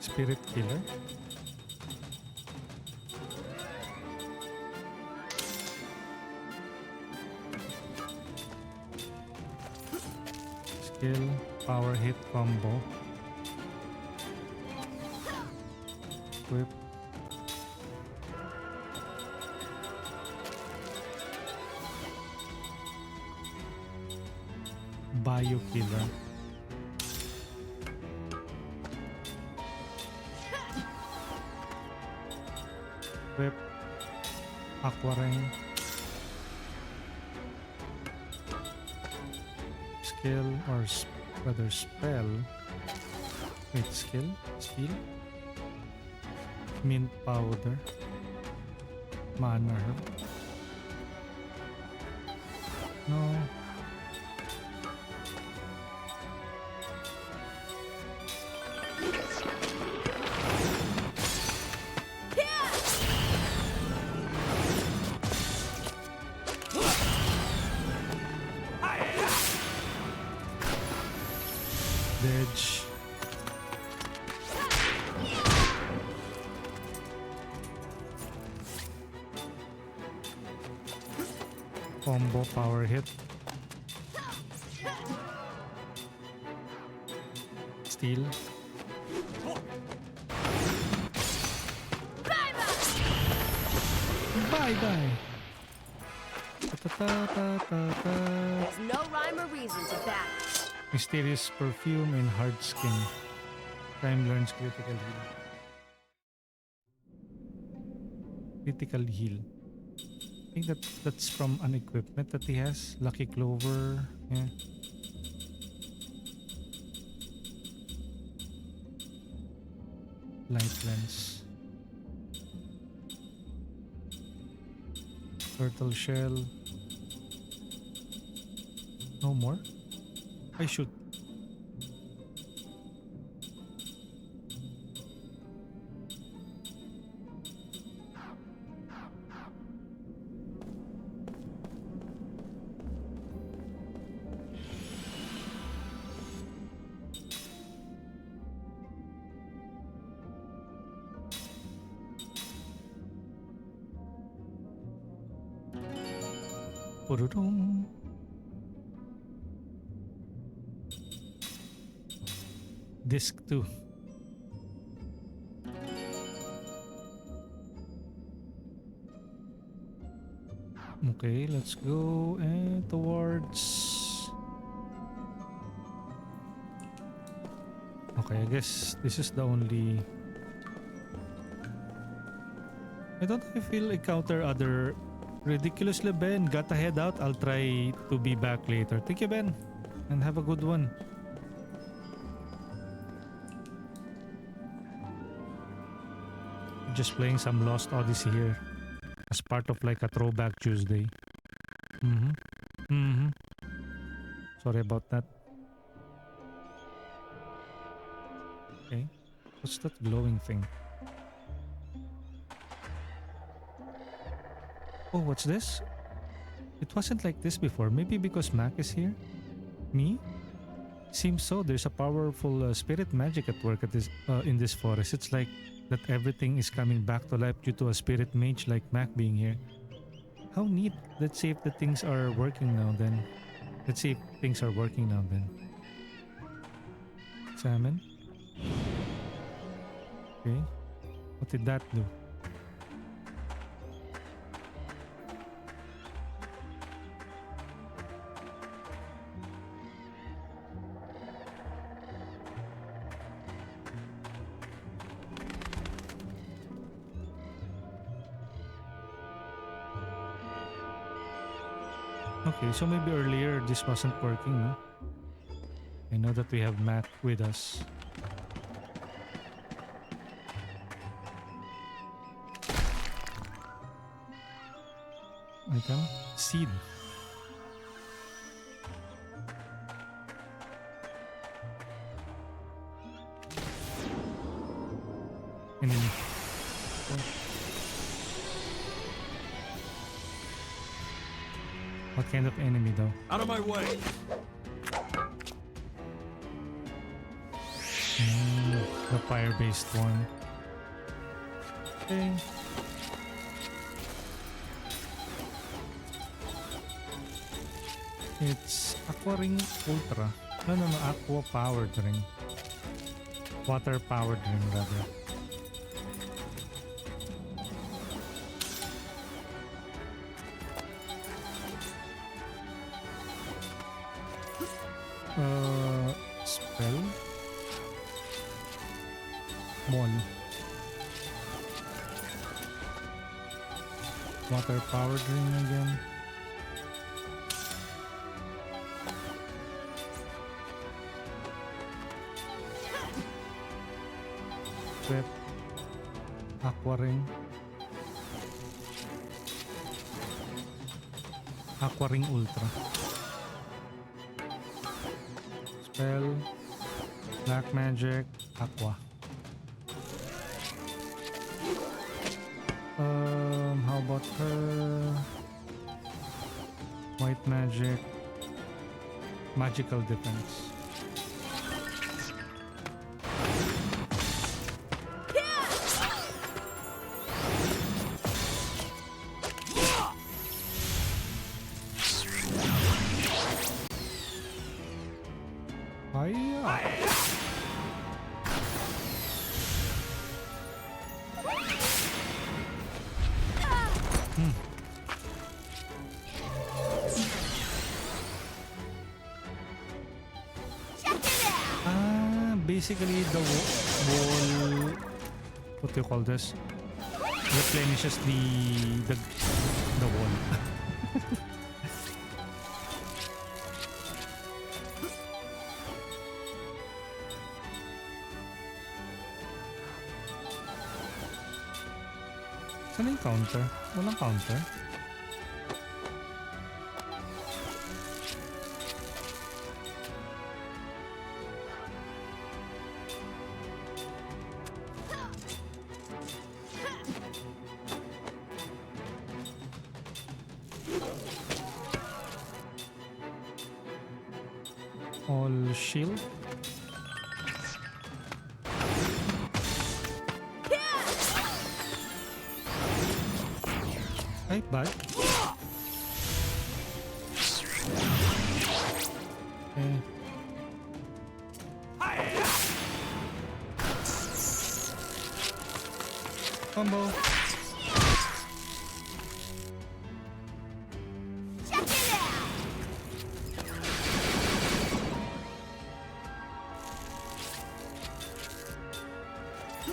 Spirit killer. Skill, power hit combo. Equip. Bio Killer. Whip. Aqua Ring. Skill or rather spell. Wait, skill? Skill? Mint powder. Mana herb. No. Edge. Combo power hit. Steal. Bye bye. There's no rhyme or reason to that. Mysterious perfume and hard skin. Time learns critical heal. Critical heal. I think that's from an equipment that he has. Lucky Clover. Yeah. Light lens. Turtle shell. No more? I should. Purudum. Disc 2. Okay, let's go and towards. Okay, I guess this is the only. I don't know if we'll encounter other. Ridiculously, Ben. Gotta head out. I'll try to be back later. Thank you, Ben. And have a good one. Just playing some Lost Odyssey here. As part of like a throwback Tuesday. Sorry about that. Okay. What's that glowing thing? Oh, what's this? It wasn't like this before. Maybe because Mack is here? Me? Seems so. There's a powerful spirit magic at work at this in this forest. It's like that everything is coming back to life due to a spirit mage like Mack being here. How neat. Let's see if the things are working now then. Let's see if things are working now then. Salmon. Okay. What did that do? Okay, so maybe earlier this wasn't working, no? I know that we have Matt with us. Item? Seed. Enemy. What kind of enemy though? Out of my way! The fire-based one. Okay. It's Aqua Ring Ultra. No, Aqua Powered Ring. Water Powered Ring rather. Spell. Ball. Water powered ring again. Equip. Aqua ring. Aqua ring ultra. Spell. Black magic. Aqua. How about her? White magic. Magical defense. Basically, the wall, what do you call this? Replenishes the wall. Saan yung counter? Walang counter. All shield. Ay, bad. Okay. Combo.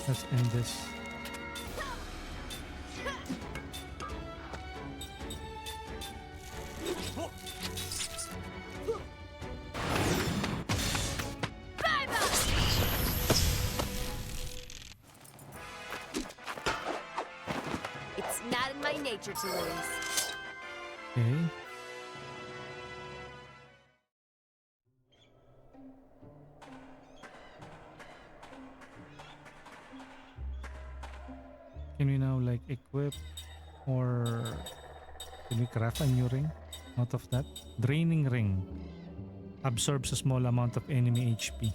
Let's end this. It's not in my nature to lose. Okay. Can we now like equip or can we craft a new ring out of that? Draining ring. Absorbs a small amount of enemy HP.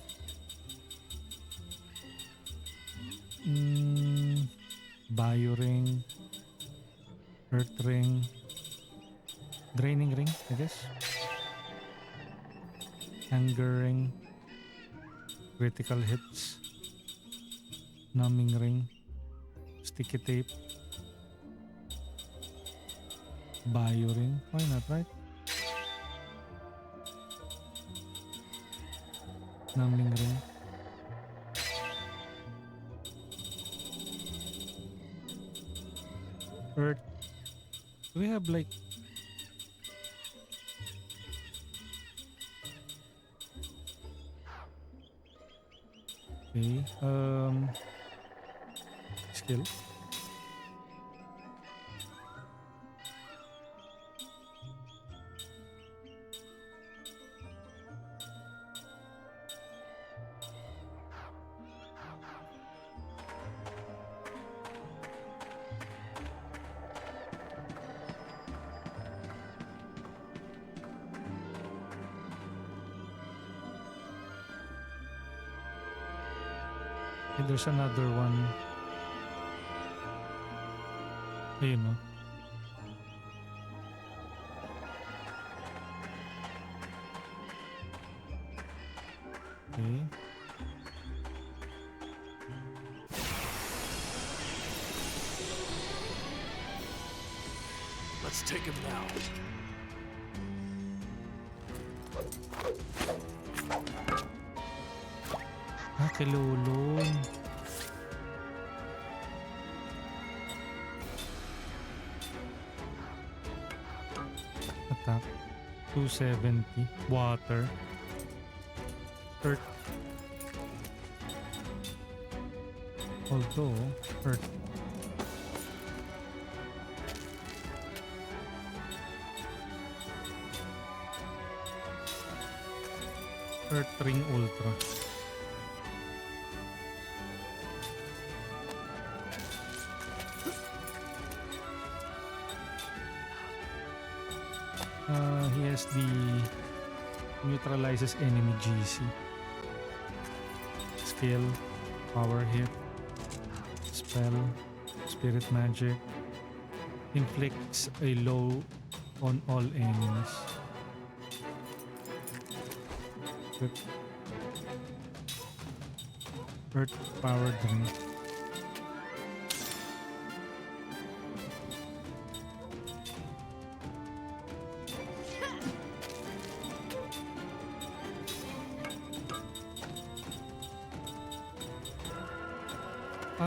Bio ring. Earth ring. Draining ring, I guess. Anger ring. Critical hits. Numbing ring. Sticky tape. Bio ring. Why not, right? Numbing ring. Earth. Do we have like okay, skill. Okay, there's another one. Ayun, no? Okay. Let's take him now. Ah, kilulon. Attack. 270. Water. Earth. Although, Earth. Earth Ring Ultra. He has the neutralizes enemy GC. Skill, power hit, spell, spirit magic, inflicts a low on all enemies. Earth power drink.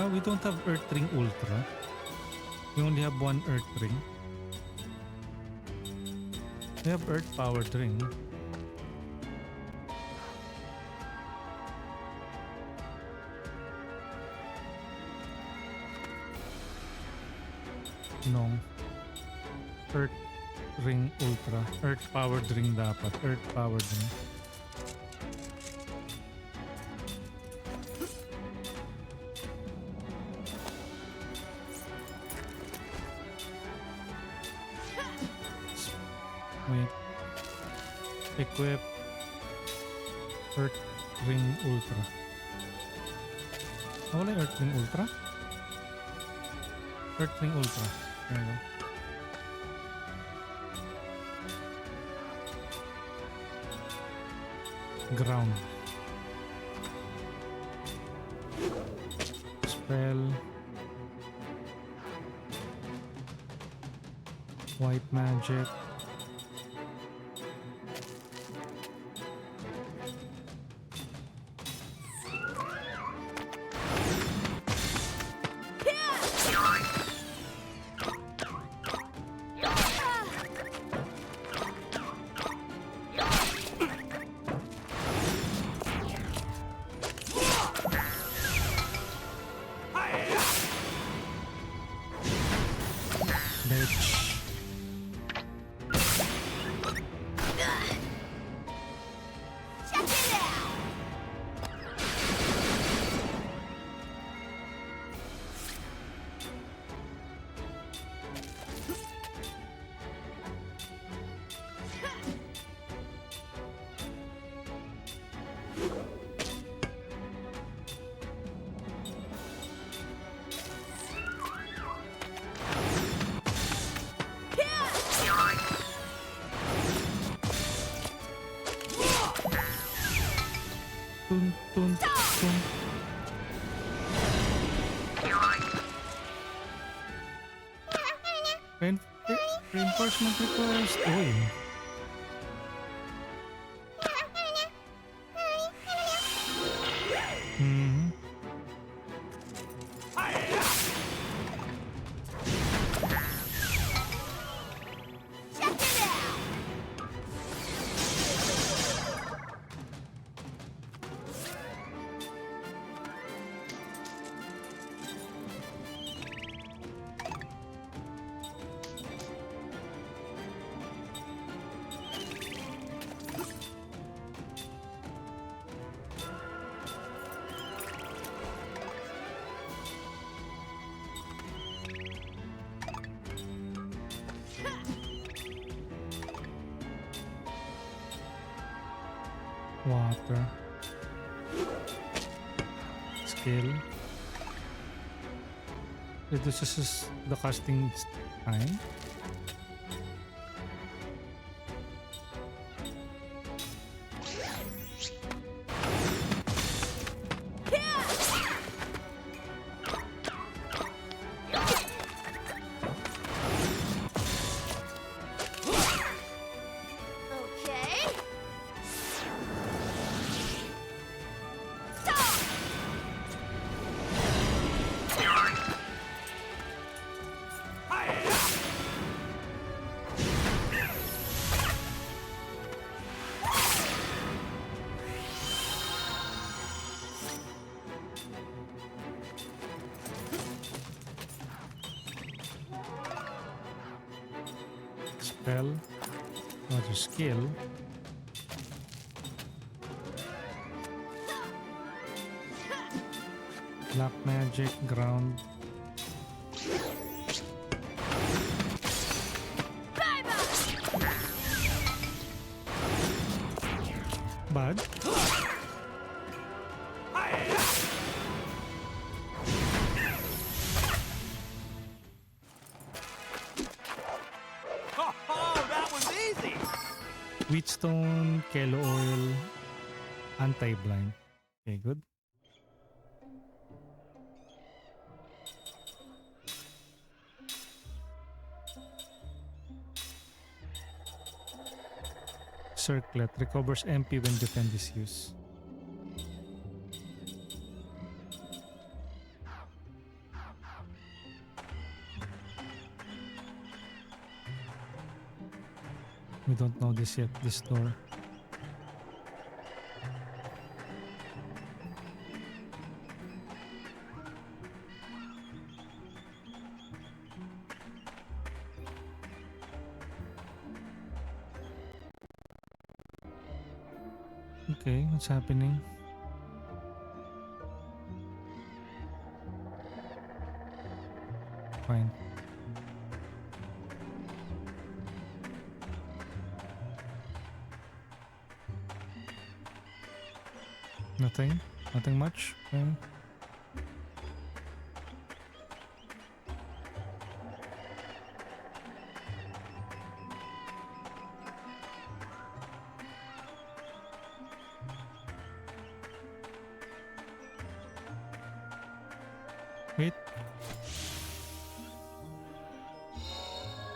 We don't have Earth Ring Ultra. We only have one Earth Ring. We have Earth Power Ring. No. Earth Ring Ultra. Earth Power Ring dapat. Earth Power Ring. Wait. Equip Earth Ring Ultra. Wala yung Earth Ring Ultra? Earth Ring Ultra. There we go. Ground. Spell. White magic. Tun, tun, tun. Reinforcement request. Uy. Mhm. Water. Skill. Reduces the casting time. spell. Another skill. Black magic, ground. Bad. Wheatstone, Kelo oil, anti-blind. Okay, good. Circlet recovers MP when defend is used. We don't know this yet, this door. Okay, what's happening? Fine. Nothing? Nothing much? Okay. Wait.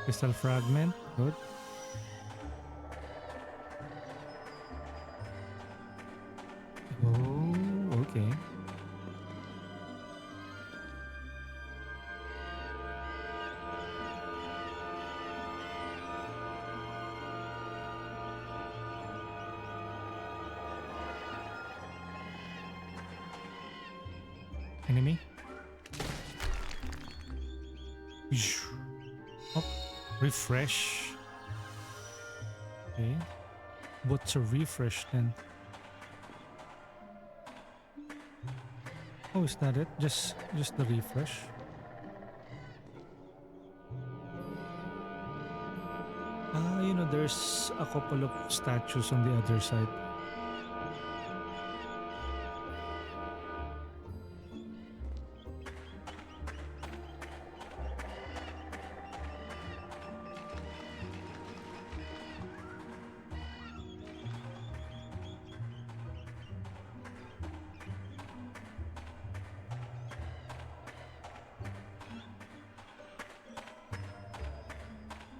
Crystal fragment. Good. Oh, okay. Enemy. Oh, refresh. Okay. What's a refresh then? Oh, is that it? Just the refresh? You know, there's a couple of statues on the other side.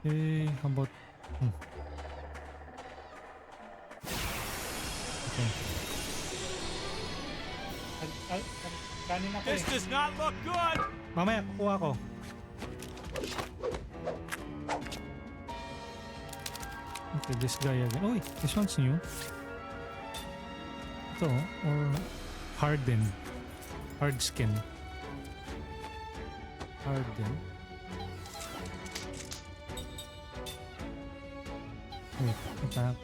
Okay, how about... Okay. This does not look good! Mamaya, kukuha ko. Okay, this guy again. Oh, this one's new. Ito, or hardened. Hard skin. Hardened. Wait, attack.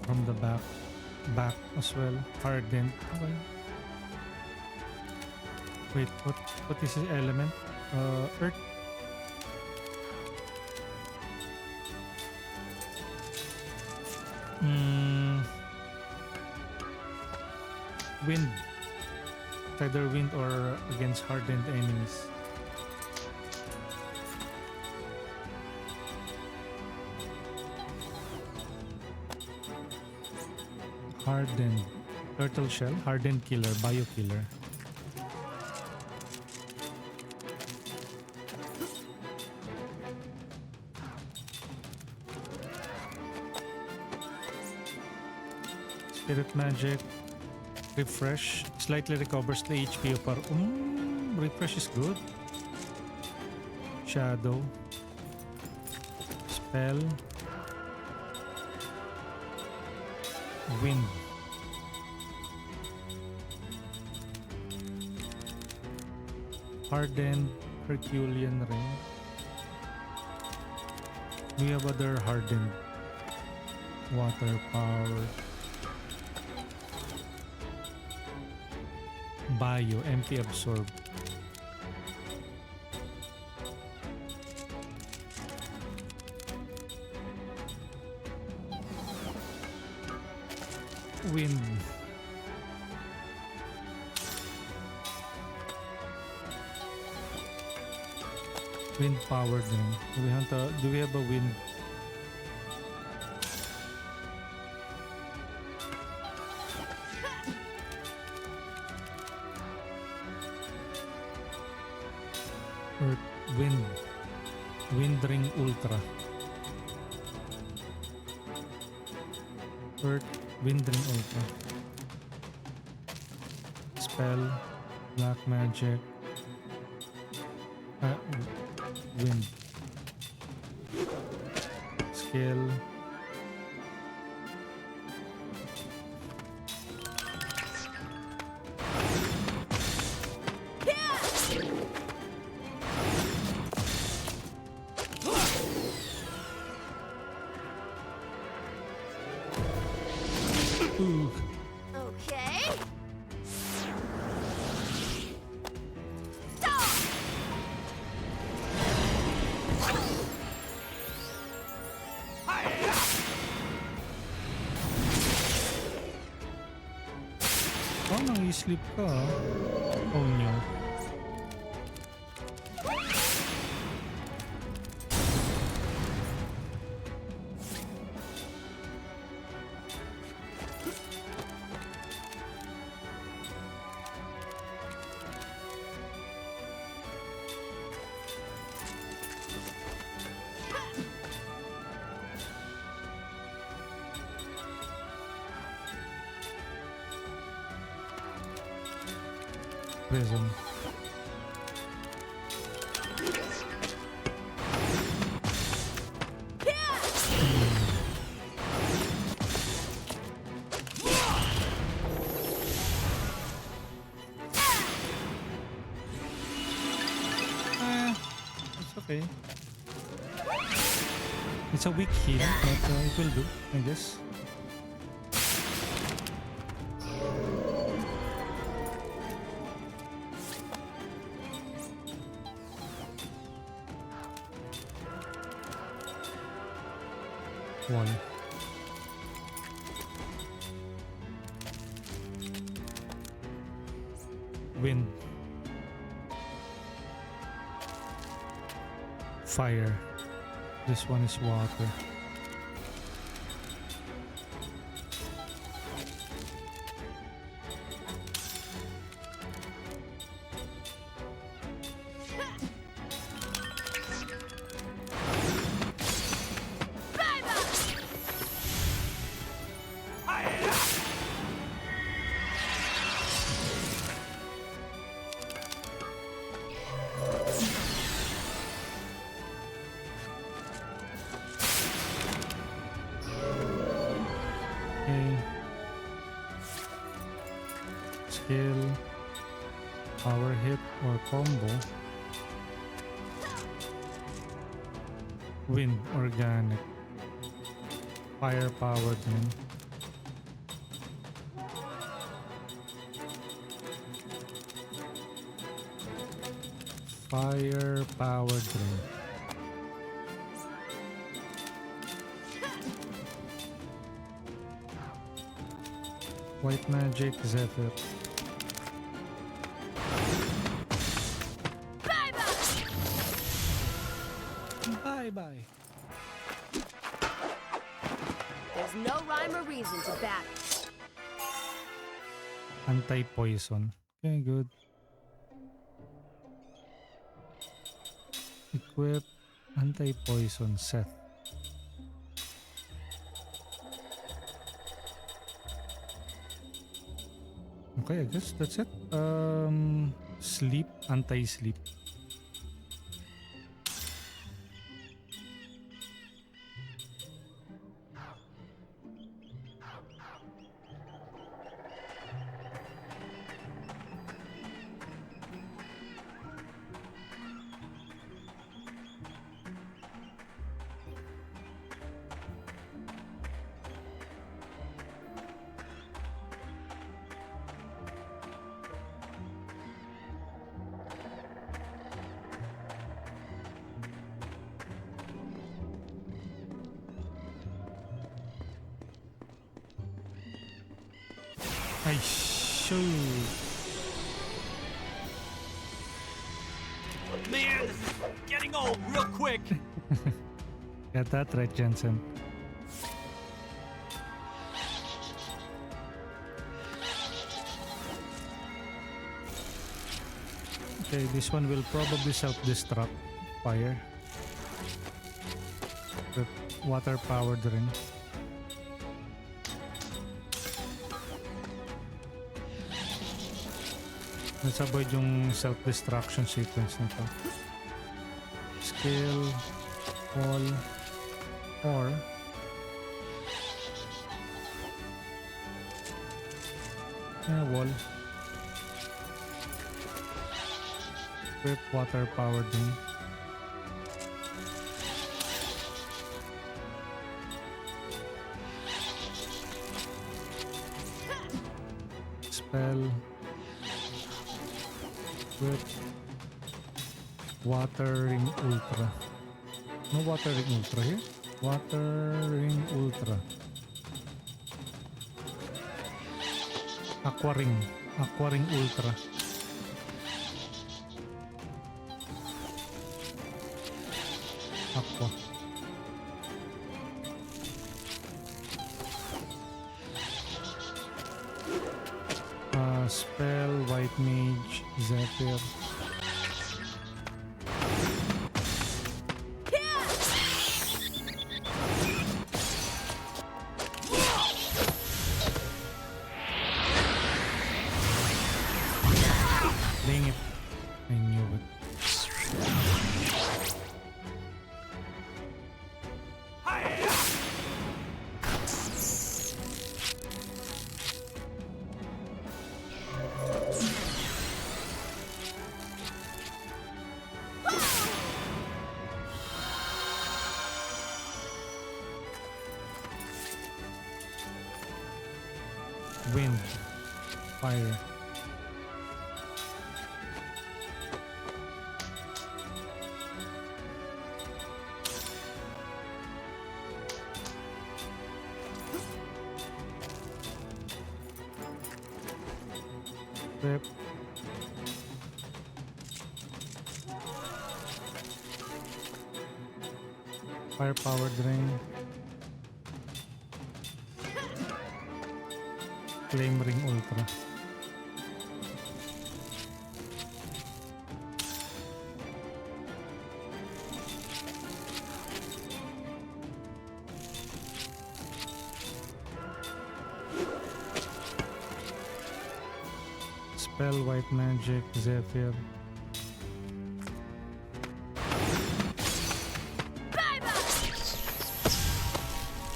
From the back. Back as well. Hardened. Okay. Wait, what is his element? Earth. Wind. It's either wind or against hardened enemies. Hardened. Turtle shell. Hardened killer. Bio killer. Spirit magic. Refresh. Slightly recovers the HP of our... refresh is good. Shadow. Spell. Wind. Hardened Herculean ring. We have other hardened water power. Bio, empty absorb. Wind. Wind power din. Do we have a wind? Earth, wind. Wind ring ultra. Earth, wind ring ultra. Spell, black magic. Wind. Skill. Ooh. Okay. Oh, nang-sleep ka ah. Oh no. Prism. It's okay. It's a weak heal, but it will do, I guess. One. Wind. Fire. This one is water. Skill, power hit or combo. Wind, organic. Fire power din. Fire power din. White magic, Zephyr. Bye-bye. There's no rhyme or reason to bat. Anti-poison. Okay, good. Equip anti-poison Seth. Okay, I guess that's it. Sleep, anti-sleep. Ay, shoot. Man, this is getting old real quick. Got that right, Jansen. Okay, this one will probably self-destruct fire. The water-powered ring. Let's avoid yung self-destruction sequence nito. Skill, wall, or wall. Equip water-powered ring. Spell. Equip water ring ultra. No water ring ultra here. Water ring ultra. Aqua ring. Aqua ring ultra. Aqua. Spell white mage zephyr. Dang it. I knew it. Wind, fire. Rip. Fire powered ring. Flame ring ultra. Spell white magic zephyr.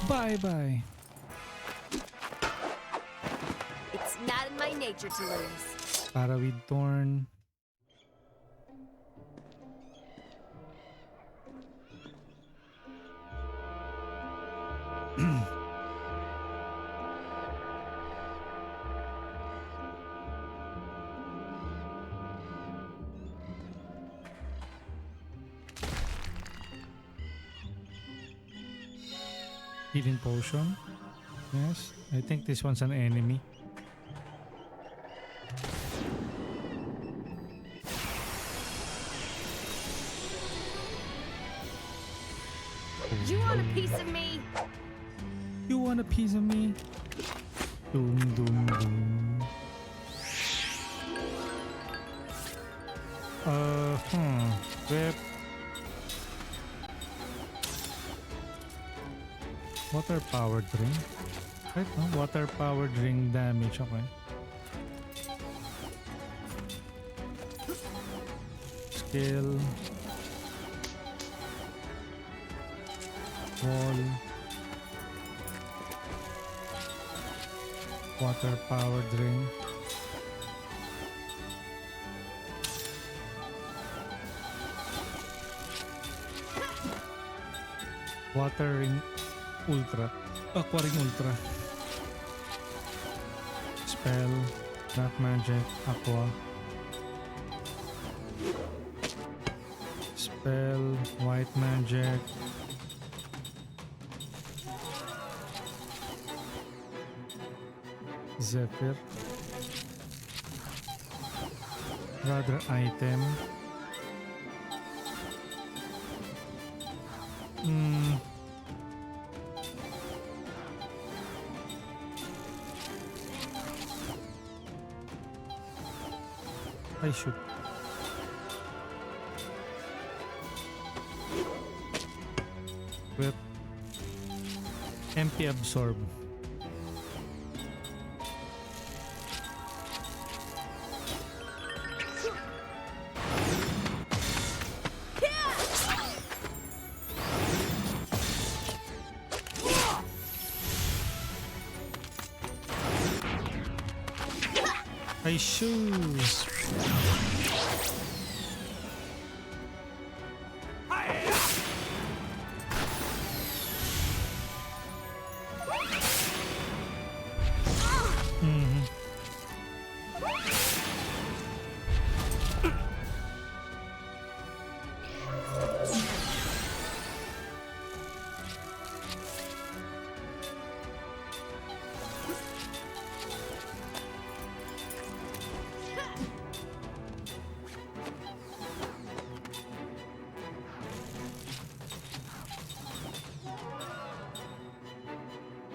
Bye bye. It's not in my nature to lose. Paraweed thorn. Healing potion. Yes, I think this one's an enemy. You want a piece of me? You want a piece of me? Doom, doom, doom. Whip. Water powered ring. Right, no? Water powered ring damage, okay. Skill. Wall. Water powered ring. Water ring ultra. Aqua ring ultra. Spell. Dark magic. Aqua. Spell. White magic. Zephyr. Rather item. I should. Whip. MP absorb. I shoot.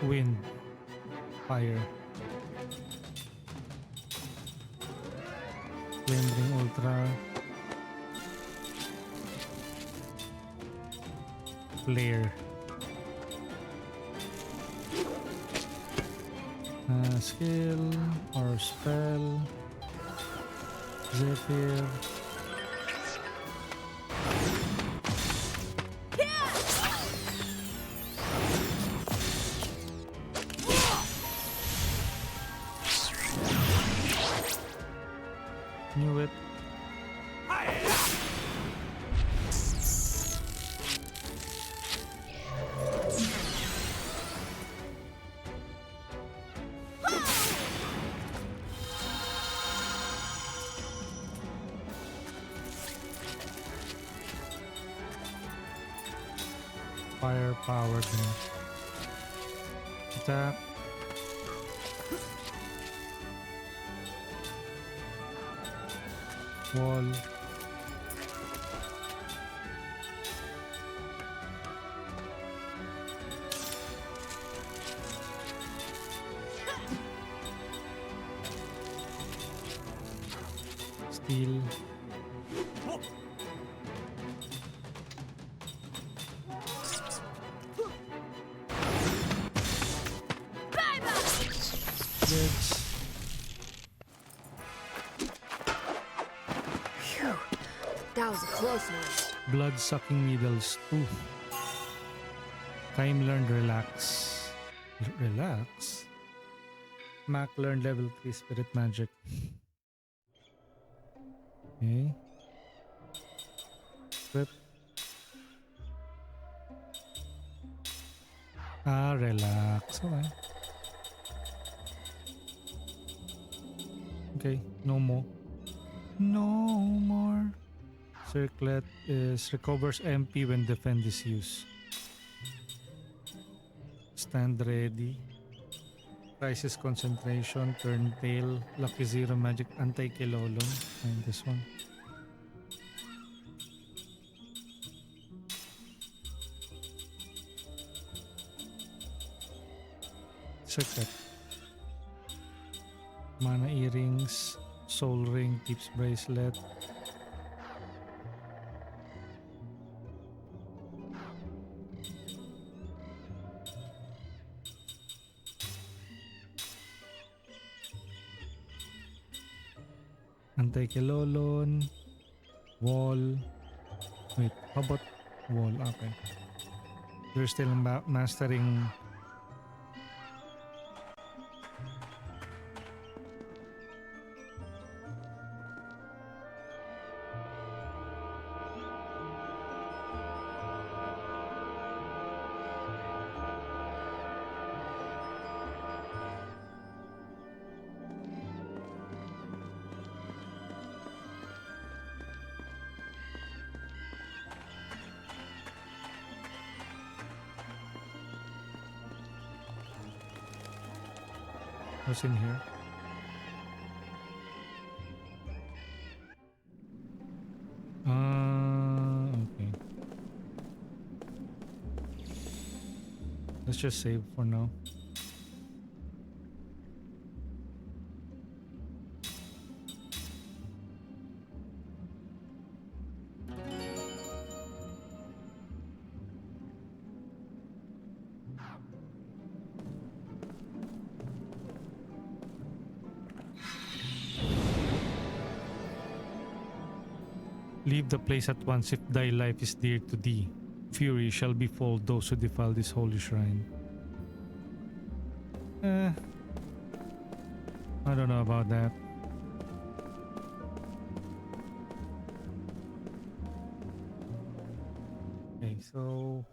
Wind, fire, flame ring ultra, flare, skill or spell, zephyr. Knew it. Fire powered attack. Wall. Steel. Let's That was a close one. blood-sucking needles 2. Kaim learned relax. Relax? Mack learned level 3 spirit magic. Okay. Equip. Relax. Okay. Okay, no more. No more. Circlet is recovers MP when defend is used. Stand ready. Crisis concentration, turn tail, lucky zero magic, anti-kilolon. And this one. Circlet. Mana earrings, soul ring, tips bracelet. Anti-kilolon, wall. Wait, how about wall? Okay. You're still mastering. What's in here? Let's just save for now. Leave the place at once if thy life is dear to thee. Fury shall befall those who defile this holy shrine. I don't know about that. Okay, so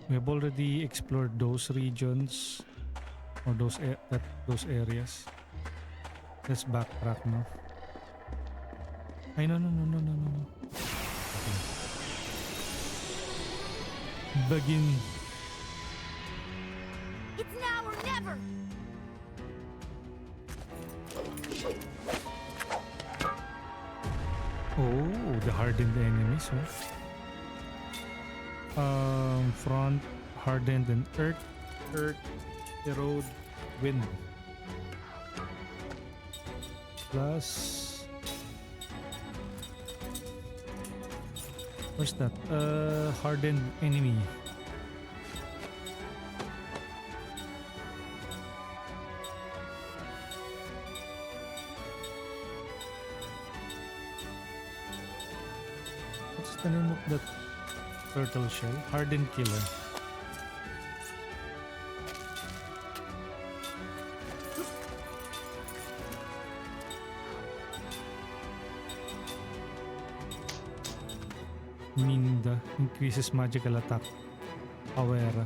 we have already explored those regions or those areas. Let's backtrack now. Ay, no. Okay. Begin. It's now or never! Oh, the hardened enemies, front, hardened and earth, erode, wind. Plus... Where's that? Hardened enemy. What's the name of that turtle shell? Hardened killer. Minda increases magical attack. Aware.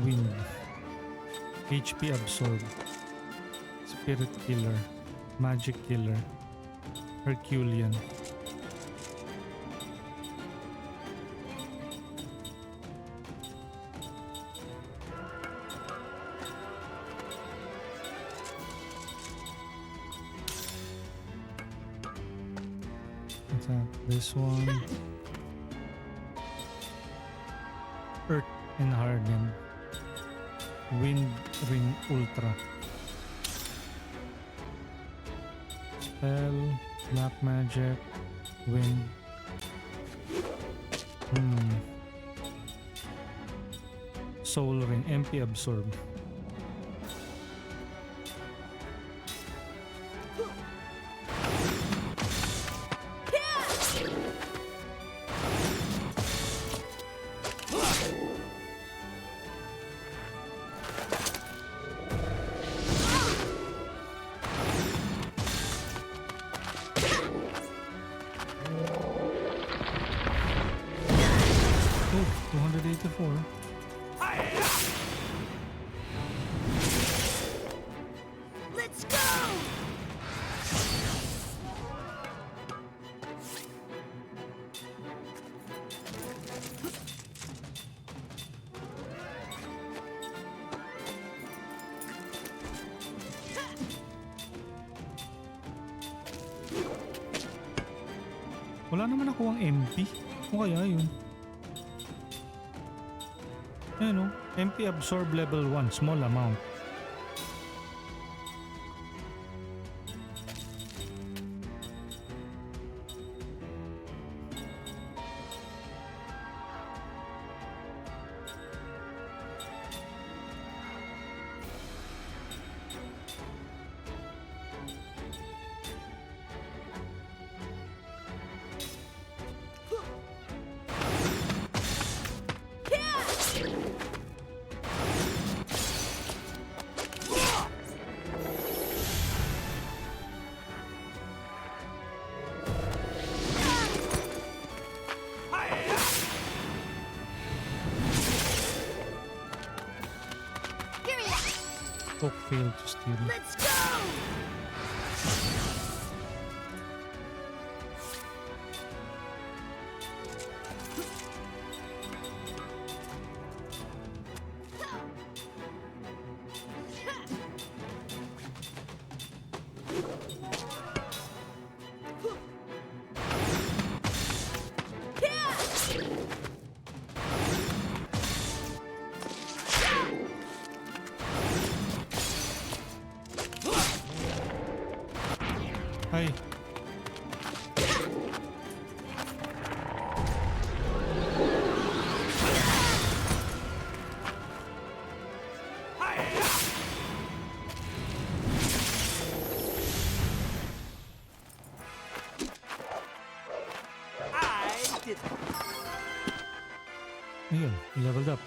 Wind. HP absorb. Spirit killer. Magic killer. Herculean. This one. Earth and hardened. Wind ring ultra. Spell. Black magic. Wind. Soul ring. MP absorb. Let's go! Wala naman ako ang MP. O kaya yun. Ayan o. MP absorb level 1. Small amount. Cooke failed to steal. Let's go! Ay! Ayun, leveled up.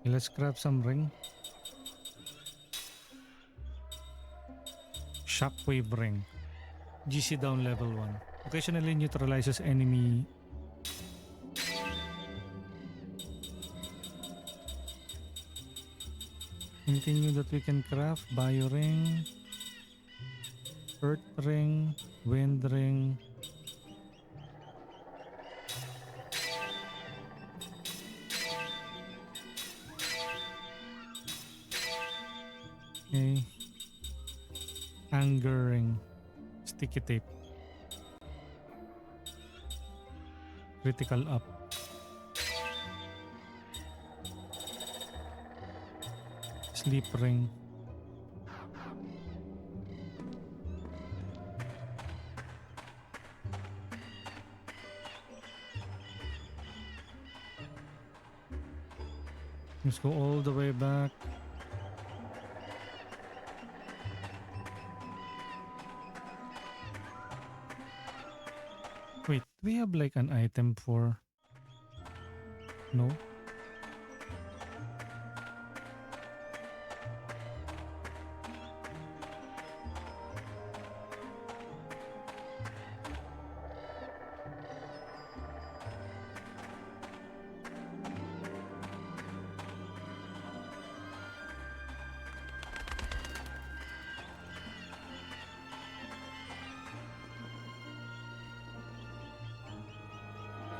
Okay, let's grab some ring. Shockwave ring. GC down level 1. Occasionally neutralizes enemy. Anything new that we can craft? Bio ring. Earth ring. Wind ring. Okay. Anger ring. Sticky tape. Critical up. Sleep ring. Let's go all the way back. Wait, do we have like an item for... No?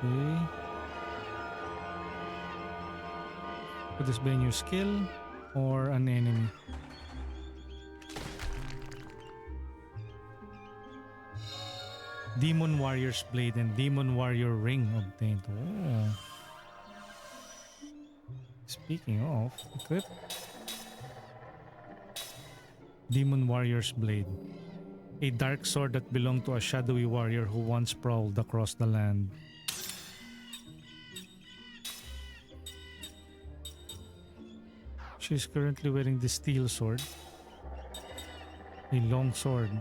Okay. Could this be a new skill or an enemy? Demon Warrior's Blade and Demon Warrior Ring obtained. Oh. Speaking of, equip. Demon Warrior's Blade. A dark sword that belonged to a shadowy warrior who once prowled across the land. She's currently wearing the steel sword. A long sword.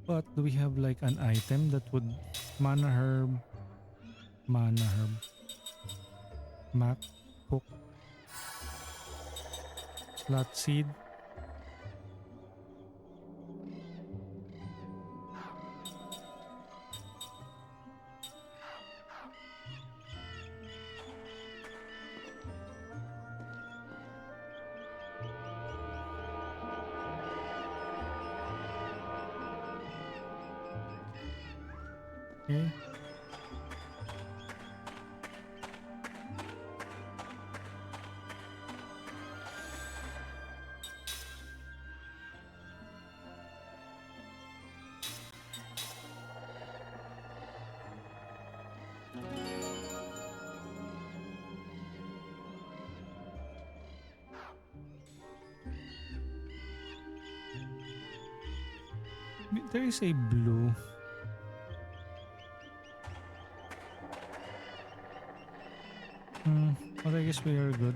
But do we have like an item that would... Mana herb. Mana herb. Mack. Hook. Slot seed. Okay. There is a blue. But I guess we are good.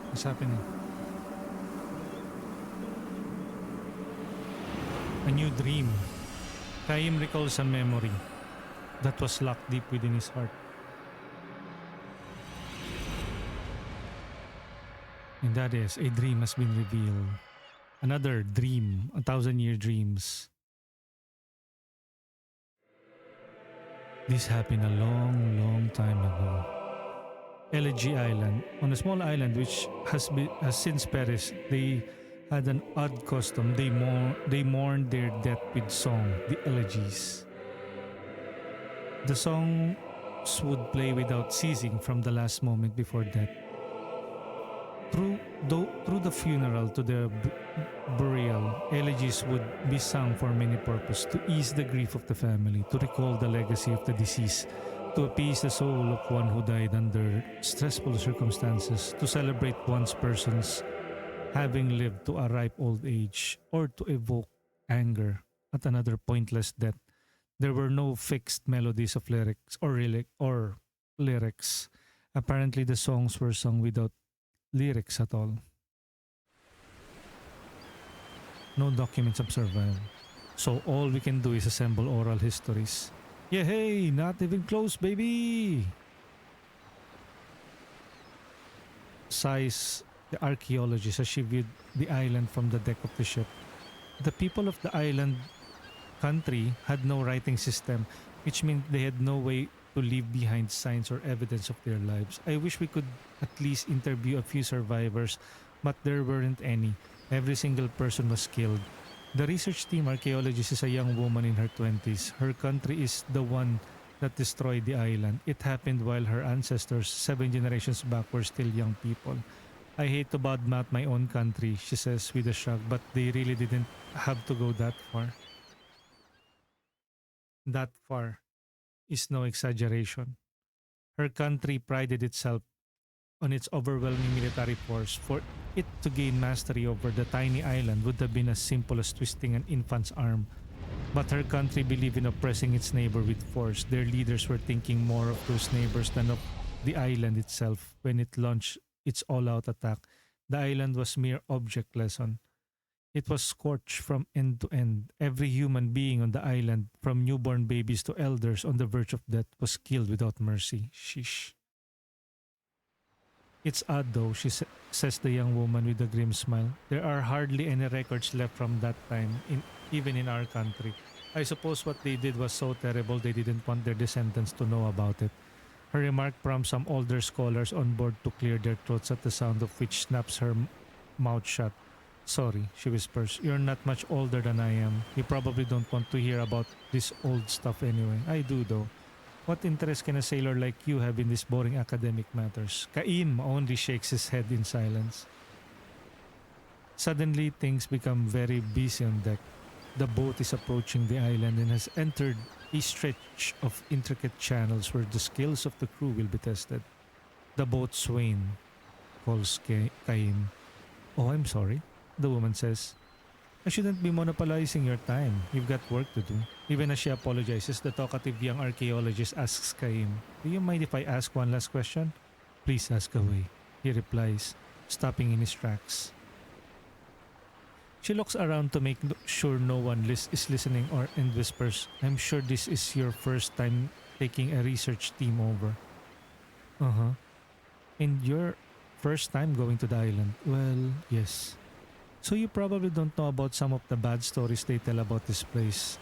What's happening? A new dream. Kaim recalls a memory that was locked deep within his heart. And that is, a dream has been revealed. Another dream, 1,000-year dreams. This happened a long time ago. Elegy Island. On a small island which has since perished, they had an odd custom. They mourned their death with song, the elegies. The songs would play without ceasing from the last moment before death. Through the funeral to the burial, elegies would be sung for many purposes: to ease the grief of the family, to recall the legacy of the deceased, to appease the soul of one who died under stressful circumstances, to celebrate one's person's having lived to a ripe old age, or to evoke anger at another pointless death. There were no fixed melodies of lyrics. Apparently, the songs were sung without lyrics at all. No documents of survival. So all we can do is assemble oral histories. Yeah, hey, not even close, baby! Sighs the archaeologist as she viewed the island from the deck of the ship. The people of the island country had no writing system, which meant they had no way to leave behind signs or evidence of their lives. I wish we could at least interview a few survivors, but there weren't any. Every single person was killed. The research team archaeologist is a young woman in her 20s. Her country is the one that destroyed the island. It happened while her ancestors, 7 generations back, were still young people. I hate to badmouth my own country, she says with a shrug, but they really didn't have to go that far. That far is no exaggeration. Her country prided itself on its overwhelming military force. For it to gain mastery over the tiny island would have been as simple as twisting an infant's arm. But her country believed in oppressing its neighbor with force. Their leaders were thinking more of those neighbors than of the island itself. When it launched its all-out attack, the island was mere object lesson. It was scorched from end to end. Every human being on the island, from newborn babies to elders on the verge of death, was killed without mercy. Sheesh. It's odd though, says the young woman with a grim smile. There are hardly any records left from that time, even in our country. I suppose what they did was so terrible they didn't want their descendants to know about it. Her remark prompts some older scholars on board to clear their throats at the sound of which snaps her mouth shut. Sorry, she whispers. You're not much older than I am. You probably don't want to hear about this old stuff anyway. I do though. What interest can a sailor like you have in these boring academic matters? Kaim only shakes his head in silence. Suddenly, things become very busy on deck. The boat is approaching the island and has entered a stretch of intricate channels where the skills of the crew will be tested. The boat's Swain calls Kaim. Oh, I'm sorry, the woman says. I shouldn't be monopolizing your time. You've got work to do. Even as she apologizes, the talkative young archaeologist asks Kaim, do you mind if I ask one last question? Please ask away, he replies, stopping in his tracks. She looks around to make sure no one is listening and whispers, I'm sure this is your first time taking a research team over. Uh-huh. And your first time going to the island? Well, yes. So you probably don't know about some of the bad stories they tell about this place.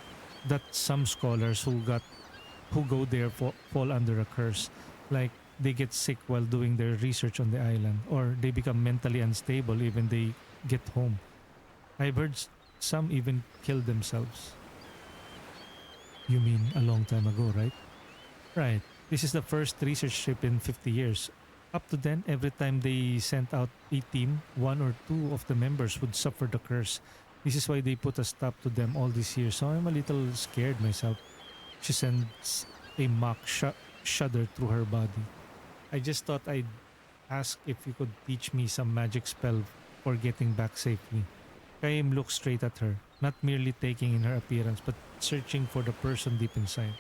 That some scholars who go there fall under a curse. Like they get sick while doing their research on the island, or they become mentally unstable even they get home. I've heard some even kill themselves. You mean a long time ago, right? Right. This is the first research trip in 50 years. Up to then, every time they sent out a team, 1 or 2 of the members would suffer the curse. This is why they put a stop to them all these years, so I'm a little scared myself. She sends a mock shudder through her body. I just thought I'd ask if you could teach me some magic spell for getting back safely. Kaim looks straight at her, not merely taking in her appearance, but searching for the person deep inside.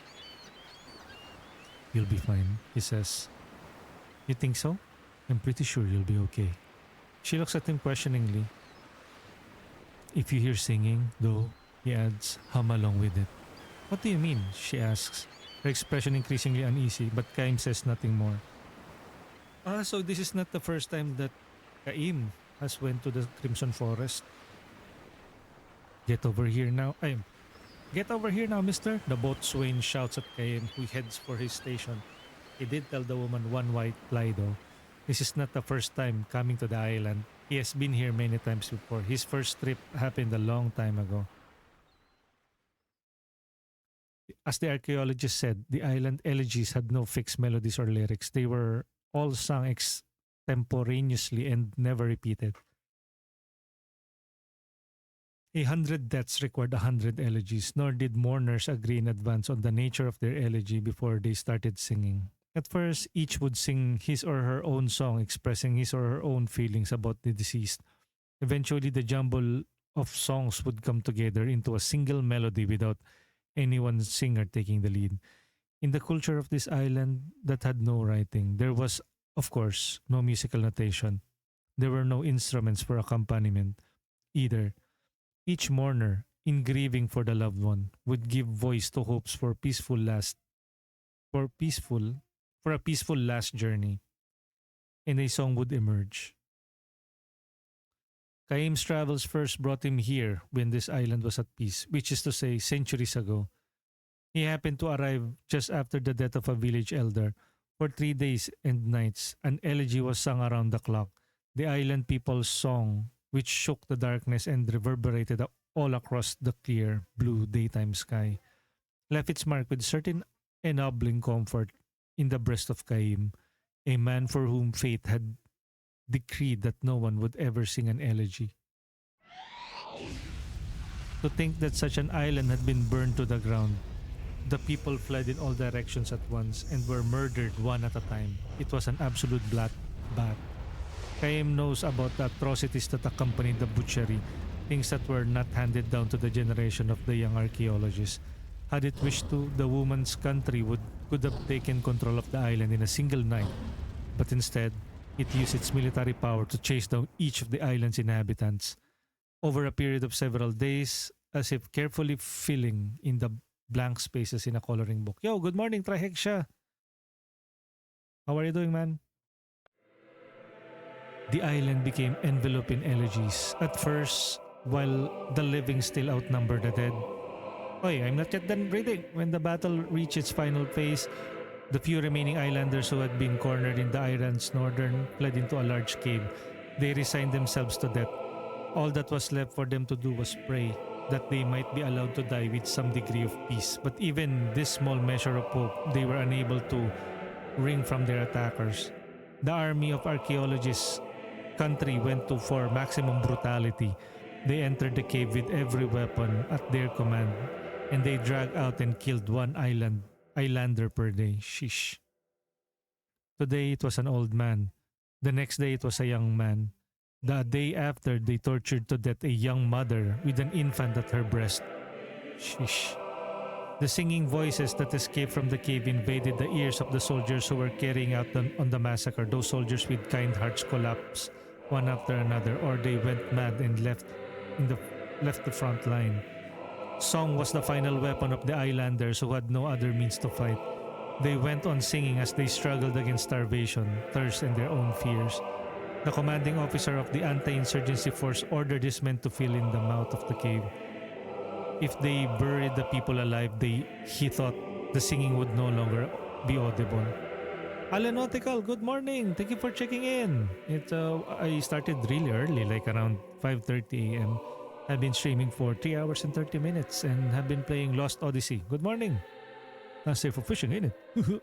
You'll be fine, he says. You think so? I'm pretty sure you'll be okay. She looks at him questioningly. If you hear singing, though, he adds, hum along with it. What do you mean? She asks, her expression increasingly uneasy, but Kaim says nothing more. So this is not the first time that Kaim has went to the Crimson Forest. Get over here now, mister. The boatswain shouts at Kaim, who heads for his station. He did tell the woman one white lie though. This is not the first time coming to the island. He has been here many times before. His first trip happened a long time ago. As the archaeologist said, the island elegies had no fixed melodies or lyrics. They were all sung extemporaneously and never repeated. 100 deaths required 100 elegies, nor did mourners agree in advance on the nature of their elegy before they started singing. At first, each would sing his or her own song expressing his or her own feelings about the deceased. Eventually, the jumble of songs would come together into a single melody without any one singer taking the lead. In the culture of this island that had no writing, there was, of course, no musical notation. There were no instruments for accompaniment either. Each mourner, in grieving for the loved one, would give voice to hopes for peaceful for a peaceful last journey, and a song would emerge. Kaim's travels first brought him here when this island was at peace, which is to say, centuries ago. He happened to arrive just after the death of a village elder. For 3 days and nights, an elegy was sung around the clock. The island people's song, which shook the darkness and reverberated all across the clear, blue daytime sky, left its mark with certain ennobling comfort in the breast of Kaim, a man for whom fate had decreed that no one would ever sing an elegy. To think that such an island had been burned to the ground, the people fled in all directions at once and were murdered one at a time. It was an absolute bloodbath. Kaim knows about the atrocities that accompanied the butchery, things that were not handed down to the generation of the young archaeologists. Had it wished to, the woman's country could have taken control of the island in a single night, but instead, it used its military power to chase down each of the island's inhabitants. Over a period of several days, as if carefully filling in the blank spaces in a coloring book. Yo, good morning, Traheksha. How are you doing, man? The island became enveloped in elegies. At first, while the living still outnumbered the dead. Oy, I'm not yet done reading. When the battle reached its final phase, the few remaining islanders who had been cornered in the island's northern fled into a large cave. They resigned themselves to death. All that was left for them to do was pray that they might be allowed to die with some degree of peace. But even this small measure of hope, they were unable to wring from their attackers. The army of archaeologists' country went to for maximum brutality. They entered the cave with every weapon at their command, and they dragged out and killed one islander per day. Sheesh. Today it was an old man. The next day it was a young man. The day after, they tortured to death a young mother with an infant at her breast. Sheesh. The singing voices that escaped from the cave invaded the ears of the soldiers who were carrying out on the massacre. Those soldiers with kind hearts collapsed one after another, or they went mad and left the front line. Song was the final weapon of the islanders who had no other means to fight. They went on singing as they struggled against starvation, thirst, and their own fears. The commanding officer of the anti-insurgency force ordered his men to fill in the mouth of the cave. If they buried the people alive, he thought the singing would no longer be audible. Alanautical, good morning. Thank you for checking in. I started really early, like around 5:30 a.m. I've been streaming for 3 hours and 30 minutes and have been playing Lost Odyssey. Good morning. Not safe for fishing, ain't it?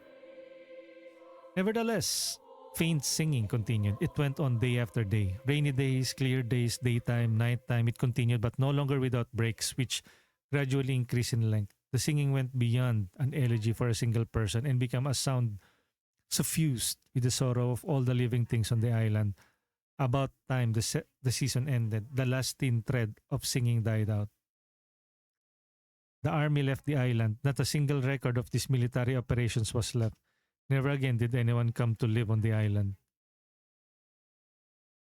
Nevertheless, faint singing continued. It went on day after day. Rainy days, clear days, daytime, nighttime. It continued, but no longer without breaks, which gradually increased in length. The singing went beyond an elegy for a single person and became a sound suffused with the sorrow of all the living things on the island. About time the season ended, the last thin thread of singing died out. The army left the island. Not a single record of these military operations was left. Never again did anyone come to live on the island.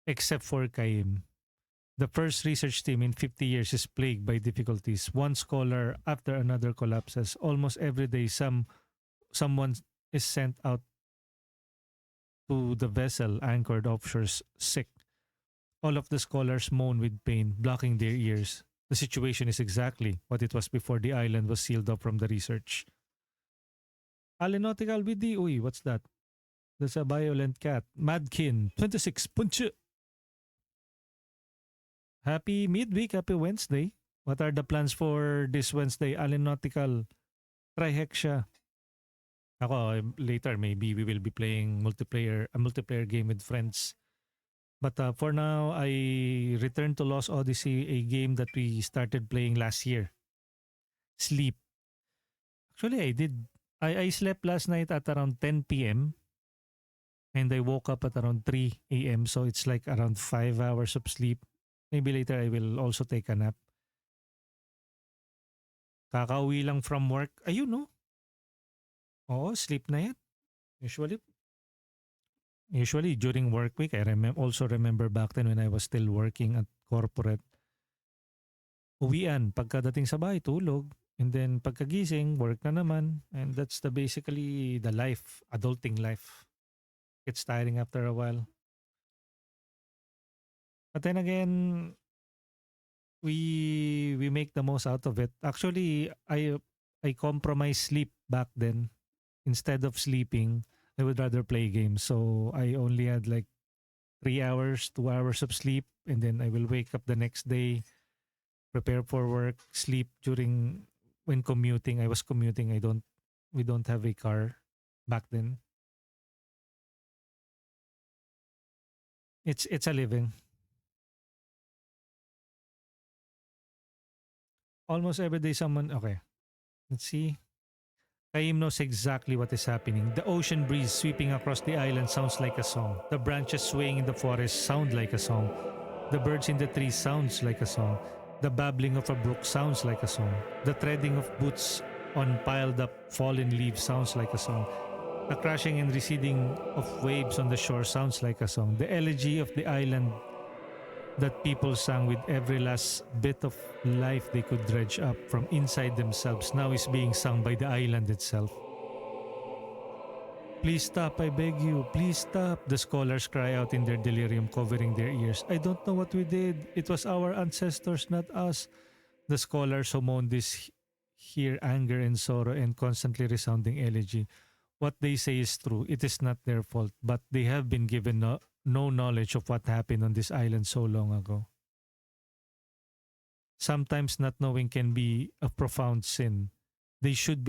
Except for Kaim. The first research team in 50 years is plagued by difficulties. One scholar after another collapses. Almost every day someone is sent out to the vessel anchored offshore sick. All of the scholars moan with pain, blocking their ears. The situation is exactly what it was before the island was sealed off from the research. Alinautical BD. Uy, what's that? That's a violent cat. Madkin, 26. Punch. Happy midweek, happy Wednesday. What are the plans for this Wednesday? Alinautical. Trihexia. Ako, later maybe we will be playing a multiplayer game with friends. But for now, I returned to Lost Odyssey, a game that we started playing last year. Sleep. Actually, I slept last night at around 10 p.m. and I woke up at around 3 a.m. So it's like around 5 hours of sleep. Maybe later I will also take a nap. Kakauwi lang from work. Ayun, no? Oo, sleep na yan. Usually during work week, I also remember back then when I was still working at corporate. Uwian, pagkadating sa bahay, tulog. And then pagkagising, work na naman. And that's basically the life, adulting life. It's tiring after a while. But then again, we make the most out of it. Actually, I compromise sleep back then. Instead of sleeping, I would rather play games. So I only had like 3 hours, 2 hours of sleep, and then I will wake up the next day, prepare for work, sleep when commuting. I was commuting. We don't have a car back then. It's a living. Almost every day okay. Let's see. Kaim knows exactly what is happening. The ocean breeze sweeping across the island sounds like a song. The branches swaying in the forest sound like a song. The birds in the trees sounds like a song. The babbling of a brook sounds like a song. The treading of boots on piled up fallen leaves sounds like a song. The crashing and receding of waves on the shore sounds like a song. The elegy of the island that people sang with every last bit of life they could dredge up from inside themselves now is being sung by the island itself. Please stop, I beg you. Please stop, the scholars cry out in their delirium, covering their ears. I don't know what we did. It was our ancestors, not us. The scholars who moan this hear anger and sorrow and constantly resounding elegy. What they say is true. It is not their fault, but they have been given no knowledge of what happened on this island so long ago. Sometimes not knowing can be a profound sin. They should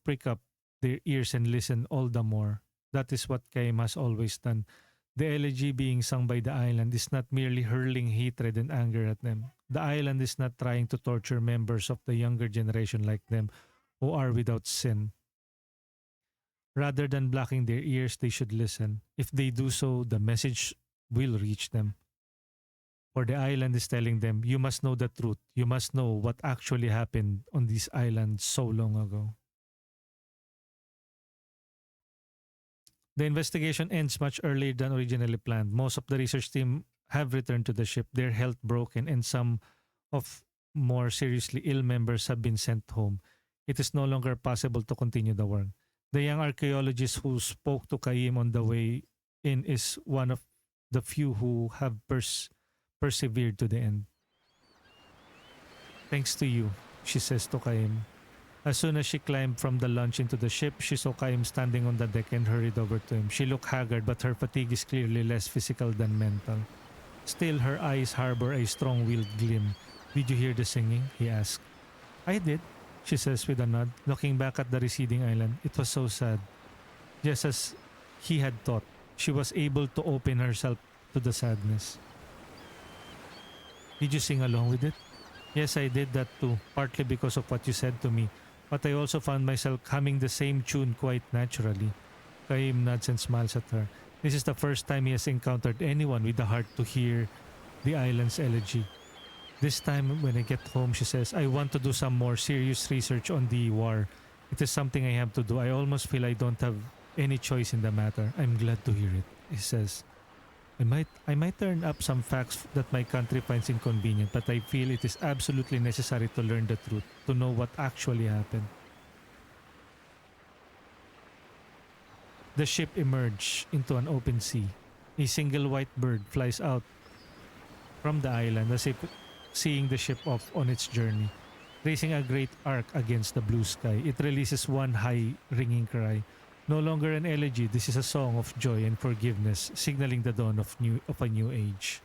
prick up their ears and listen all the more. That is what Kaim has always done. The elegy being sung by the island is not merely hurling hatred and anger at them. The island is not trying to torture members of the younger generation like them who are without sin. Rather than blocking their ears, they should listen. If they do so, the message will reach them. For the island is telling them, you must know the truth. You must know what actually happened on this island so long ago. The investigation ends much earlier than originally planned. Most of the research team have returned to the ship, their health broken, and some of more seriously ill members have been sent home. It is no longer possible to continue the work. The young archaeologist who spoke to Kaim on the way in is one of the few who have persevered to the end. Thanks to you, she says to Kaim. As soon as she climbed from the launch into the ship, she saw Kaim standing on the deck and hurried over to him. She looked haggard, but her fatigue is clearly less physical than mental. Still, her eyes harbor a strong-willed gleam. Did you hear the singing? He asked. I did, she says with a nod, looking back at the receding island. It was so sad. Just as he had thought, she was able to open herself to the sadness. Did you sing along with it? Yes, I did that too, partly because of what you said to me. But I also found myself humming the same tune quite naturally. Kaim nods and smiles at her. This is the first time he has encountered anyone with the heart to hear the island's elegy. This time when I get home, she says, I want to do some more serious research on the war. It is something I have to do. I almost feel I don't have any choice in the matter. I'm glad to hear it, he says. I might turn up some facts that my country finds inconvenient, but I feel it is absolutely necessary to learn the truth, to know what actually happened. The ship emerged into an open sea. A single white bird flies out from the island as if seeing the ship off on its journey. Raising a great arc against the blue sky, it releases one high, ringing cry. No longer an elegy, this is a song of joy and forgiveness, signaling the dawn of a new age.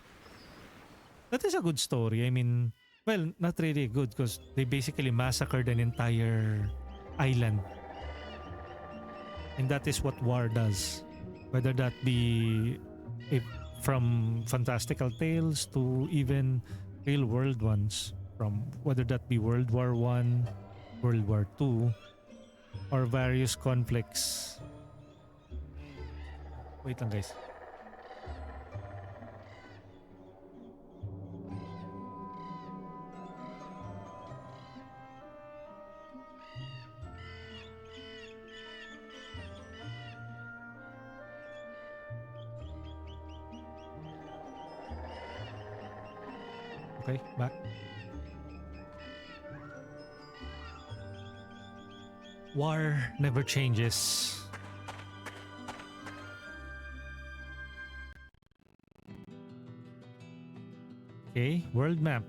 That is a good story. I mean, well, not really good because they basically massacred an entire island And that is what war does. Whether that be if from fantastical tales to even real world ones, from whether that be World War One, World War Two, or various conflicts. Wait lang guys. Okay, back. War never changes. Okay, world map.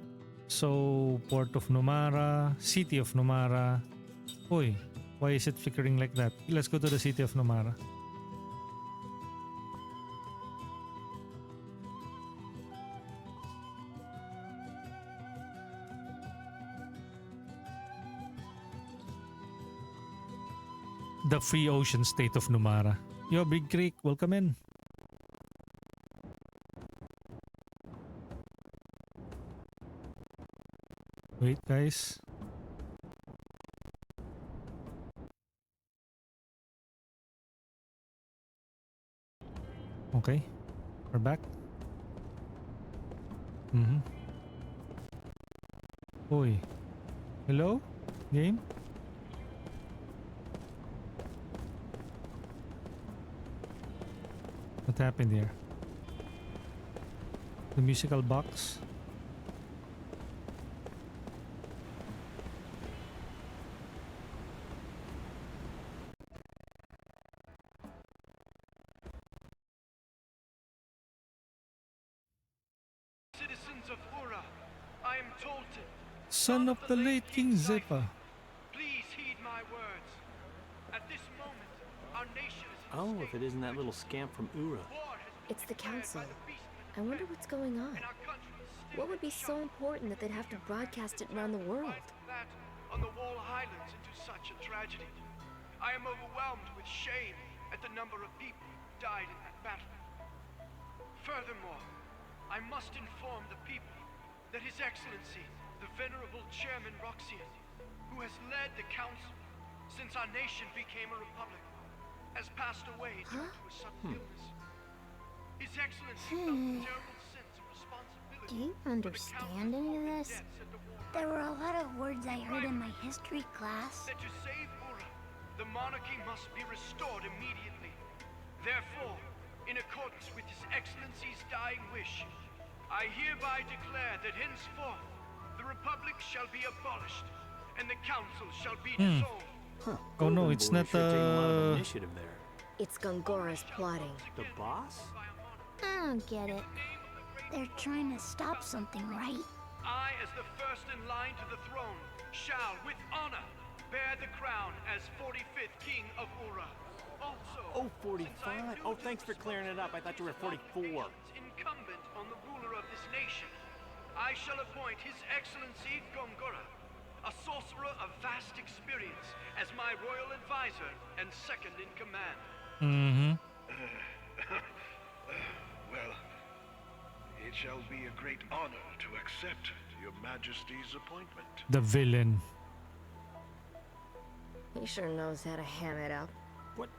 So, Port of Numara, City of Numara. Uy, why is it flickering like that? Let's go to the City of Numara. The free ocean state of Numara. Yo, Big Creek, welcome in. Wait, guys. Okay, we're back. Oi. Hello? Game? What happened here? The musical box? Citizens of Ura, I am Tolton. Son of the late King Zeppa. Please heed my words. At this moment, our nation is in Oh, if it isn't that little scamp from Ura. It's the council. I wonder what's going on. What would be so important that they'd have to broadcast it around the world? That on the Wall Highlands into such a tragedy. I am overwhelmed with shame at the number of people who died in that battle. Furthermore, I must inform the people that His Excellency, the Venerable Chairman Roxian, who has led the council since our nation became a republic, has passed away due to a sudden illness. His Excellency felt a terrible sense of responsibility. Do you understand any of this? There were a lot of words I heard in my history class. That to save Ura, the monarchy must be restored immediately. Therefore, in accordance with His Excellency's dying wish, I hereby declare that henceforth the Republic shall be abolished and the Council shall be dissolved. Oh no, it's not Sure taking a lot of initiative there. It's Gongora's plotting. The boss? I don't get it. They're trying to stop something, right? I, as the first in line to the throne, shall, with honor, bear the crown as 45th King of Ura. Also, Oh, 45. Oh, thanks for clearing it up. I thought you were 44. Incumbent on the ruler of this nation, I shall appoint His Excellency Gongora, a sorcerer of vast experience, as my royal advisor and second in command. Well, it shall be a great honor to accept your Majesty's appointment. the villain. He sure knows how to ham it up. What?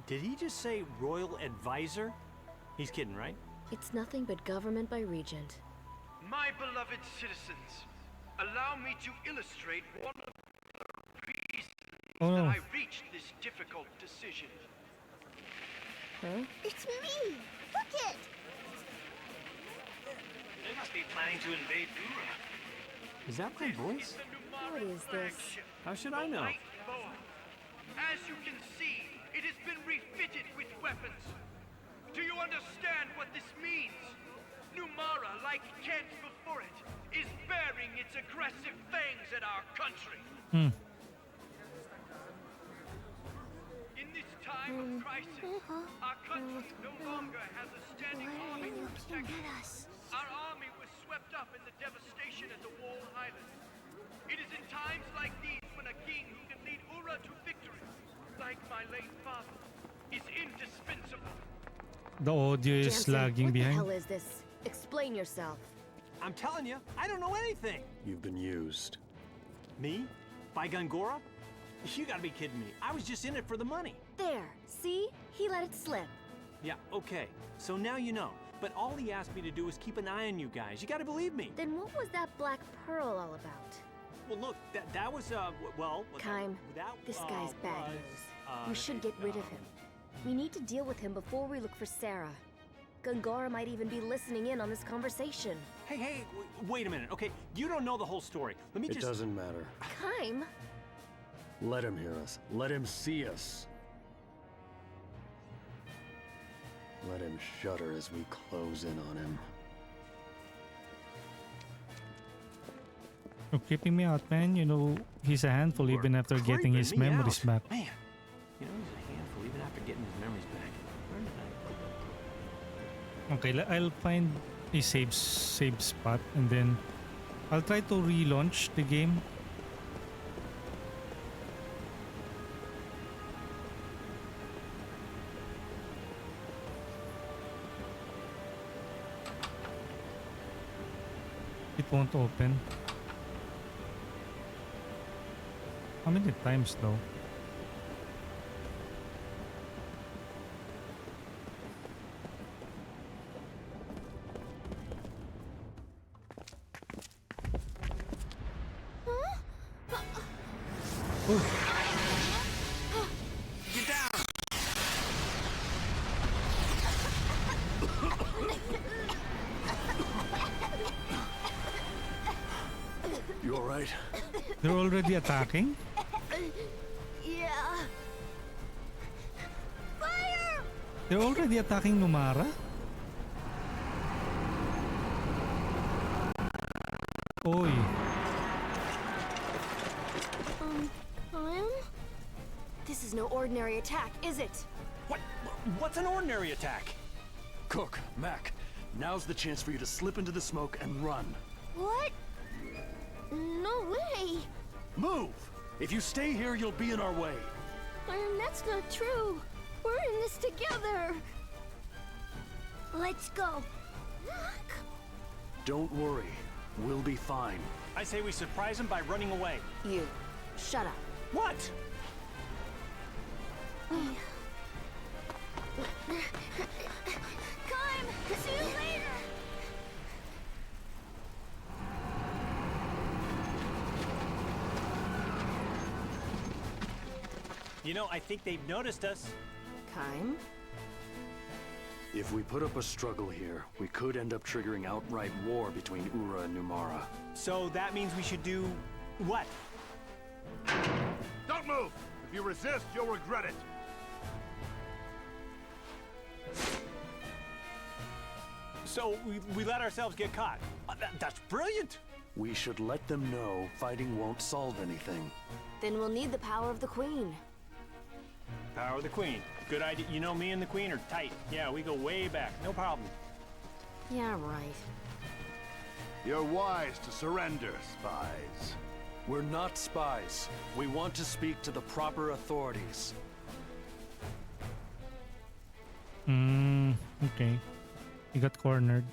Did he just say royal advisor? He's kidding, right? It's nothing but government by regent. My beloved citizens, allow me to illustrate one of the reasons that I reached this difficult decision. It's me! Look it! They must be planning to invade Ura. Is that my voice? What is this? How should I know? As you can see, it has been refitted with weapons. Do you understand what this means? Numara, like Kent before it, is baring its aggressive fangs at our country. In this time of crisis, our country no longer has a standing army to protect us. Our army was swept up in the devastation at the Wall Highlands. It is in times like these when a king who can lead Ura to victory, like my late father, is indispensable. The audio is Jansen, lagging what behind. the hell is this? Explain yourself. I'm telling you, I don't know anything. You've been used. Me? By Gungora? You gotta be kidding me. I was just in it for the money. There, see? He let it slip. Yeah, okay. So now you know. But all he asked me to do is keep an eye on you guys. You gotta believe me. Then what was that black pearl all about? Well, look, that was, well... Kaim, this guy's bad news. We should get rid of him. We need to deal with him before we look for Sarah. Gungora might even be listening in on this conversation. Hey, wait a minute, okay? You don't know the whole story. Let me It just... doesn't matter. Kaim? Let him hear us. Let him see us. Let him shudder as we close in on him. You're creeping me out, man. You know, he's a handful even after getting his Creeping me memories out. back. Man, you know, he's a handful even after getting his memories back. Where did I put that? Okay, I'll find a save spot and then I'll try to relaunch the game. It won't open. How many times though? Get down! You alright? They're already attacking? Yeah. Fire! They're already attacking Numara? Oy. Kaim? This is no ordinary attack, is it? What's an ordinary attack? Cooke, Mack, now's the chance for you to slip into the smoke and run. What? No way! Move! If you stay here, you'll be in our way. That's not true. We're in this together. Let's go. Don't worry. We'll be fine. I say we surprise him by running away. You. Shut up. What? Kaim, see you later. You know, I think they've noticed us. Kaim? If we put up a struggle here, we could end up triggering outright war between Ura and Numara. So that means we should do what? Don't move! If you resist, you'll regret it. So we let ourselves get caught. That's brilliant. We should let them know fighting won't solve anything. Then we'll need the power of the Queen. Power of the Queen. Good idea. You know, me and the Queen are tight. Yeah, we go way back. No problem. Yeah, right. You're wise to surrender, spies. We're not spies. We want to speak to the proper authorities. Okay. You got cornered.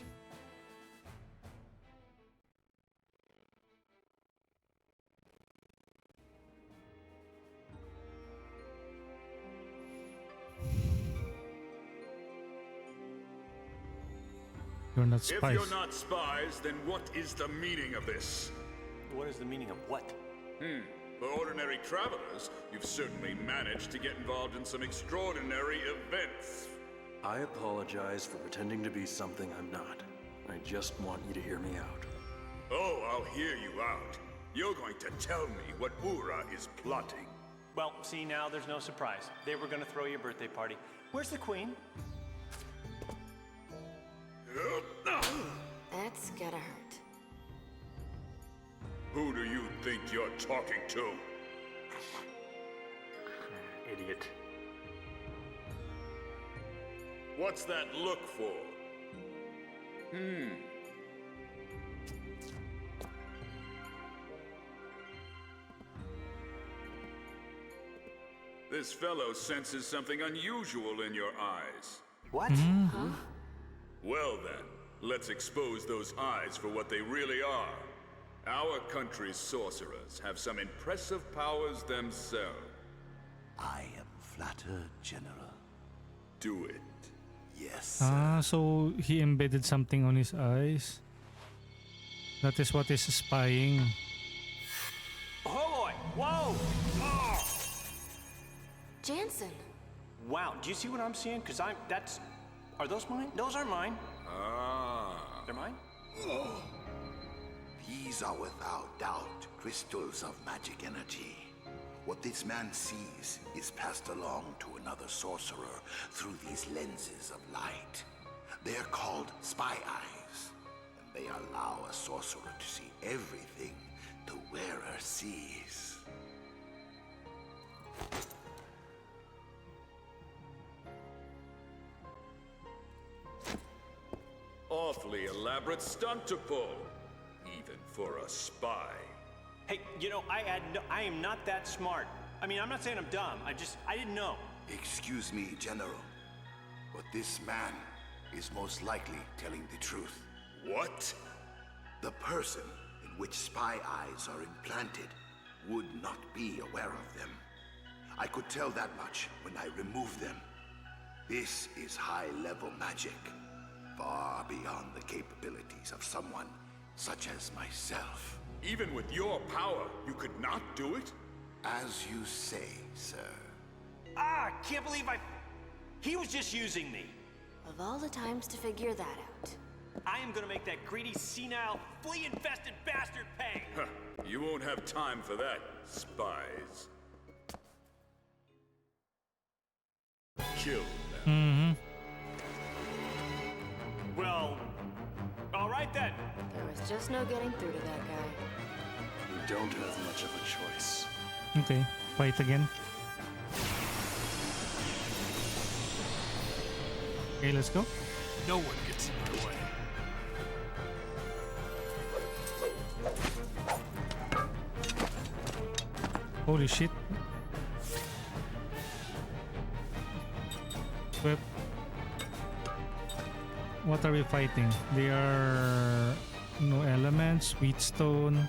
You're not spies. If you're not spies, then what is the meaning of this? What is the meaning of what? For ordinary travelers, you've certainly managed to get involved in some extraordinary events. I apologize for pretending to be something I'm not. I just want you to hear me out. Oh, I'll hear you out. You're going to tell me what Ura is plotting. Well, see, now there's no surprise. They were going to throw you a birthday party. Where's the Queen? That's gotta hurt. Who do you think you're talking to? Idiot. What's that look for? This fellow senses something unusual in your eyes. What? Huh? Well then, let's expose those eyes for what they really are. Our country's sorcerers have some impressive powers themselves. I am flattered, General. Do it. Yes. So he embedded something on his eyes. That is what is spying. Oh boy! Whoa! Oh. Jansen. Wow, do you see what I'm seeing? Because that's... Are those mine? Those are mine. Ah. They're mine? These are without doubt crystals of magic energy. What this man sees is passed along to another sorcerer through these lenses of light. They're called spy eyes, and they allow a sorcerer to see everything the wearer sees. Awfully elaborate stunt to pull, even for a spy. Hey, you know, I am not that smart. I mean, I'm not saying I'm dumb. I didn't know. Excuse me, General, but this man is most likely telling the truth. What? The person in which spy eyes are implanted would not be aware of them. I could tell that much when I remove them. This is high-level magic, far beyond the capabilities of someone such as myself. Even with your power, you could not do it? As you say, sir. I can't believe He was just using me. Of all the times to figure that out. I am gonna make that greedy, senile, flea-infested bastard pay! Huh. You won't have time for that, spies. Kill them. Well, all right then. There was just no getting through to that guy. You don't have much of a choice. Okay, fight again. Okay, let's go. No one gets in my way. Holy shit. Equip. What are we fighting? They are no elements, wheatstone.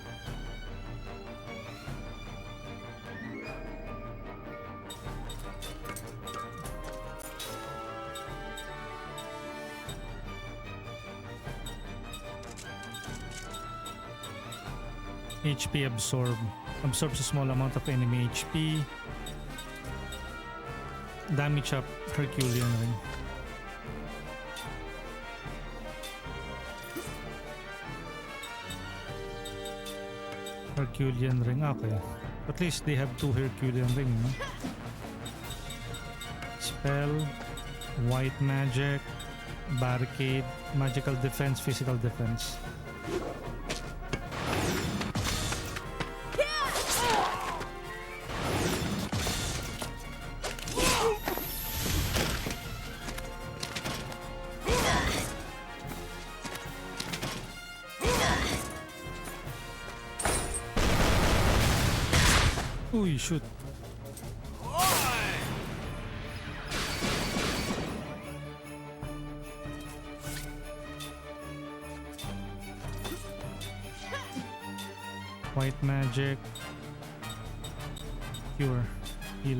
HP absorb. Absorbs a small amount of enemy HP. Damage up Herculean ring. Herculean ring, okay. At least they have 2 Herculean ring, no? Spell, white magic, barricade, magical defense, physical defense. Ooh, shoot. White magic. Cure. Heal.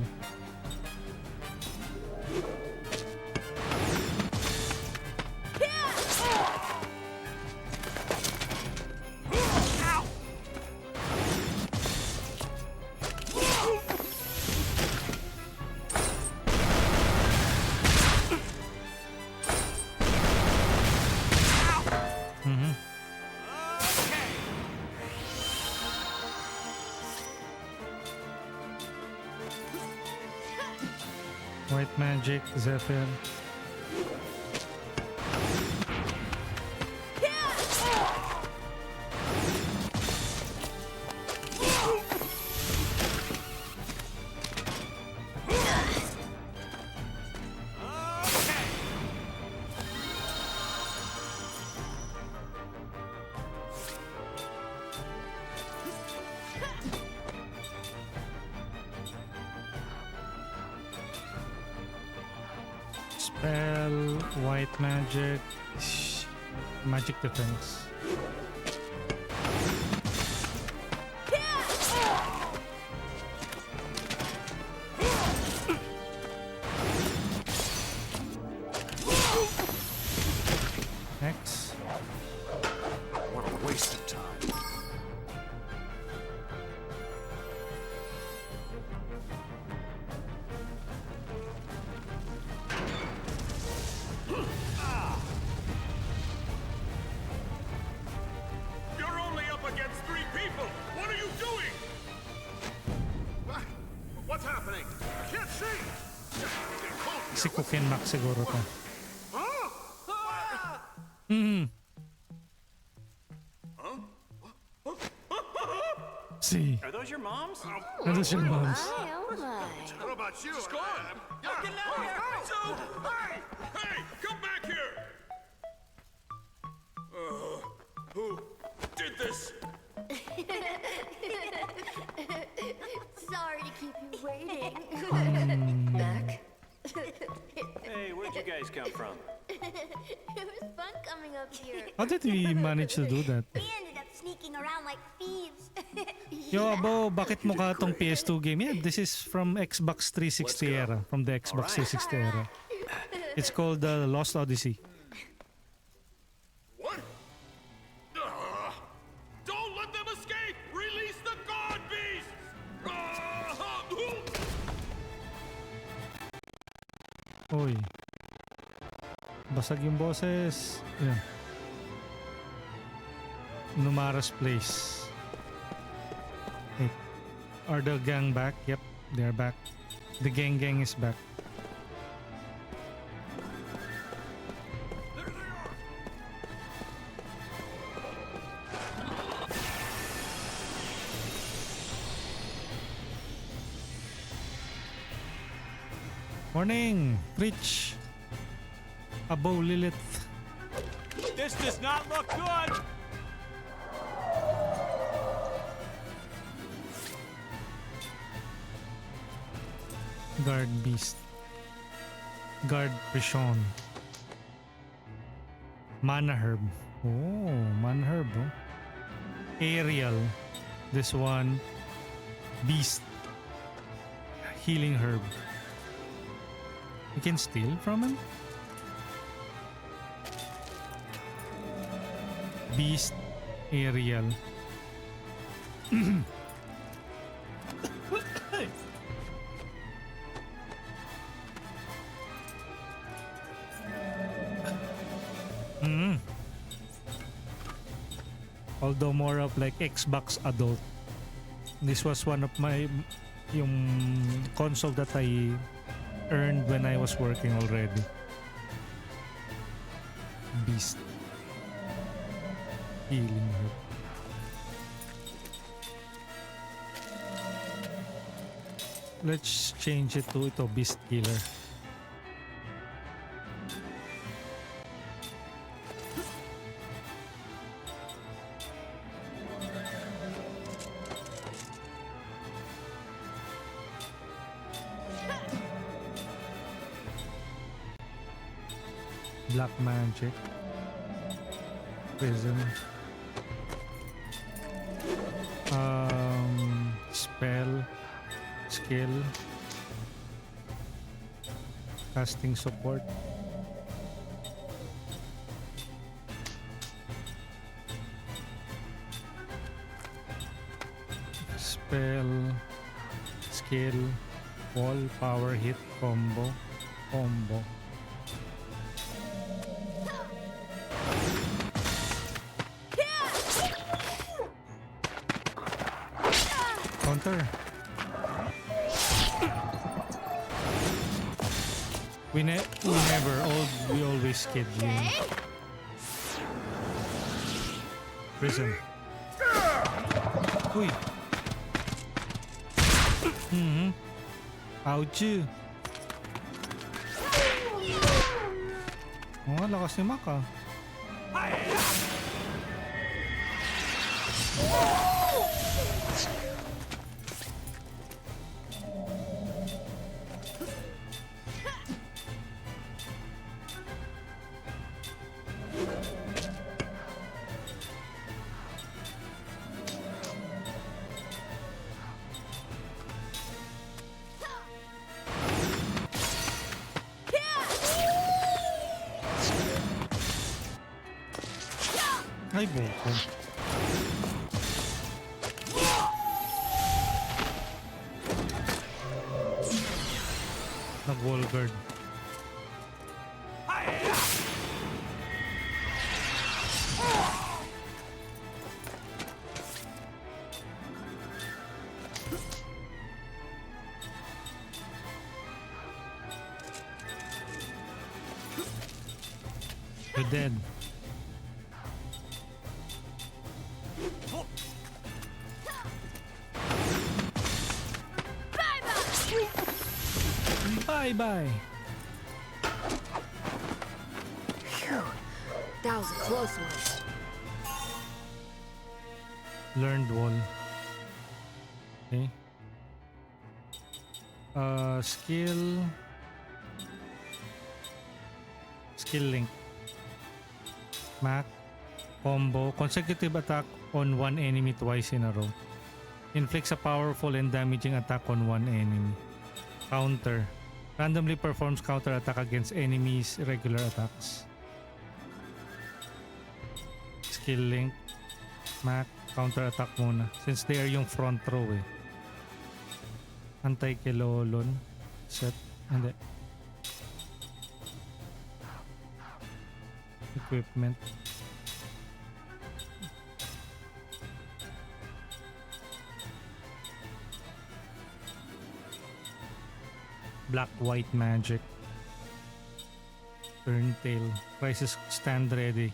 White magic, Zephyr. Spell, white magic, magic defense. Next. What a waste of time. You're only up against 3 people! What are you doing? What's happening? I can't see! Si Cooke and Mack siguro to. See. Are those your moms? Are those your moms? What about you? Just go on! Get out of here! Hey, come back here! Who did this? Sorry to keep you waiting. Mack? Hey, where'd you guys come from? It was fun coming up here. How did we manage to do that? We ended up sneaking around like thieves. Yo, Abo, bakit mukha tong PS2 game? Yeah, this is from Xbox 360 era. From the Xbox 360 era. It's called the Lost Odyssey. What? Don't let them escape! Release the god beasts! Oy. Basag yung boses. Yeah. Numara's place. Wait. Are the gang back? Yep, they're back. The gang is back. Morning, Rich. Abo Lilith. This does not look good! Guard Beast. Guard Rishon. Mana Herb. Oh, Mana Herb. Oh. Aerial. This one. Beast. Healing Herb. You can steal from him? Beast. Aerial. Although more of like Xbox adult. This was one of my yung console that I earned when I was working already. Beast. Healing Herb. Let's change it to ito, Beast Killer. Black Magic. Prism. Spell. Skill. Casting support. Spell. Skill. Wall. Power hit. Combo. Counter. We always kid you. Prison. Uy. Ouch. Oh, lakas ni Mack ah. Ay, buko. Nag-wall guard. You're dead. Bye-bye. Phew. That was a close one. Learned wall. Okay. Skill link. Mack. Combo. Consecutive attack on one enemy twice in a row. Inflicts a powerful and damaging attack on one enemy. Counter. Randomly performs counter attack against enemies' regular attacks. Skill link. Mack. Counter attack muna. Since they are yung front row eh. Anti-kilolon. Set. Hindi. Equipment. Black-white magic. Turntail. Crisis stand ready.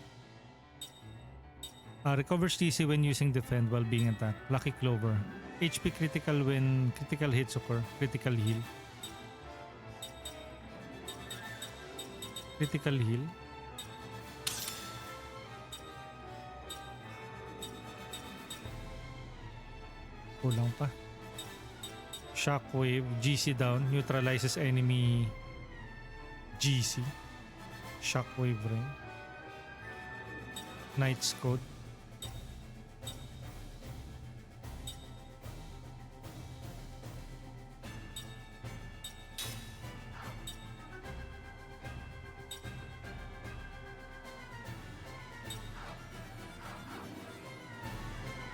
Recovers TC when using defend while being attacked. Lucky Clover. HP critical when critical hits occur. Critical heal. Critical heal. Kulang pa. Shockwave. GC down. Neutralizes enemy GC. Shockwave ring. Knight's Code.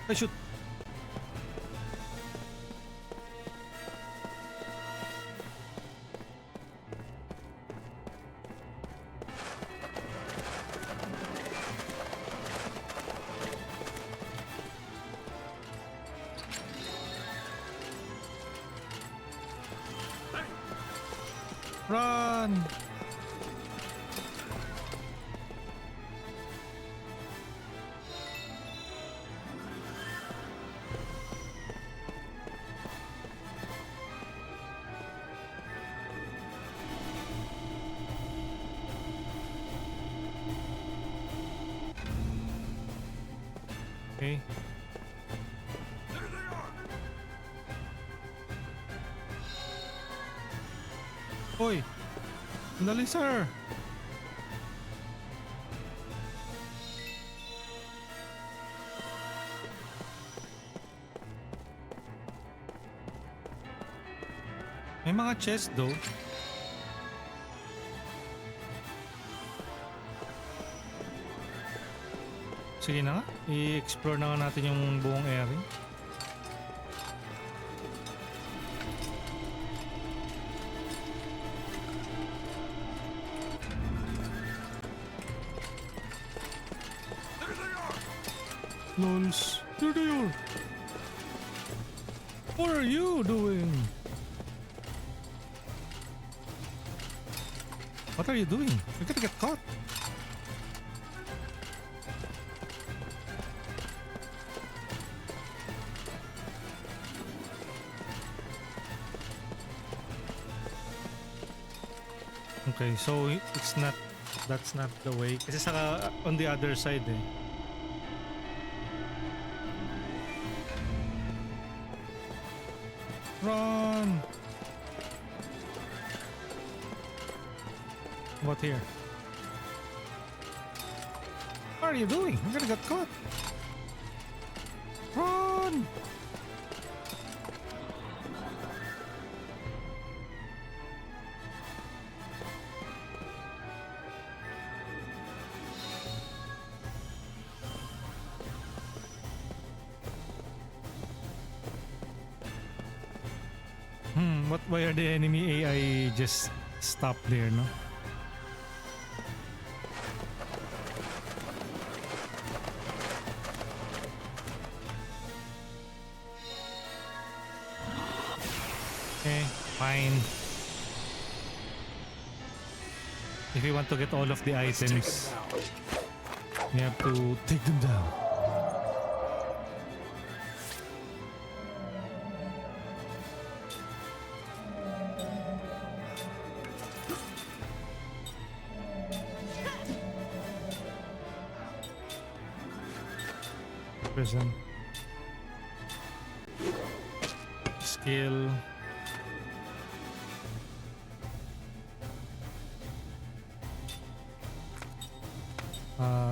I shoot. Run! Okay. Hoy! Dali, sir! May mga chest though. Sige na nga, i-explore na nga natin yung buong area. Lols, there they are! What are you doing? What are you doing? You're gonna get caught. Okay, so it's not, that's not the way. Kasi saka on the other side eh. Run! What here? What are you doing? I'm gonna get caught. Run! Why are the enemy AI just stop there, no? Okay, fine. If you want to get all of the items, you have to take them down. Prison. Skill.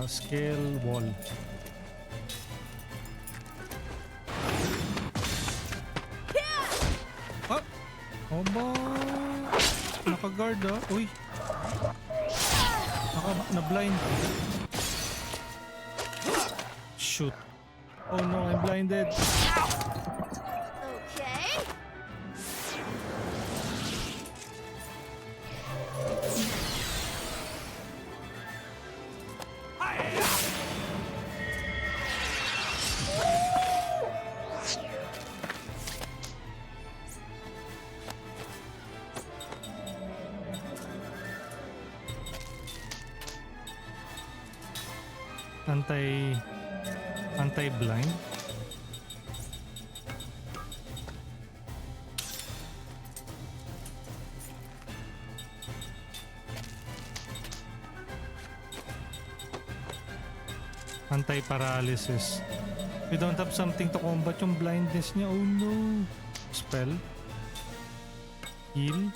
Skill wall. Ah! Oba! Naka-guard ah. Uy! Na-blind. Shoot. Oh no, I'm blinded. Okay. Anti-blind. Anti-paralysis. We don't have something to combat yung blindness niya. Oh no. Spell. Heal.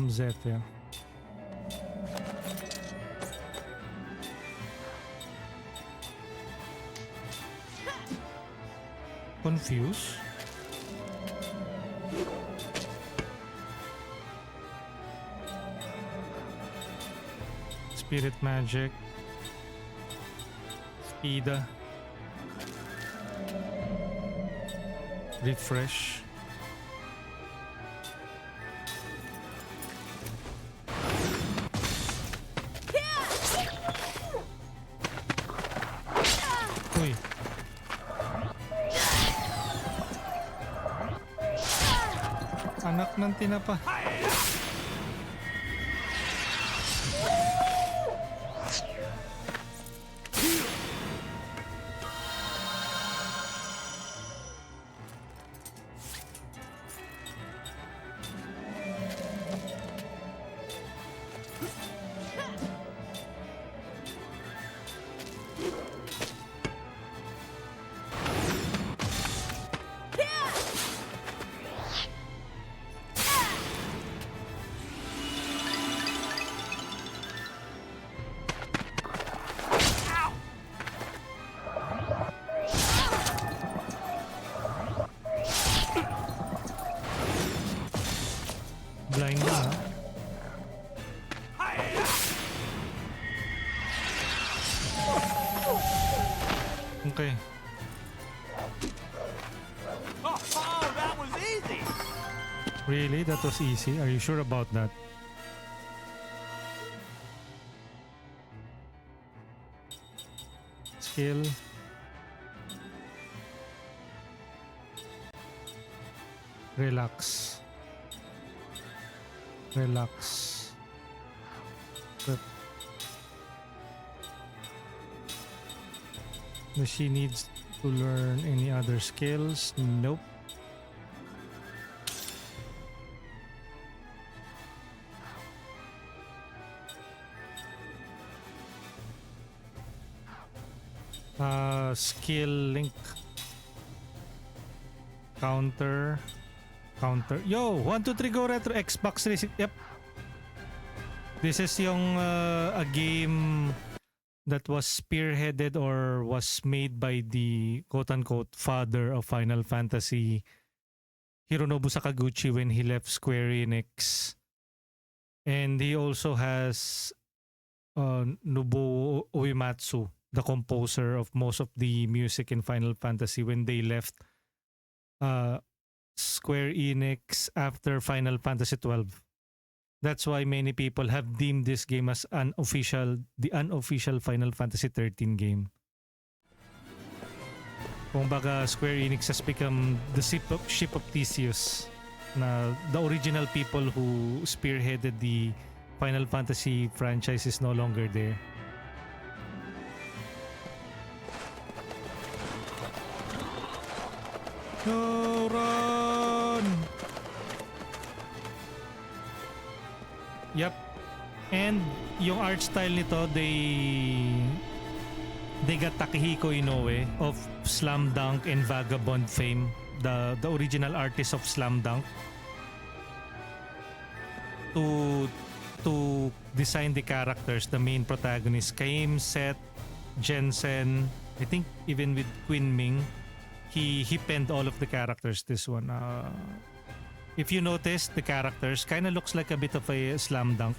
Zephyr. Confuse. Spirit magic. Speeda. Refresh. Uy. Anak ng tinapa. Blind na. Okay. Oh, that was easy. Really? That was easy? Are you sure about that? Skill. Relax. Relax. But does she needs to learn any other skills? Nope. Skill link. Counter. Yo, 1, 2, 3 go retro. Xbox 360. Yep. This is yung a game that was spearheaded or was made by the quote-unquote father of Final Fantasy, Hironobu Sakaguchi, when he left Square Enix. And he also has Nobuo Uematsu, the composer of most of the music in Final Fantasy, when they left uh, Square Enix after Final Fantasy 12. That's why many people have deemed this game as the unofficial Final Fantasy 13 game. Kung baga, Square Enix has become the ship of Theseus. Na the original people who spearheaded the Final Fantasy franchise is no longer there. No, run! Yep. And yung art style nito, they got Takehiko Inoue of Slam Dunk and Vagabond fame, the original artist of Slam Dunk, to design the characters, the main protagonists, Kaim, Seth, Jansen, I think even with Queen Ming, he penned all of the characters. This one, if you notice, the characters kind of looks like a bit of a Slam Dunk.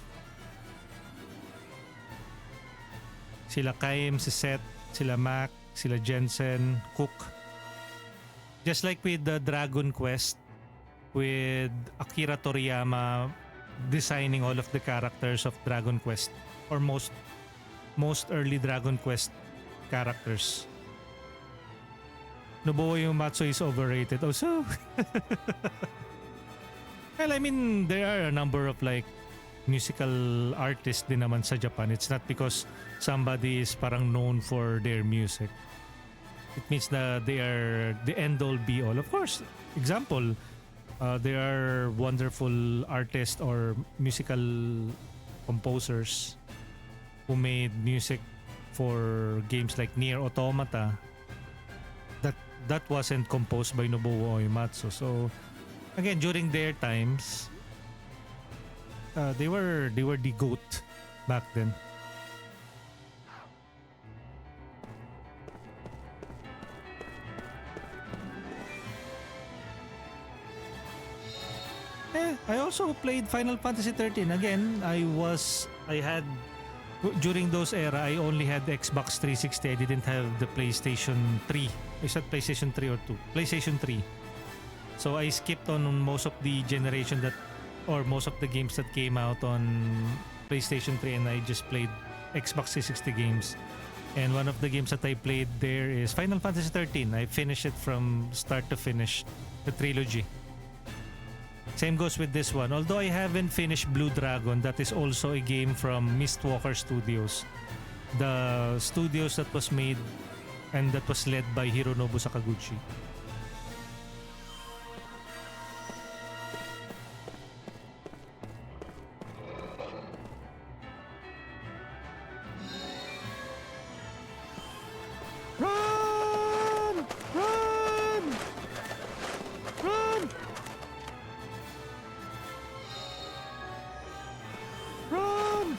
Sila Kaim, si Seth, sila Mack, sila Jansen, Cooke. Just like with the Dragon Quest, with Akira Toriyama designing all of the characters of Dragon Quest, or most early Dragon Quest characters. Nobuo Uematsu is overrated also. Well, I mean, there are a number of like musical artists din naman sa Japan. It's not because somebody is parang known for their music. It means that they are the end all be all. Of course, example, there are wonderful artists or musical composers who made music for games like Nier Automata that wasn't composed by Nobuo Uematsu. So again, during their times, they were the GOAT back then. I also played Final Fantasy 13. Again, during those era, I only had the Xbox 360. I didn't have the PlayStation 3. I said PlayStation 3 or 2. PlayStation 3. So I skipped on most of the generation or most of the games that came out on PlayStation 3, and I just played Xbox 360 games. And one of the games that I played there is Final Fantasy 13. I finished it from start to finish, the trilogy. Same goes with this one. Although I haven't finished Blue Dragon, that is also a game from Mistwalker Studios. The studios that was made and that was led by Hironobu Sakaguchi. Run! Run! Run! Run!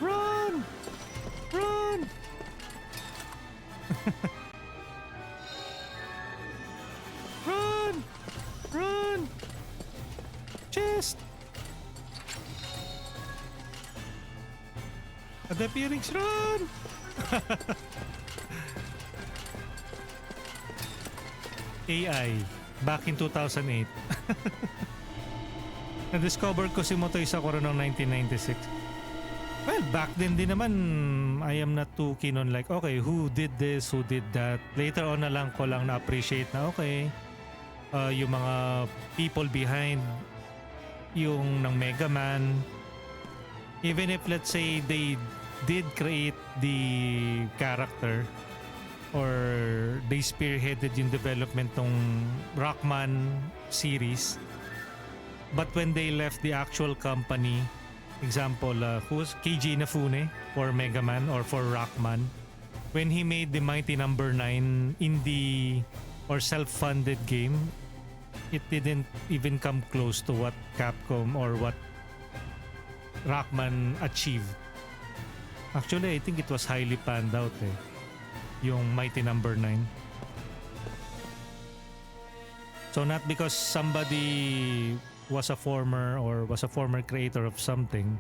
Run! Run! Run! Run! Chest! At the Phoenix, run! AI, back in 2008. Na-discover ko si Motoy Sakura noong 1996. Well, back then din naman, I am not too keen on like, okay, who did this, who did that. Later on na lang ko lang na-appreciate na, okay, yung mga people behind yung ng Mega Man. Even if, let's say, they did create the character or they spearheaded yung development ng Rockman series, but when they left the actual company, example, who's Keiji Inafune for Mega Man or for Rockman, when he made the Mighty Number 9 indie or self-funded game, it didn't even come close to what Capcom or what Rockman achieved. Actually, I think it was highly panned out yung Mighty Number 9. So not because somebody was a former creator of something,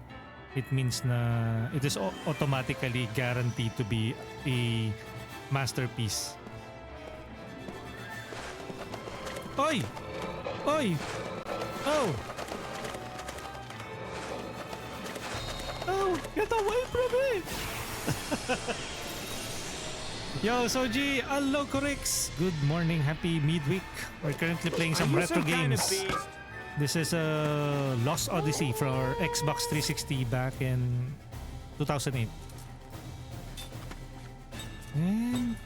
it means na it is automatically guaranteed to be a masterpiece. Oy! Oy! Oh! Oh! Get away from me! Yo, Soji, hello, Corix. Good morning, happy midweek. We're currently playing some retro games. This is Lost Odyssey for our Xbox 360 back in 2008. Man.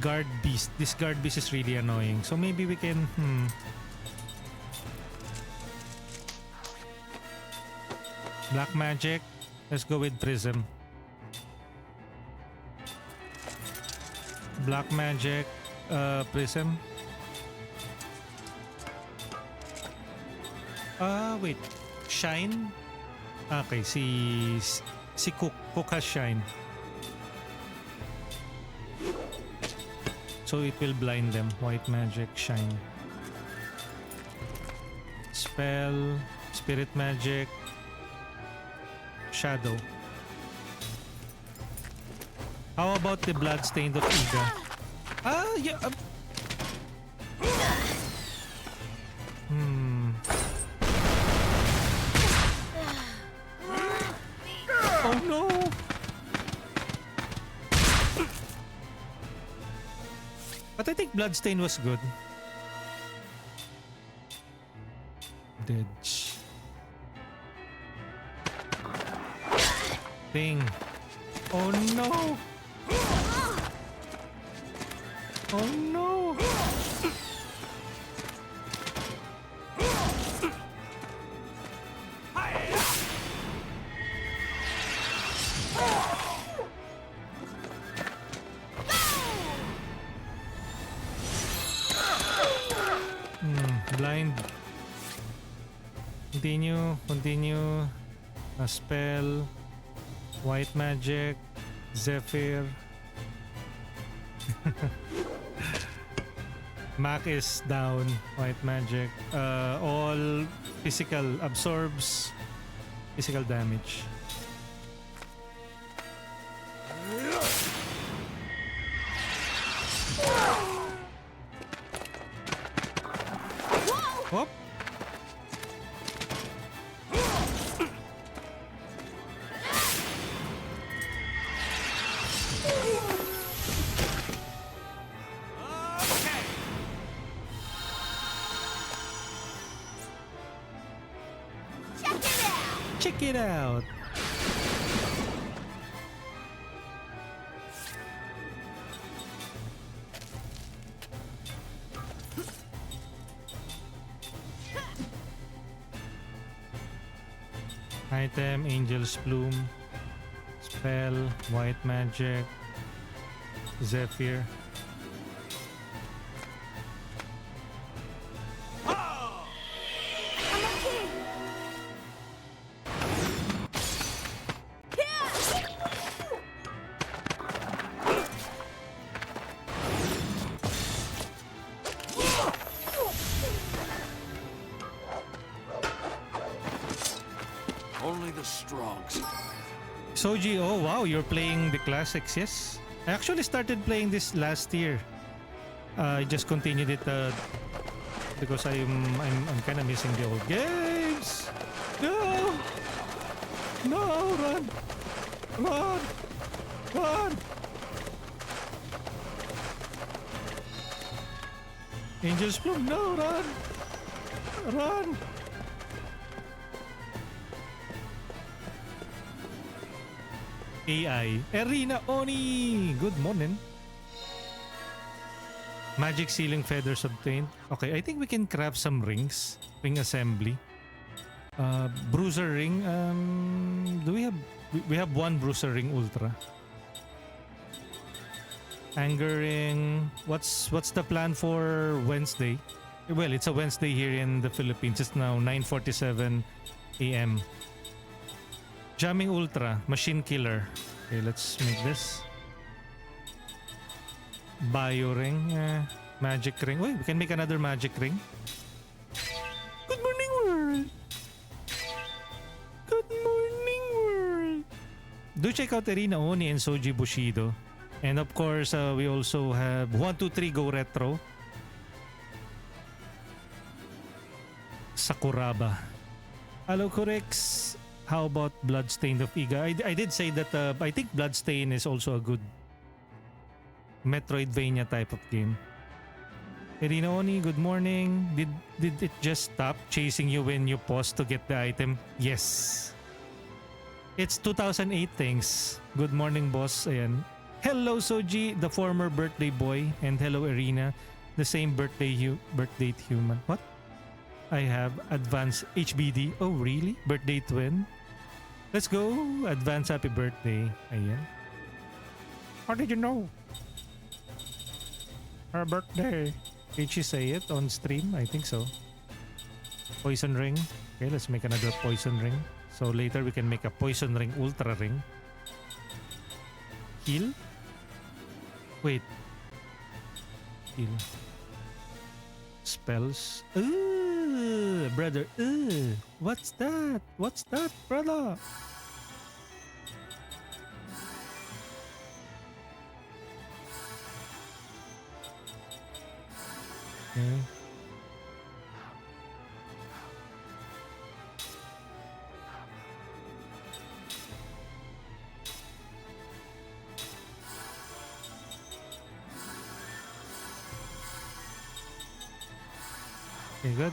Guard beast. This guard beast is really annoying. So maybe we can Black magic. Let's go with prism. Black magic, prism. Wait. Shine? Okay, si Cooke. Cooke has shine. So it will blind them. White magic, shine. Spell, spirit magic, shadow. How about the bloodstained of Ida? Yeah. Oh no! But I think bloodstain was good. Didge. Thing. Oh no! Oh no! Blind. Continue. A spell. White magic. Zephyr. Mack is down. White magic. All physical absorbs physical damage. Whoop. Check it out. Item, Angel's Plume, Spell, White Magic, Zephyr. Soji, oh wow, you're playing the classics, yes? I actually started playing this last year. I just continued it because I'm kind of missing the old games. No! No, run! Run! Run! Angel's Plume, no, run! Run! AI. Erina Oni! Good morning. Magic ceiling feathers obtained. Okay, I think we can craft some rings. Ring assembly. Bruiser ring. Do we have... We have one bruiser ring ultra. Anger ring. What's the plan for Wednesday? Well, it's a Wednesday here in the Philippines. It's now 9:47 a.m. Jamming Ultra, Machine Killer. Okay, let's make this. Bio Ring, Magic Ring. Wait, we can make another Magic Ring. do check out Irina Oni and Soji Bushido. And of course, we also have 123 Go Retro. Sakuraba. Hello, Correx. How about Bloodstained of Iga? I did say that I think Bloodstained is also a good Metroidvania type of game. Irina Oni, good morning. Did it just stop chasing you when you pause to get the item? Yes. It's 2008 things. Good morning, boss. Ayan. Hello, Soji, the former birthday boy. And hello, Irina, the same birthday date human. What? I have advanced HBD. Oh, really? Birthday twin? Let's go. Advance happy birthday. Ayan. How did you know? Her birthday. Did she say it on stream? I think so. Poison ring. Okay, let's make another poison ring. So later we can make a poison ring, ultra ring. Heal? Wait. Heal. Spells. Brother. What's that? What's that, brother? Okay. Okay, good.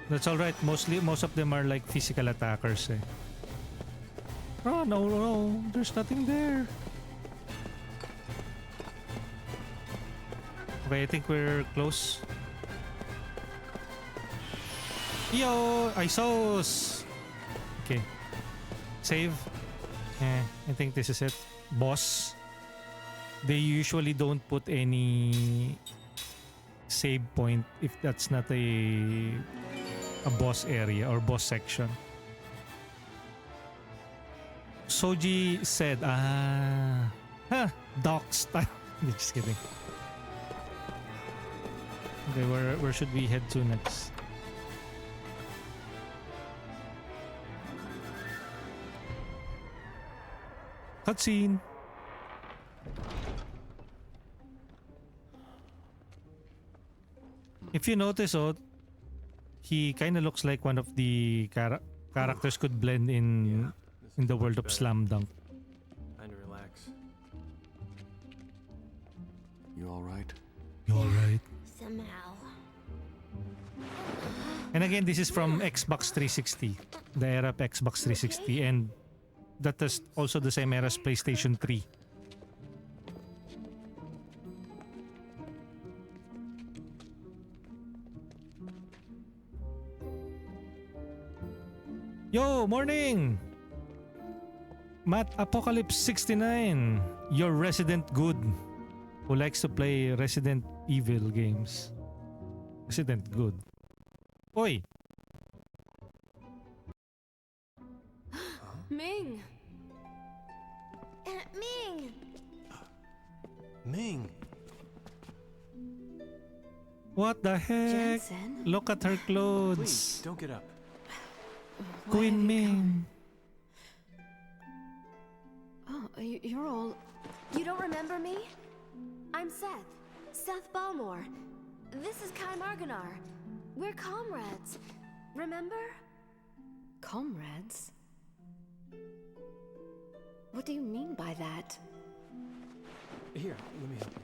That's all right. Most of them are like physical attackers. Eh. Oh no, there's nothing there. Okay, I think we're close. Yo, Isos. Okay, save. I think this is it. Boss. They usually don't put any save point if that's not a boss area or boss section. Soji said, docs. Just kidding. Okay, where should we head to next? Cutscene. If you notice, he kind of looks like one of the characters could blend in the world of Slam Dunk. Time to relax. You all right? You all right? Somehow. And again, this is from Xbox 360, the era of Xbox 360, and that is also the same era as PlayStation 3. Yo, morning! Matt Apocalypse 69, your resident good who likes to play Resident Evil games. Resident good. Oi! Ming! Ming! Ming! What the heck? Jansen? Look at her clothes. Please, don't get up. Queen Ming. Oh, you're all... You don't remember me? I'm Seth Balmore. This is Kaim Argonar. We're comrades. Remember? Comrades? What do you mean by that? Here, let me help you.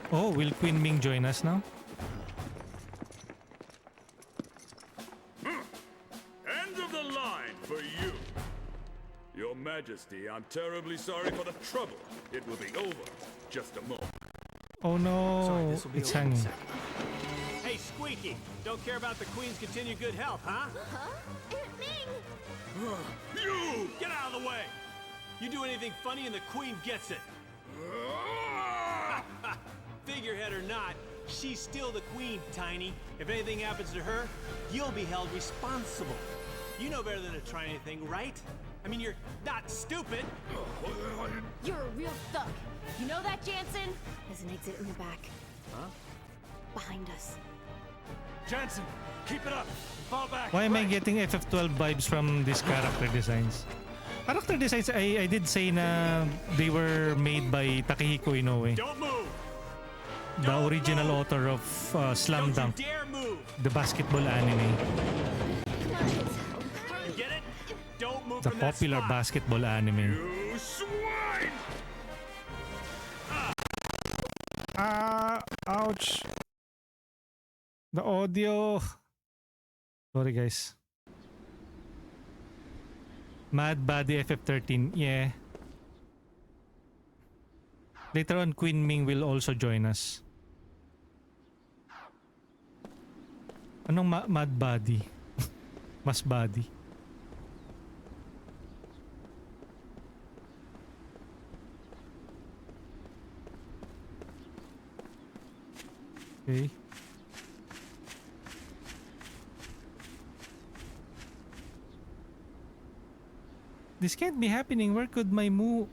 Oh, will Queen Ming join us now? End of the line for you. Your Majesty, I'm terribly sorry for the trouble. It will be over. Just a moment. Oh no, Sorry, this will be it's over in a hanging. second. Hey, Squeaky, don't care about the Queen's continued good health, huh? Ming! You! Get out of the way! You do anything funny and the Queen gets it. Figurehead or not, she's still the Queen, Tiny. If anything happens to her, you'll be held responsible. You know better than to try anything, right? I mean, you're not stupid. You're a real thug. You know that, Jansen? There's an exit in the back. Huh? Behind us. Jansen, keep it up. Fall back. Why am I getting FF12 vibes from these character designs? Character designs, I did say na they were made by Takehiko Inoue. Don't move. The original author of Slam Dunk, the basketball anime. You get it? Don't move The from that popular spot. basketball anime. You swine! Ouch. The audio. Sorry guys. Mad Body FF13, yeah. Later on, Queen Ming will also join us. Anong Mad Body? Mas Body. Okay. This can't be happening. Where could my Moo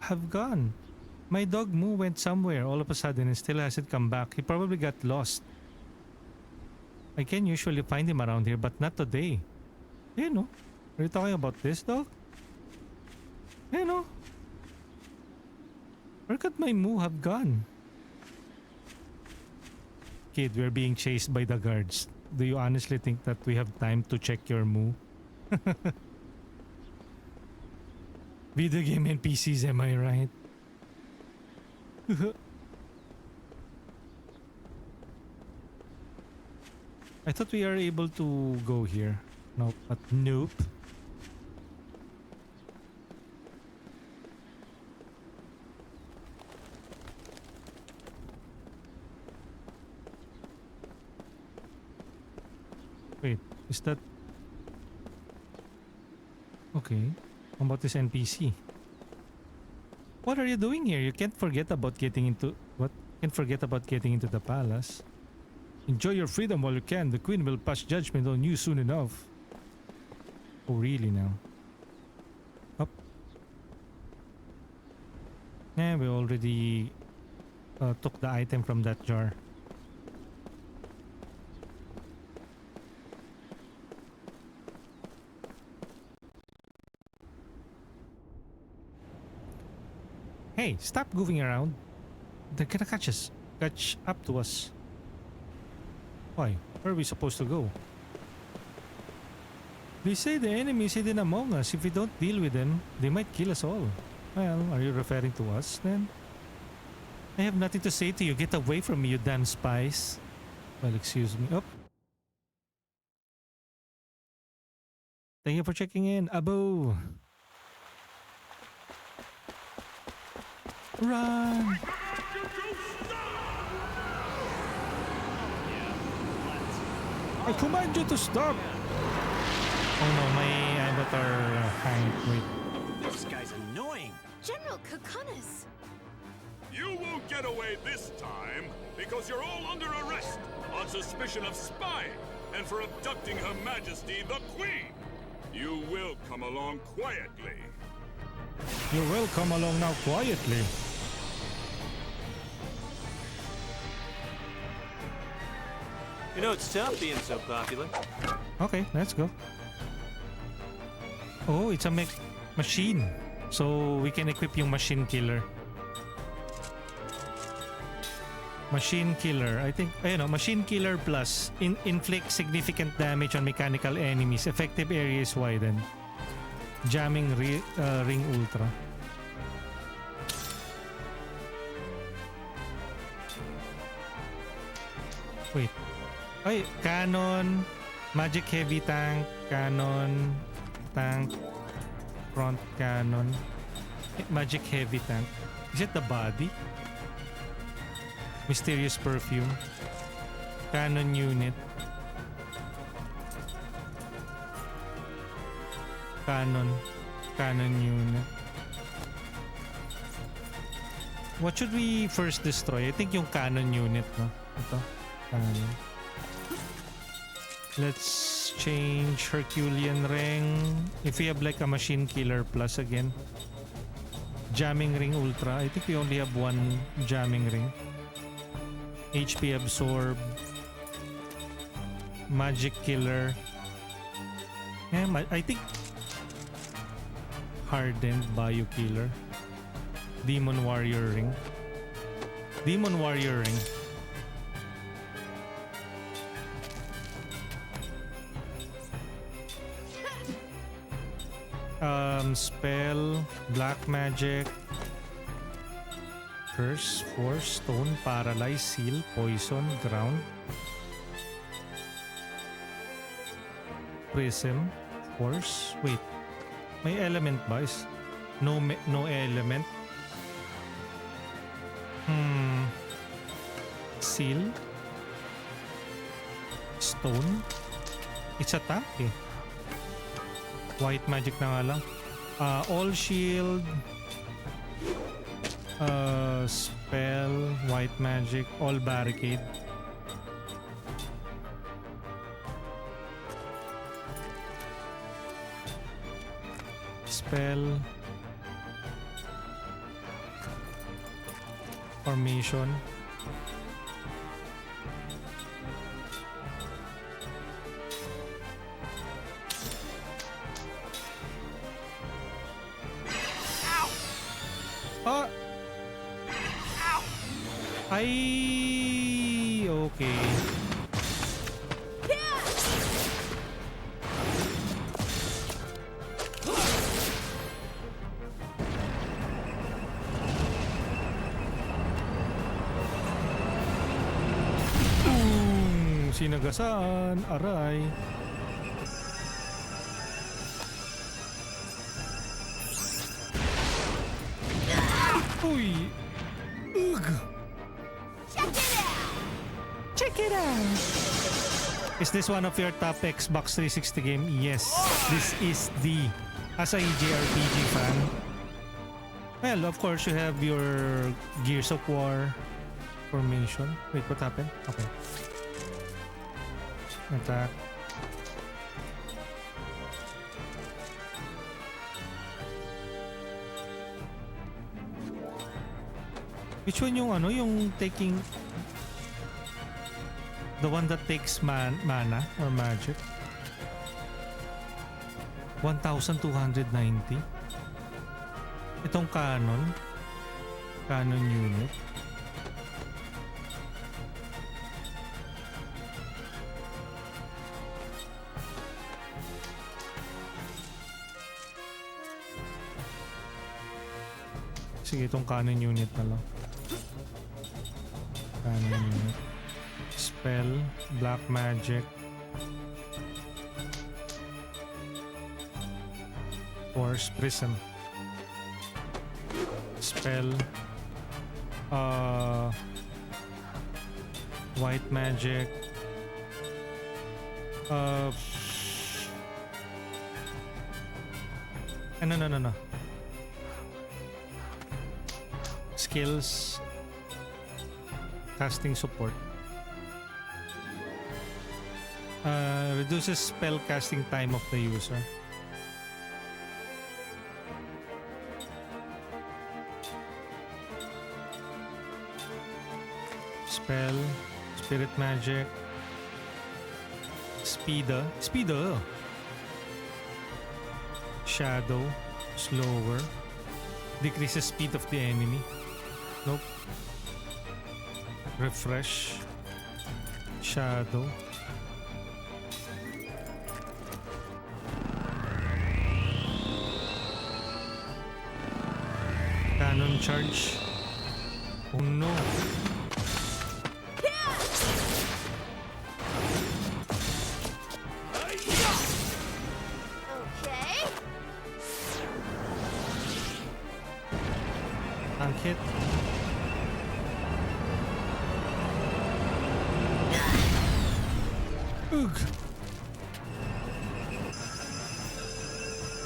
have gone? My dog Moo went somewhere all of a sudden and still hasn't come back. He probably got lost. I can usually find him around here, but not today. You know. Are you talking about this dog? You know. Where could my Moo have gone? Kid, we're being chased by the guards. Do you honestly think that we have time to check your Moo? Video game NPCs, am I right? I thought we are able to go here. No, but nope. Wait, is that... Okay. How about this NPC? What are you doing here? You can't forget about getting into... What? Can't forget about getting into the palace. Enjoy your freedom while you can. The queen will pass judgment on you soon enough. Oh, really now? Up. Yeah, we already took the item from that jar. Hey, stop goofing around. They're gonna catch us. Catch up to us. Why? Where are we supposed to go? They say the enemy is hidden among us. If we don't deal with them, they might kill us all. Well, are you referring to us then? I have nothing to say to you. Get away from me, you damn spies. Well, excuse me. Oh. Thank you for checking in. Abo. Run! I command you to stop! Oh no, my avatar hanged. Wait. This guy's annoying. General Kukunis! You won't get away this time, because you're all under arrest on suspicion of spying and for abducting Her Majesty the Queen. You will come along quietly. You will come along now quietly. You know, it's tough being so popular. Okay, let's go. Oh, it's a machine. So we can equip yung machine killer. Machine killer. I think, machine killer plus inflict significant damage on mechanical enemies. Effective area is widened. Jamming ring ultra. Wait. Ay, cannon, magic heavy tank, cannon, tank, front cannon, magic heavy tank. Is it the body? Mysterious perfume. Cannon unit. Cannon unit. What should we first destroy? I think yung cannon unit, no? Ito. Cannon. Let's change Herculean ring. If we have like a machine killer plus again. Jamming ring ultra. I think we only have one jamming ring. HP absorb. Magic killer. Yeah, I think hardened bio killer. Demon warrior ring. Demon warrior ring. Spell, black magic, curse, force, stone, paralyze, seal, poison, ground, prism, force. Wait, may element ba? No element. Seal, stone. It's attack eh. White magic na nga lang. All shield, spell, white magic, all barricade. Spell, formation. Ay, okay. Sinagasaan, aray. Uy. Ugh. Check it out. Is this one of your top Xbox 360 game? Yes. This is the as a JRPG fan. Well, of course you have your Gears of War formation. Wait, what happened? Okay. Attack. Which one yung ano? Yung taking... The one that takes mana or magic? 1,290? Itong canon? Canon unit? Sige, itong canon unit na lang. Canon unit. Spell, black magic, force, prism, spell, white magic, no. Skills, casting support. Reduces spell casting time of the user. Spell, spirit magic, speeder, shadow, slower, decreases speed of the enemy. Nope. Refresh, shadow. Cannon charge. Oh no. Okay. Tank hit. Ugh.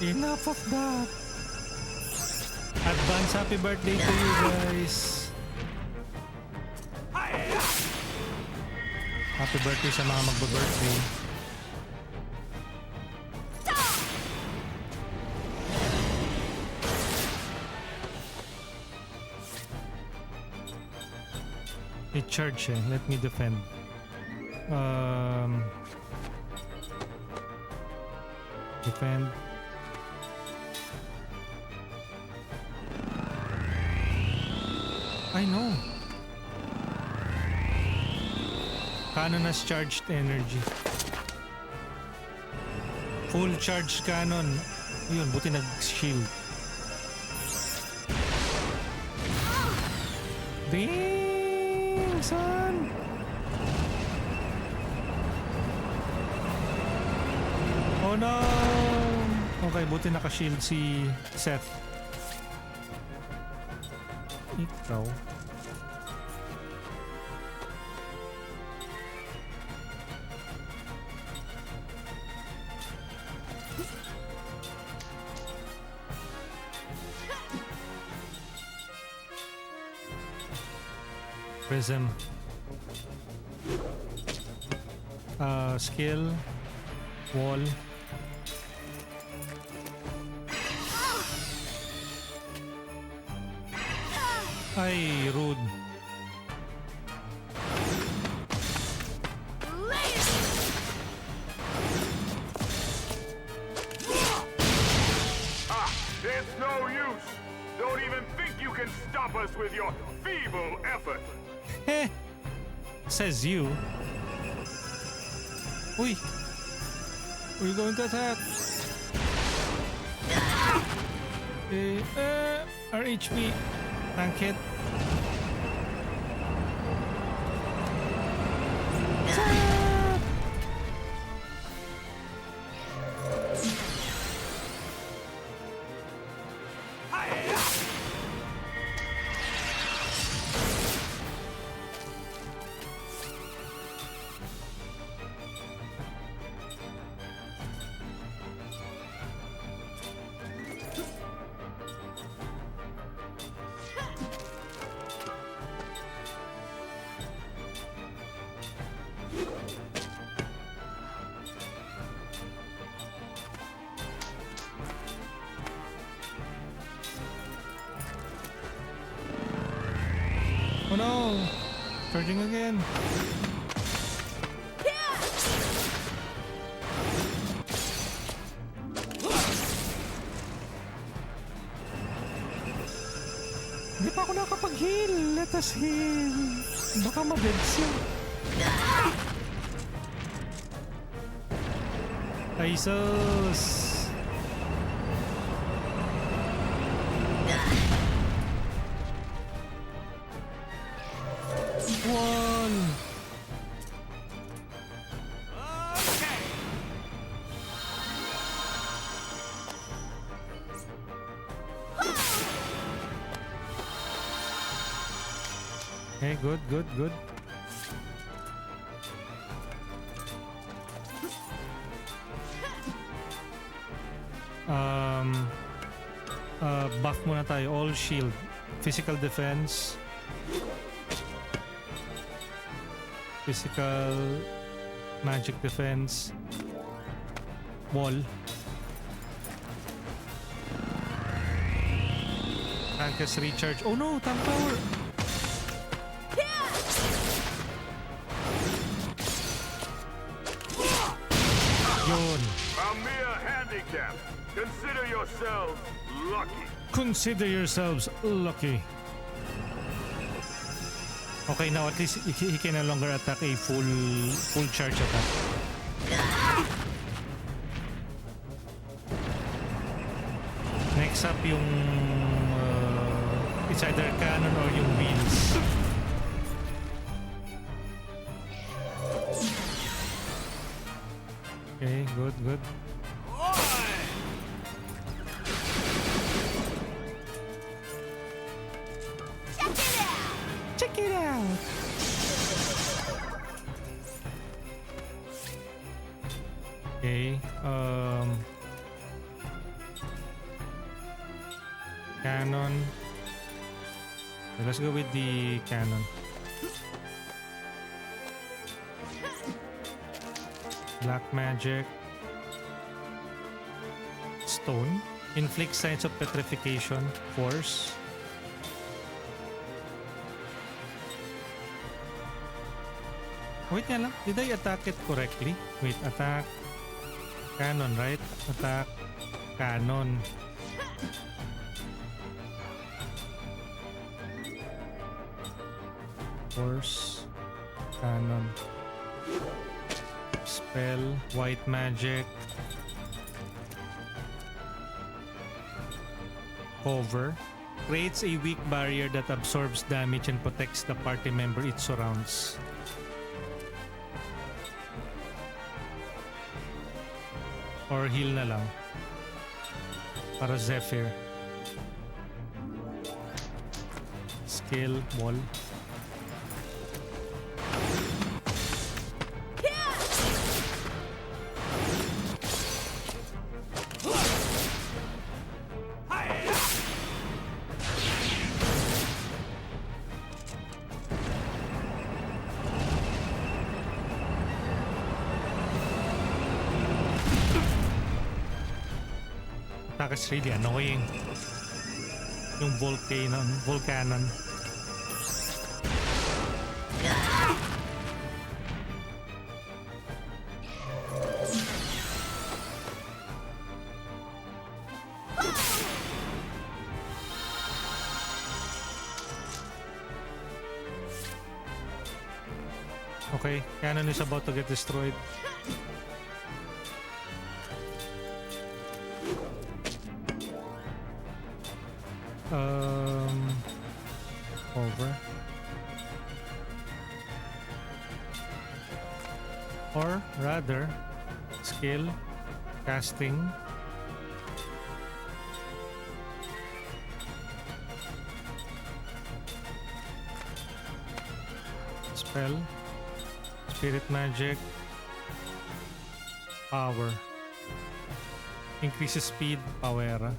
Enough of that. Advance happy birthday to you guys. Happy birthday sa mga magba-birthday. charge eh. Let me defend. Defend. I know. Cannon has charged energy. Full charge cannon. Ayun, buti nag-shield. Dang, son! Oh no! Okay, buti naka-shield si Seth. Ikaw. Prism. Skill. Wall. Ay, rude. It's no use. Don't even think you can stop us with your feeble effort. Heh. Says you. Uy. Are you going to attack? Our HP. Tank it. Oh no! Charging again. Hindi pa ako nakapag-heal. Let us heal. Baka ma-deads yun. Ay sus! One. Okay, good, good, good. Buff muna tayo. All shield. Physical defense. Physical, magic defense, wall, tank has recharge. Oh no, tank power. Yun. A mere handicap. Consider yourselves lucky. Consider yourselves lucky. Okay, now at least he can no longer attack a full charge attack. Next up yung it's either cannon or yung wheels. Okay, good, good. Check it out. Okay, cannon. Let's go with the cannon. Black magic. Stone. Inflict signs of petrification. Force. Wait nga lang. Did I attack it correctly? Wait, attack. Cannon, right? Attack. Cannon. Force. Cannon. Spell. White magic. Cover. Creates a weak barrier that absorbs damage and protects the party member it surrounds. Or heal na lang. Para Zephyr. Skill, wall. It's really annoying. Yung volcanon. Okay, cannon is about to get destroyed. Over. Or rather, skill, casting. Spell, spirit magic, power. Increases speed, power.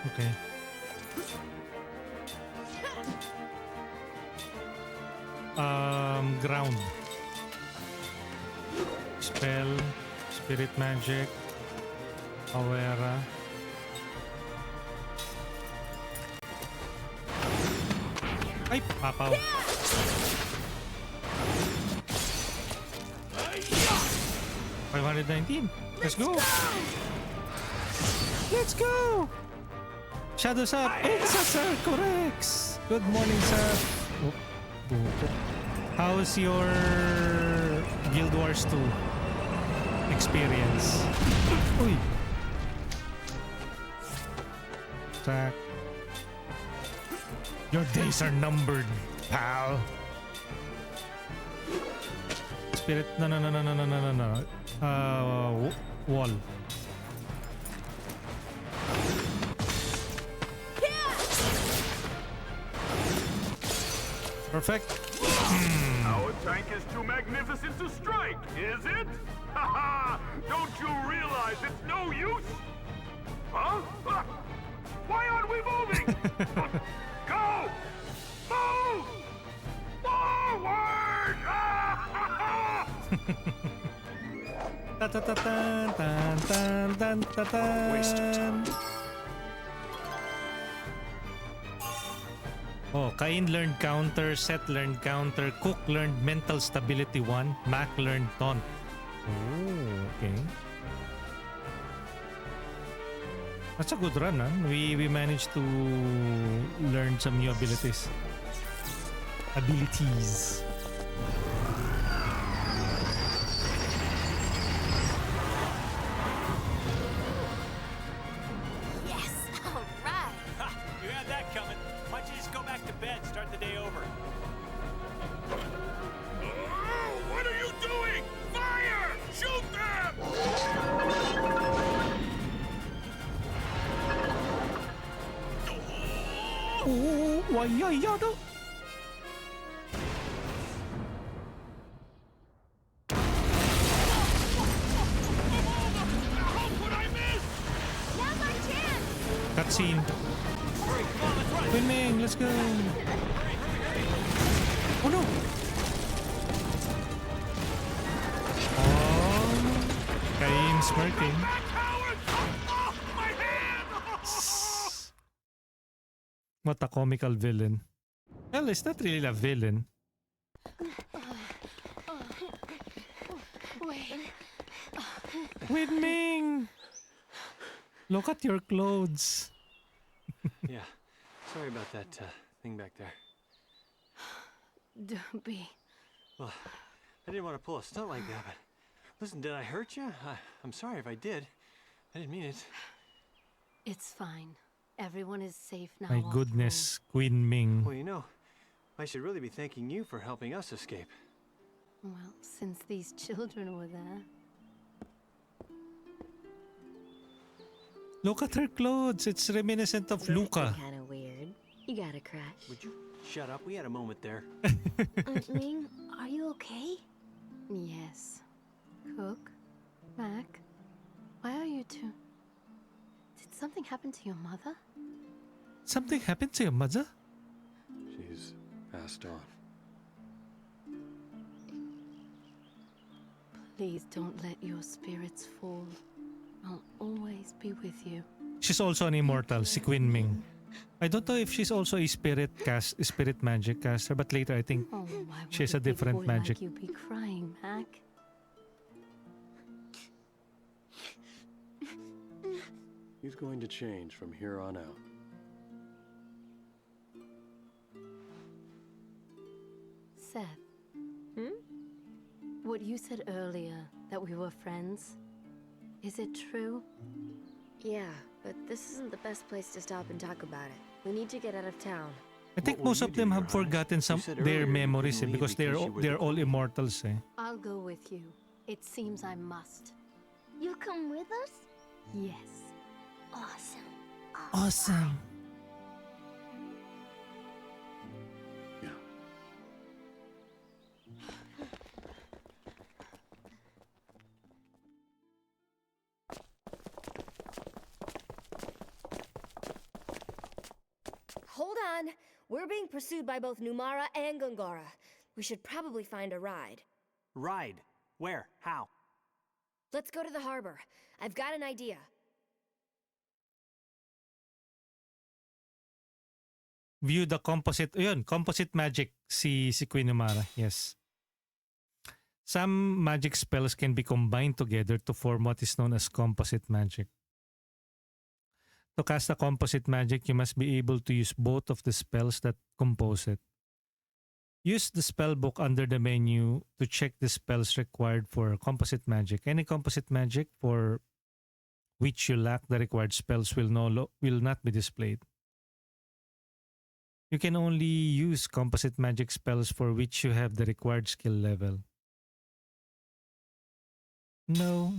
Okay. Ground. Spell, spirit magic, Awera. Ay, papaw. $519. Let's go. Let's go. Shadows up. It's a Sir Correx. Good morning, sir. Oh, buto. How's your Guild Wars 2 experience? Uy. Attack. Your days are numbered, pal. Spirit. No. Wall. Perfect. Our tank is too magnificent to strike, is it? Haha! Don't you realize it's no use? Huh? Why aren't we moving? Go! Move! Forward! Waste of time. Oh, Kain learned counter, Seth learned counter, Cooke learned mental stability 1, Mack learned taunt. Oh, okay. That's a good run, huh? We managed to learn some new abilities. Yes! All right! Ha! You had that coming. Why don't you just go back to bed, start the day over? Oh, what are you doing? Fire! Shoot them! Oh, why yada? Now's our chance! Cutscene. Winning, let's go. Oh no. Oh, Kaim smirking. What a comical villain. Well, it's not really a villain. Winming! Look at your clothes. Yeah, sorry about that thing back there. Don't be. Well, I didn't want to pull a stunt like that, but listen, did I hurt you? I'm sorry if I did. I didn't mean it. It's fine. Everyone is safe now. My goodness, Queen Ming. Well, you know, I should really be thanking you for helping us escape. Well, since these children were there. Look at her clothes. It's reminiscent of Luca. Kind of weird. You got a crush. Would you shut up? We had a moment there. Aunt Ming, are you okay? Yes. Cooke? Mack? Why are you two? Did something happen to your mother? Something happened to your mother? She's passed on. Please don't let your spirits fall. I'll always be with you. She's also an immortal, si Queen Ming. I don't know if she's also a spirit magic caster, but later I think she has a different magic. Like you be crying, Mack. He's going to change from here on out. Seth. What you said earlier, that we were friends, is it true? Yeah, but this isn't the best place to stop and talk about it. We need to get out of town. I think most of them have forgotten some their memories because they're all immortals. I'll go with you. It seems I must. You come with us? Yes. Awesome. Awesome. Yeah. Hold on. We're being pursued by both Numara and Gongora. We should probably find a ride. Ride? Where? How? Let's go to the harbor. I've got an idea. View the composite. Ayun, composite magic si Queen Numara. Yes. Some magic spells can be combined together to form what is known as composite magic. To cast a composite magic, you must be able to use both of the spells that compose it. Use the spell book under the menu to check the spells required for composite magic. Any composite magic for which you lack the required spells will not be displayed. You can only use composite magic spells for which you have the required skill level. No.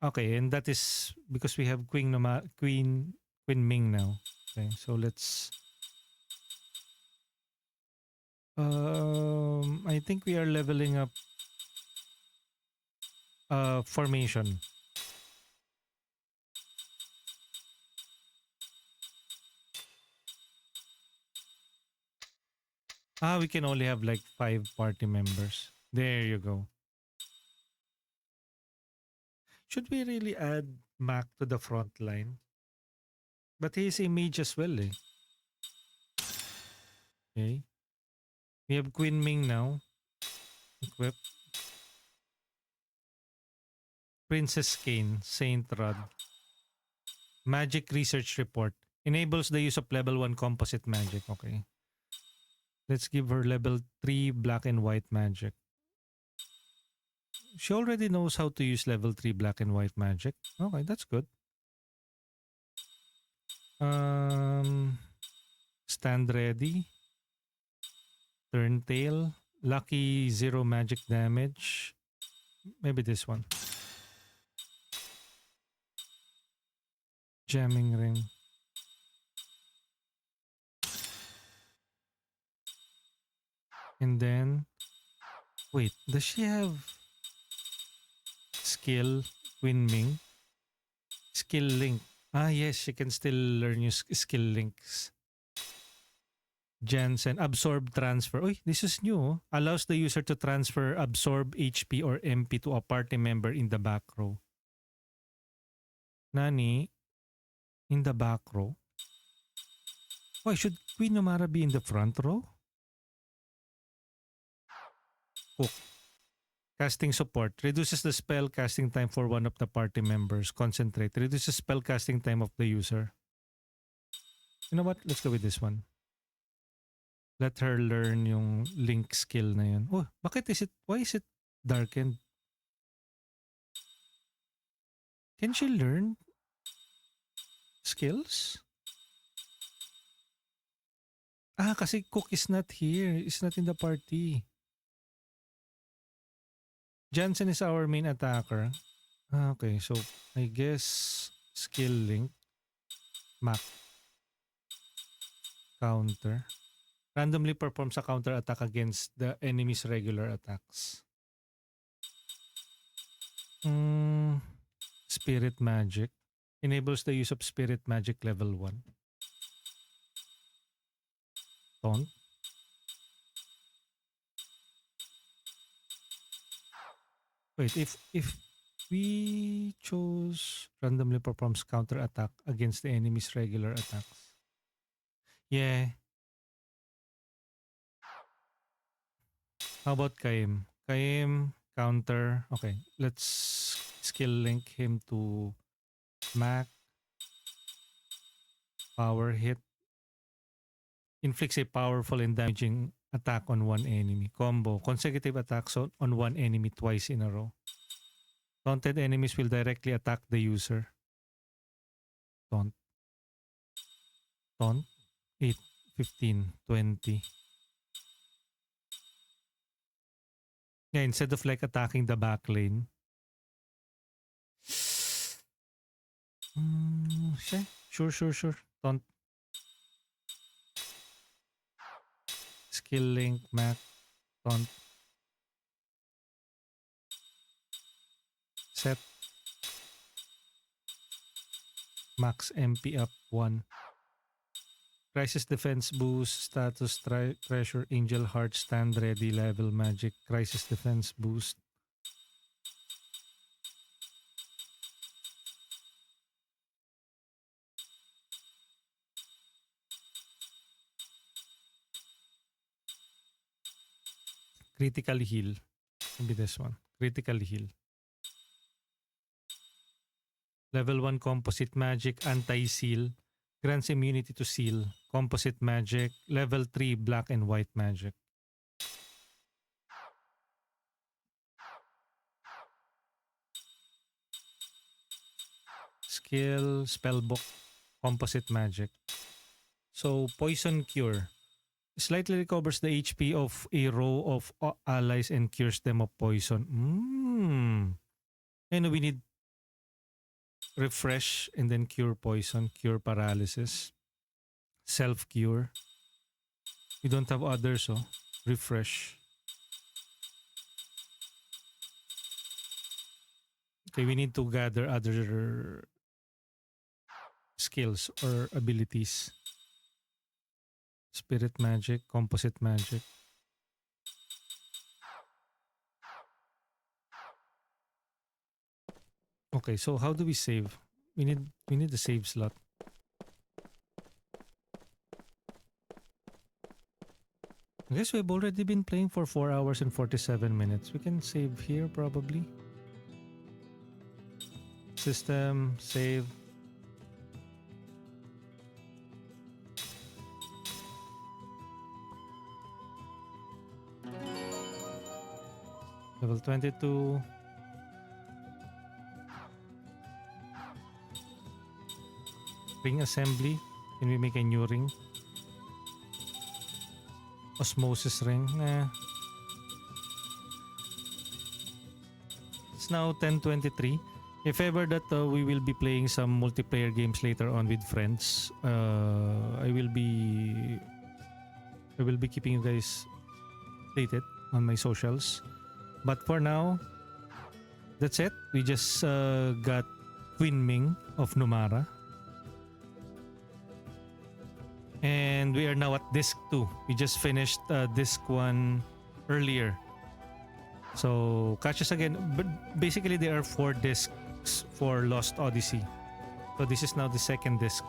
Okay, and that is because we have Queen Ming now. Okay, so let's I think we are leveling up formation. We can only have like 5 party members. There you go. Should we really add Mack to the front line? But he's a mage as well, eh? Okay. We have Queen Ming now. Equip. Princess Kane, Saint Rod. Magic Research Report. Enables the use of level 1 composite magic. Okay. Let's give her level 3 black and white magic. She already knows how to use level 3 black and white magic. Okay, that's good. Stand ready. Turntail. Lucky 0 magic damage. Maybe this one. Jamming ring. And then, wait, does she have skill, Queen Ming? Skill link. Ah, yes, she can still learn new skill links. Jansen, absorb transfer. Uy, this is new. Oh. Allows the user to transfer absorb HP or MP to a party member in the back row. Nani? In the back row? Why should Queen Nomara be in the front row? Cooke. Casting support. Reduces the spell casting time for one of the party members. Concentrate. Reduces spell casting time of the user. You know what? Let's go with this one. Let her learn yung link skill na yun. Oh, why is it darkened? Can she learn skills? Ah, kasi Cooke is not here. Is not in the party. Jansen is our main attacker. Ah, okay, so I guess skill link. Mack. Counter. Randomly performs a counter attack against the enemy's regular attacks. Spirit magic. Enables the use of spirit magic level 1. Taunt. Wait, if we chose randomly performs counter attack against the enemy's regular attacks. Yeah. How about Kaim? Kaim, counter. Okay, let's skill link him to Mack. Power hit. Inflicts a powerful and damaging attack on one enemy. Combo. Consecutive attacks on one enemy twice in a row. Taunted enemies will directly attack the user. Taunt. Taunt. 8, 15, 20. Yeah, instead of like attacking the back lane. Sure. Taunt. Skill link, Mack, taunt. Set. Max MP up 1. Crisis defense boost, status, treasure, angel heart, stand ready, level magic, crisis defense boost. Critical heal. Maybe this one. Critical heal. Level 1 composite magic, anti-seal. Grants immunity to seal. Composite magic. Level 3 black and white magic. Skill, spellbook, composite magic. So, poison cure. Slightly recovers the HP of a row of allies and cures them of poison. And we need refresh and then cure poison, cure paralysis, self-cure. We don't have others, so refresh. Okay, we need to gather other skills or abilities. Spirit magic, composite magic. Okay, so how do we save? We need the save slot. I guess we've already been playing for 4 hours and 47 minutes. We can save here probably. System, save. Level 22. Ring assembly. Can we make a new ring? Osmosis ring. Nah. It's now 10:23. If ever that we will be playing some multiplayer games later on with friends, I will be keeping you guys update it on my socials. But for now, that's it. We just got Queen Ming of Numara. And we are now at disc 2. We just finished disc 1 earlier. So catch us again. But basically there are 4 discs for Lost Odyssey. So this is now the second disc.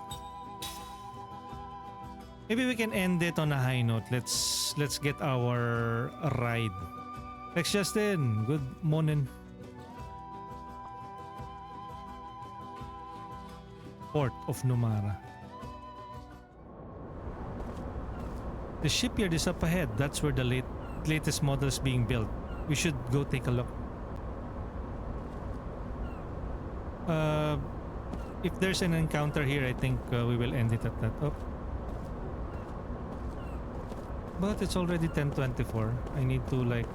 Maybe we can end it on a high note. Let's get our ride. Thanks Justin. Good morning. Port of Numara. The shipyard is up ahead. That's where the latest model is being built. We should go take a look. If there's an encounter here, I think we will end it at that. Oh. But it's already 10:24. I need to like...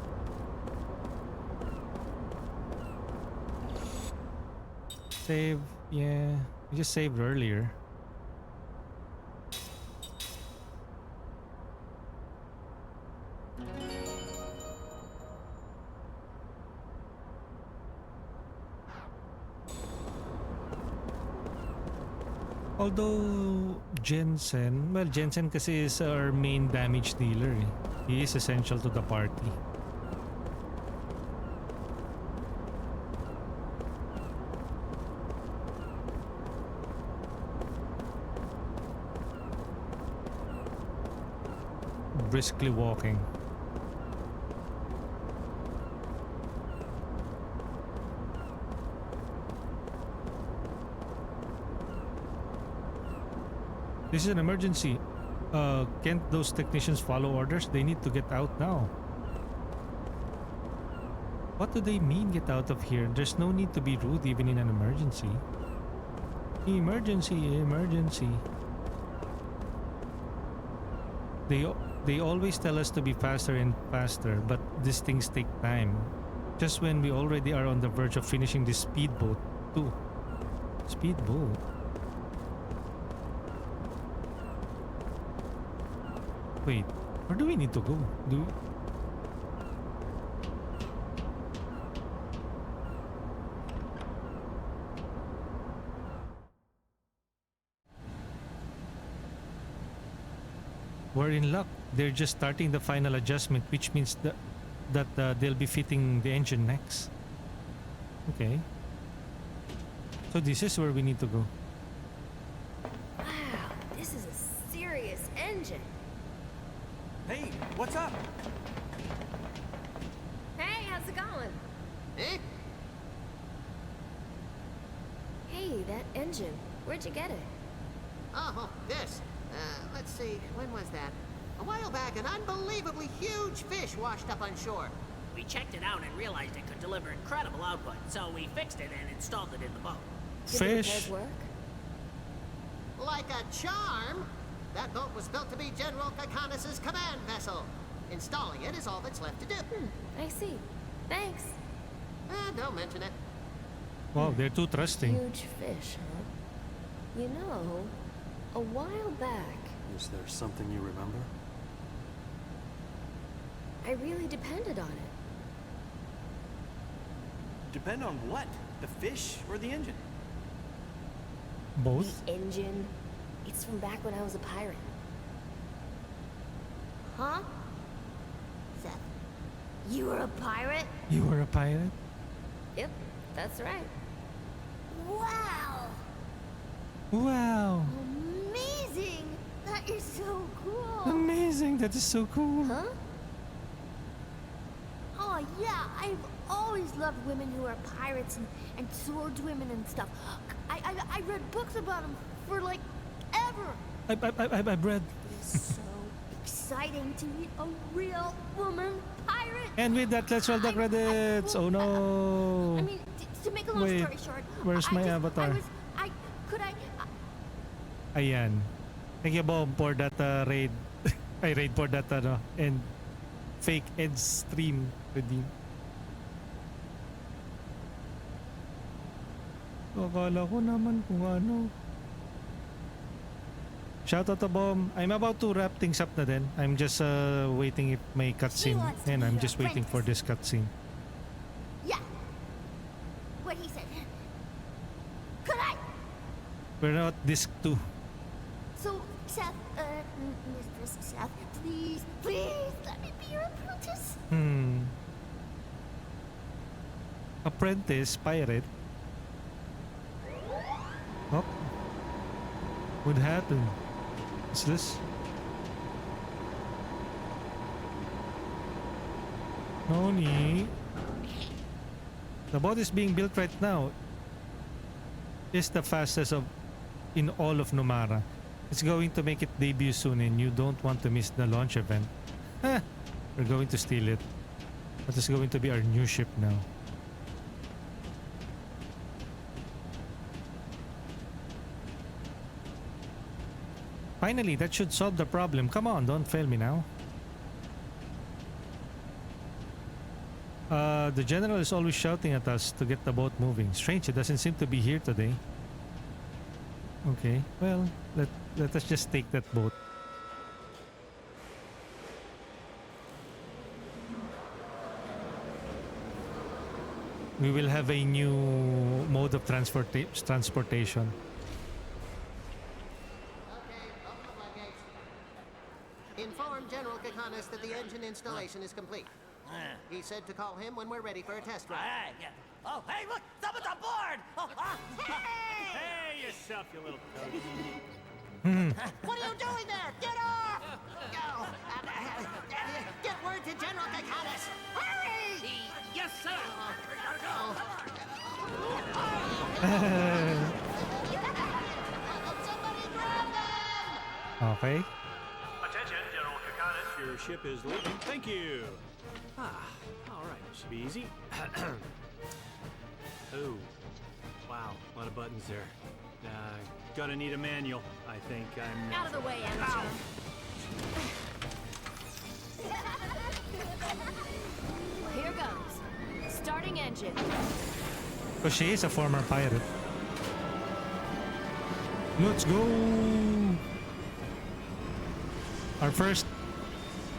Save. Yeah. We just saved earlier. Although Jansen kasi is our main damage dealer. He is essential to the party. Briskly walking. This is an emergency. Can't those technicians follow orders? They need to get out now. What do they mean get out of here? There's no need to be rude even in an emergency. Emergency. They always tell us to be faster and faster, but these things take time. Just when we already are on the verge of finishing this speedboat too. Speedboat? Wait, where do we need to go? We're in luck. They're just starting the final adjustment, which means that they'll be fitting the engine next. Okay. So this is where we need to go. Wow, this is a serious engine. Hey, what's up? Hey, how's it going? Eh? Hey, that engine. Where'd you get it? Oh, this. Let's see, when was that? A while back, an unbelievably huge fish washed up on shore. We checked it out and realized it could deliver incredible output, so we fixed it and installed it in the boat. Did the repairs work? Like a charm! That boat was built to be General Kakanis' command vessel. Installing it is all that's left to do. I see. Thanks. Don't mention it. Wow, they're too trusting. Huge fish, huh? You know, a while back... Is there something you remember? I really depended on it. Depend on what? The fish or the engine? Both? The engine. It's from back when I was a pirate. Huh? Seth, you were a pirate? You were a pirate? Yep, that's right. Wow! Wow! Amazing! That is so cool! Amazing! That is so cool! Huh? Oh yeah, I've always loved women who are pirates and swordswomen and stuff. I read books about them for like ever. I've read. It's so exciting to meet a real woman pirate. And with that, let's roll the credits. Oh no! I mean, to make a long Wait, story short, where's my avatar? Ayan. Thank you, Bob, for that raid. I raid for that and fake end stream redeem. Akala ko naman kung ano. Shout out to Bomb. I'm about to wrap things up na din. I'm just waiting if may cutscene. And I'm just waiting for this cutscene. Yeah. What he said. Could I? We're not disc 2. So, Seth, Mistress Seth, please, please let me be your apprentice. Apprentice, pirate. Oh. What happened? What's this? Noni. The boat is being built right now. It's the fastest in all of Nomara. It's going to make its debut soon and you don't want to miss the launch event. We're going to steal it. But it's going to be our new ship now. Finally, that should solve the problem. Come on, don't fail me now. The general is always shouting at us to get the boat moving. Strange, it doesn't seem to be here today. Okay, well, let us just take that boat. We will have a new mode of transportation. Inform General Kakanis that the engine installation is complete. He said to call him when we're ready for a test ride. Alright, yeah. Oh, hey, look! Someone's on board! Oh, hey! Hey, yourself, you little toad. What are you doing there? Get off! Go! Get word to General Kakanis! Hurry! Yes, sir! Somebody grab them! Okay. Attention, General Kakanis. Your ship is leaving. Thank you. Alright, should be easy. Oh, wow, a lot of buttons there. Gonna need a manual. I think I'm... Out of the way, amateur. Here goes. Starting engine. But she is a former pirate. Let's go! Our first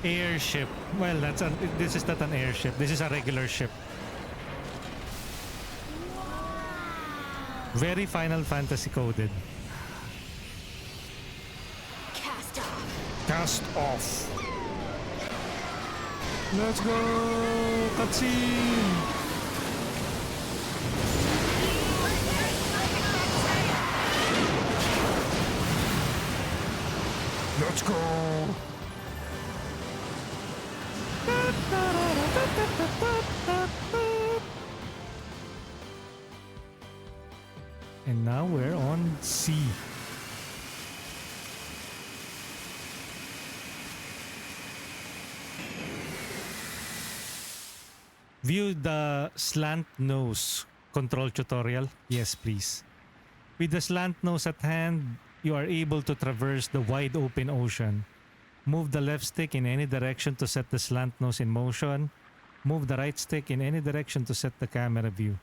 airship. Well, this is not an airship. This is a regular ship. Very Final Fantasy coded. Cast off. Cast off. Let's go! Cutscene! Let's go! And now we're on sea. View the slant nose control tutorial. Yes, please. With the slant nose at hand, you are able to traverse the wide open ocean. Move the left stick in any direction to set the slant nose in motion. Move the right stick in any direction to set the camera view.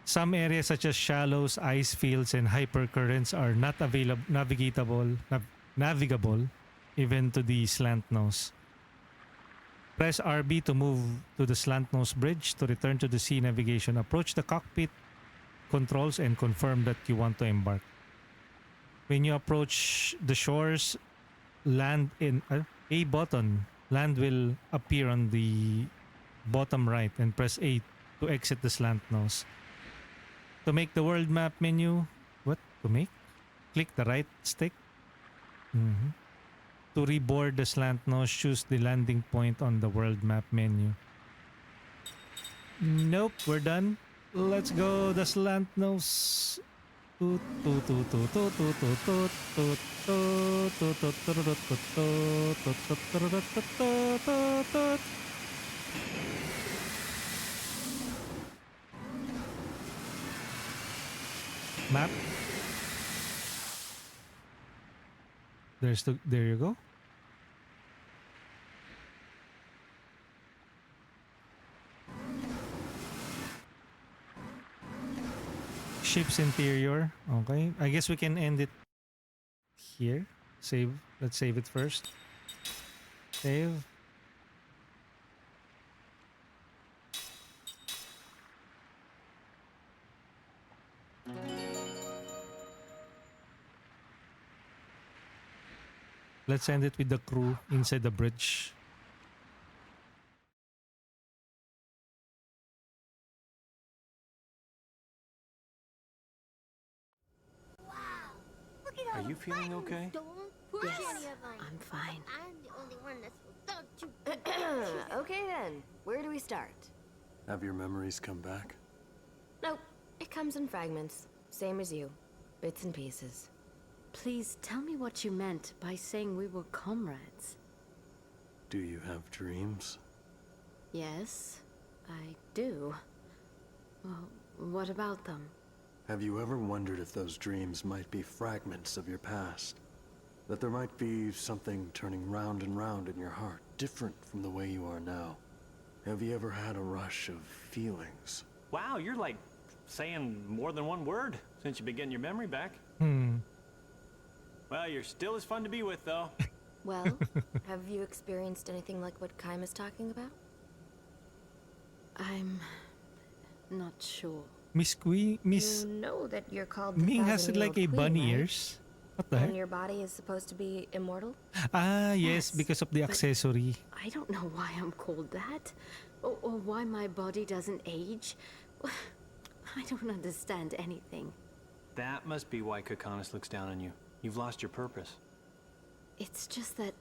Some areas such as shallows, ice fields, and hypercurrents are not navigable even to the slant nose. Press RB to move to the slant nose bridge to return to the sea navigation. Approach the cockpit controls and confirm that you want to embark. When you approach the shores, land in A button. Land will appear on the bottom right and press A to exit the slant nose. To make the world map menu, click the right stick. To reboard the slant nose, choose the landing point on the world map menu. Nope, we're done. Let's go, the slant nose. Map. There you go. Ship's interior. Okay. I guess we can end it here. Save. Let's save it first. Save. Let's end it with the crew inside the bridge. Look at all Are you the feeling buttons. okay? Don't push Yes, any of them. I'm fine. I'm the only one that's without you. Okay then, where do we start? Have your memories come back? Nope, it comes in fragments. Same as you. Bits and pieces. Please tell me what you meant by saying we were comrades. Do you have dreams? Yes, I do. Well, what about them? Have you ever wondered if those dreams might be fragments of your past? That there might be something turning round and round in your heart, different from the way you are now? Have you ever had a rush of feelings? Wow, you're like saying more than one word since you've been getting your memory back. Well, you're still as fun to be with, though. Well, have you experienced anything like what Kaim is talking about? I'm not sure. Miss You know that you're called the Ming has like a 1000-year-old bunny queen, right? ears. What the And heck? your body is supposed to be immortal? Ah, yes, because of the but- accessory. I don't know why I'm called that, or why my body doesn't age. I don't understand anything. That must be why Kokonis looks down on you. You've lost your purpose. It's just that...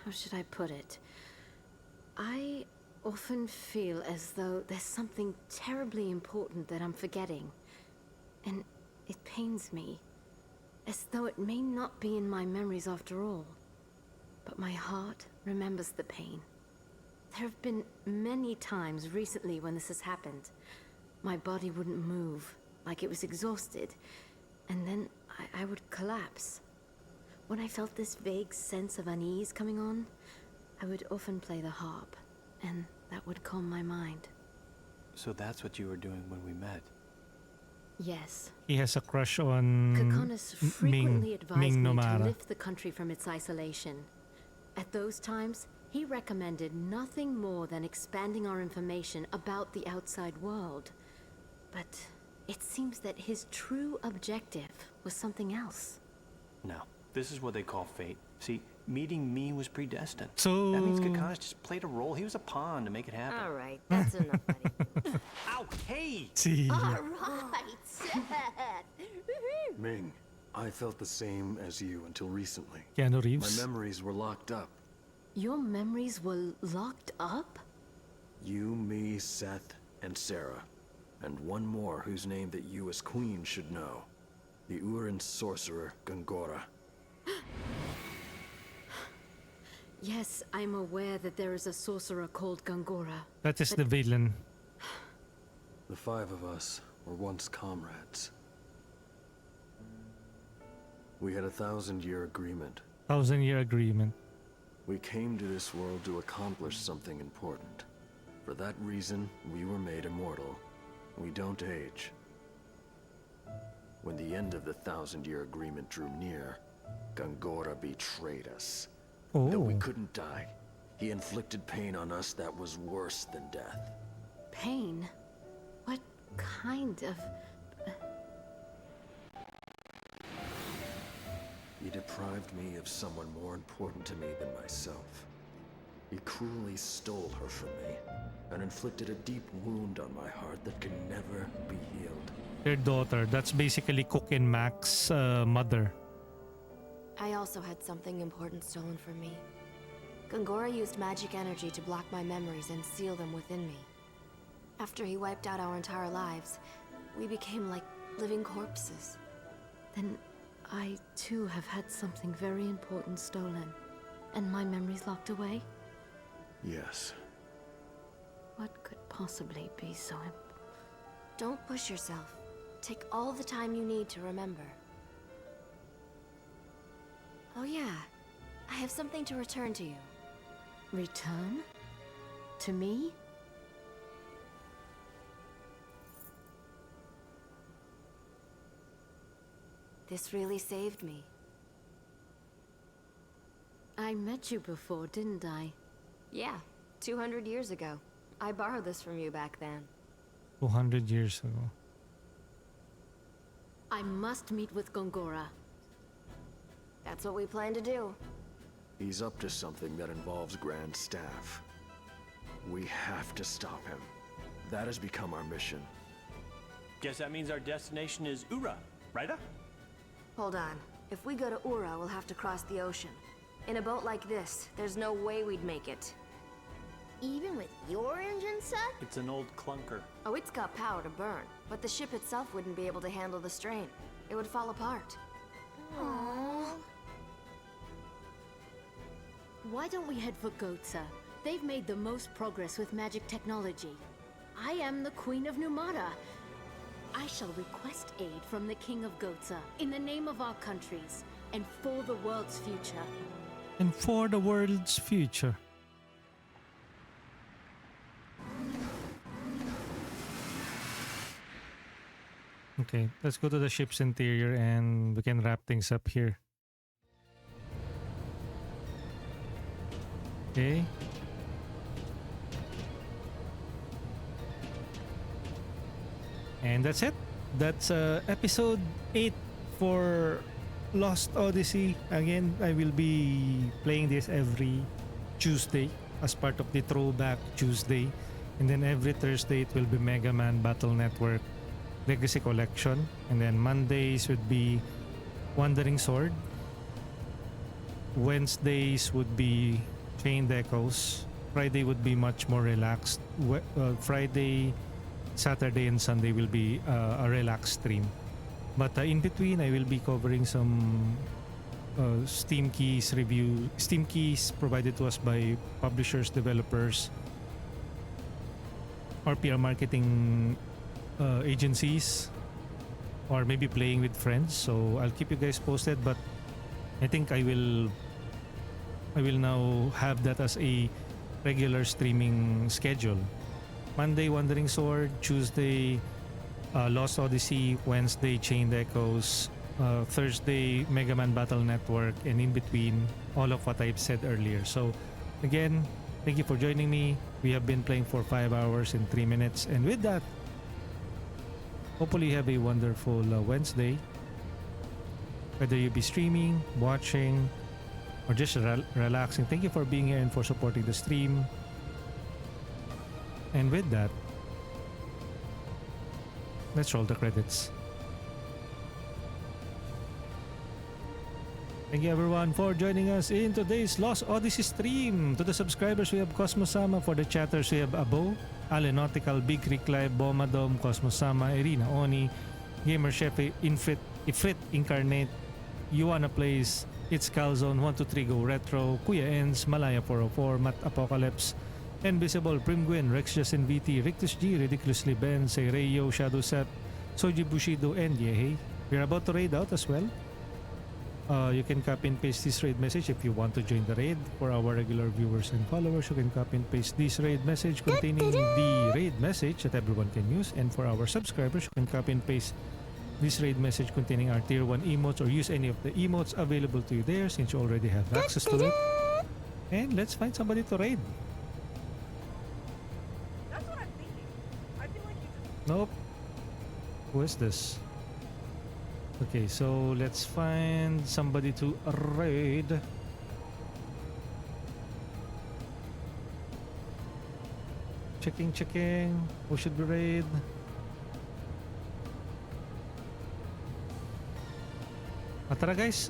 How should I put it? I often feel as though there's something terribly important that I'm forgetting. And it pains me. As though it may not be in my memories after all. But my heart remembers the pain. There have been many times recently when this has happened. My body wouldn't move, like it was exhausted. And then I would collapse. When I felt this vague sense of unease coming on, I would often play the harp, and that would calm my mind. So that's what you were doing when we met. Yes. He has a crush on Kokonis frequently advised Ming me to Nomara. lift the country from its isolation. At those times, he recommended nothing more than expanding our information about the outside world. But it seems that his true objective was something else. No, this is what they call fate. See, meeting me was predestined. So... That means Kokonis just played a role. He was a pawn to make it happen. All right, that's enough, buddy. Ow, hey! See. All right, Seth. Ming, I felt the same as you until recently. Keanu Reeves. My memories were locked up. Your memories were locked up? You, me, Seth, and Sarah. And one more whose name that you as queen should know. The Urin sorcerer, Gangora. Yes, I'm aware that there is a sorcerer called Gangora. That is the villain. The five of us were once comrades. We had a 1,000-year agreement. 1,000-year agreement. We came to this world to accomplish something important. For that reason, we were made immortal. We don't age. When the end of the 1,000-year agreement drew near, Gangora betrayed us. Though we couldn't die, he inflicted pain on us that was worse than death. Pain? What kind of... He deprived me of someone more important to me than myself. He cruelly stole her from me, and inflicted a deep wound on my heart that can never be healed. Their daughter. That's basically Cooke and Mack's mother. I also had something important stolen from me. Gangora used magic energy to block my memories and seal them within me. After he wiped out our entire lives, we became like living corpses. Then I too have had something very important stolen. And my memories locked away? Yes. What could possibly be so Don't push yourself. Take all the time you need to remember. Oh yeah, I have something to return to you. Return? To me? This really saved me. I met you before, didn't I? Yeah, 200 years ago. I borrowed this from you back then. 200 years ago. I must meet with Gongora. That's what we plan to do. He's up to something that involves Grand Staff. We have to stop him. That has become our mission. Guess that means our destination is Ura, right? Hold on. If we go to Ura, we'll have to cross the ocean. In a boat like this, there's no way we'd make it. Even with your engine set? It's an old clunker. Oh, it's got power to burn, but the ship itself wouldn't be able to handle the strain. It would fall apart. Aww. Why don't we head for Goatsa? They've made the most progress with magic technology. I am the Queen of Numata. I shall request aid from the King of Goatsa in the name of our countries and for the world's future. And for the world's future. Okay, let's go to the ship's interior and we can wrap things up here. Okay. And that's it. That's episode 8 for Lost Odyssey. Again, I will be playing this every Tuesday as part of the Throwback Tuesday. And then every Thursday it will be Mega Man Battle Network Legacy Collection. And then Mondays would be Wandering Sword. Wednesdays would be Chained Echoes. Friday would be much more relaxed. Friday, Saturday, and Sunday will be a relaxed stream. But in between, I will be covering some Steam keys review. Steam keys provided to us by publishers, developers, or PR marketing agencies, or maybe playing with friends. So I'll keep you guys posted. But I think I will now have that as a regular streaming schedule. Monday, Wandering Sword. Tuesday, Lost Odyssey. Wednesday, Chained Echoes. Thursday, Mega Man Battle Network. And in between, all of what I've said earlier. So again, thank you for joining me. We have been playing for 5 hours and 3 minutes. And with that, hopefully you have a wonderful Wednesday. Whether you be streaming, watching, or just relaxing. Thank you for being here and for supporting the stream. And with that, let's roll the credits. Thank you everyone for joining us in today's Lost Odyssey stream. To the subscribers, we have Cosmosama. For the chatters, we have Abo, Alenotical, Big Creek Live, Bomadom, Cosmosama, Irina Oni, Gamer Chef, Ifrit Incarnate, Yuana Plays, It's Calzone, 123 Go Retro, Kuya Ends, Malaya 404, Matt Apocalypse, Invisible, Primgwin, Rex Justin VT, Rictus G, Ridiculously Ben, Seireyo, Shadow Set, Soji Bushido, and Yehei. We're about to raid out as well. You can copy and paste this raid message if you want to join the raid. For our regular viewers and followers, you can copy and paste this raid message containing the raid message that everyone can use. And for our subscribers, you can copy and paste this raid message containing our tier 1 emotes or use any of the emotes available to you there since you already have access to it. And let's find somebody to raid. That's what I'm thinking. I feel like you just... Nope. Who is this? Okay, so let's find somebody to raid. Checking. Who should we raid? Tara guys,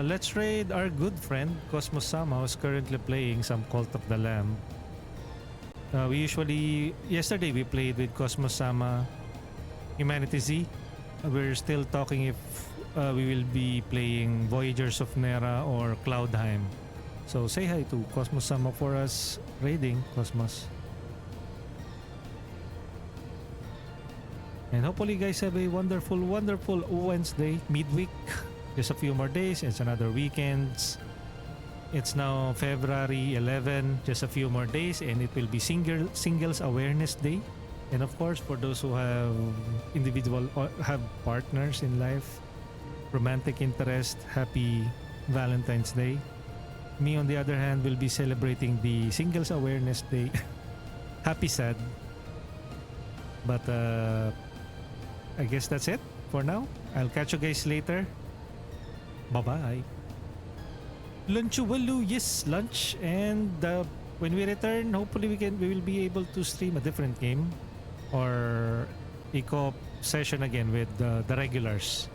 let's raid our good friend Cosmosama, who's currently playing some Cult of the Lamb. Yesterday we played with Cosmosama, Humanity Z. We're still talking if we will be playing Voyagers of Nera or Cloudheim. So say hi to Cosmosama for us raiding Cosmos. And hopefully you guys have a wonderful Wednesday, midweek. Just a few more days, it's another weekend. It's now February 11, just a few more days, and it will be Singles Awareness Day. And of course, for those who have have partners in life, romantic interest, happy Valentine's Day. Me, on the other hand, will be celebrating the Singles Awareness Day. Happy sad. But I guess that's it for now. I'll catch you guys later. Bye-bye. Lunchuwalu, yes, lunch. And when we return, hopefully we will be able to stream a different game or a co-op session again with the regulars.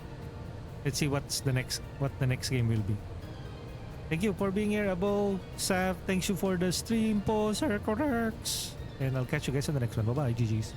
Let's see what the next game will be. Thank you for being here, Abo. Sav, thanks you for the stream, po, Sir Correx. And I'll catch you guys on the next one. Bye-bye, GG's.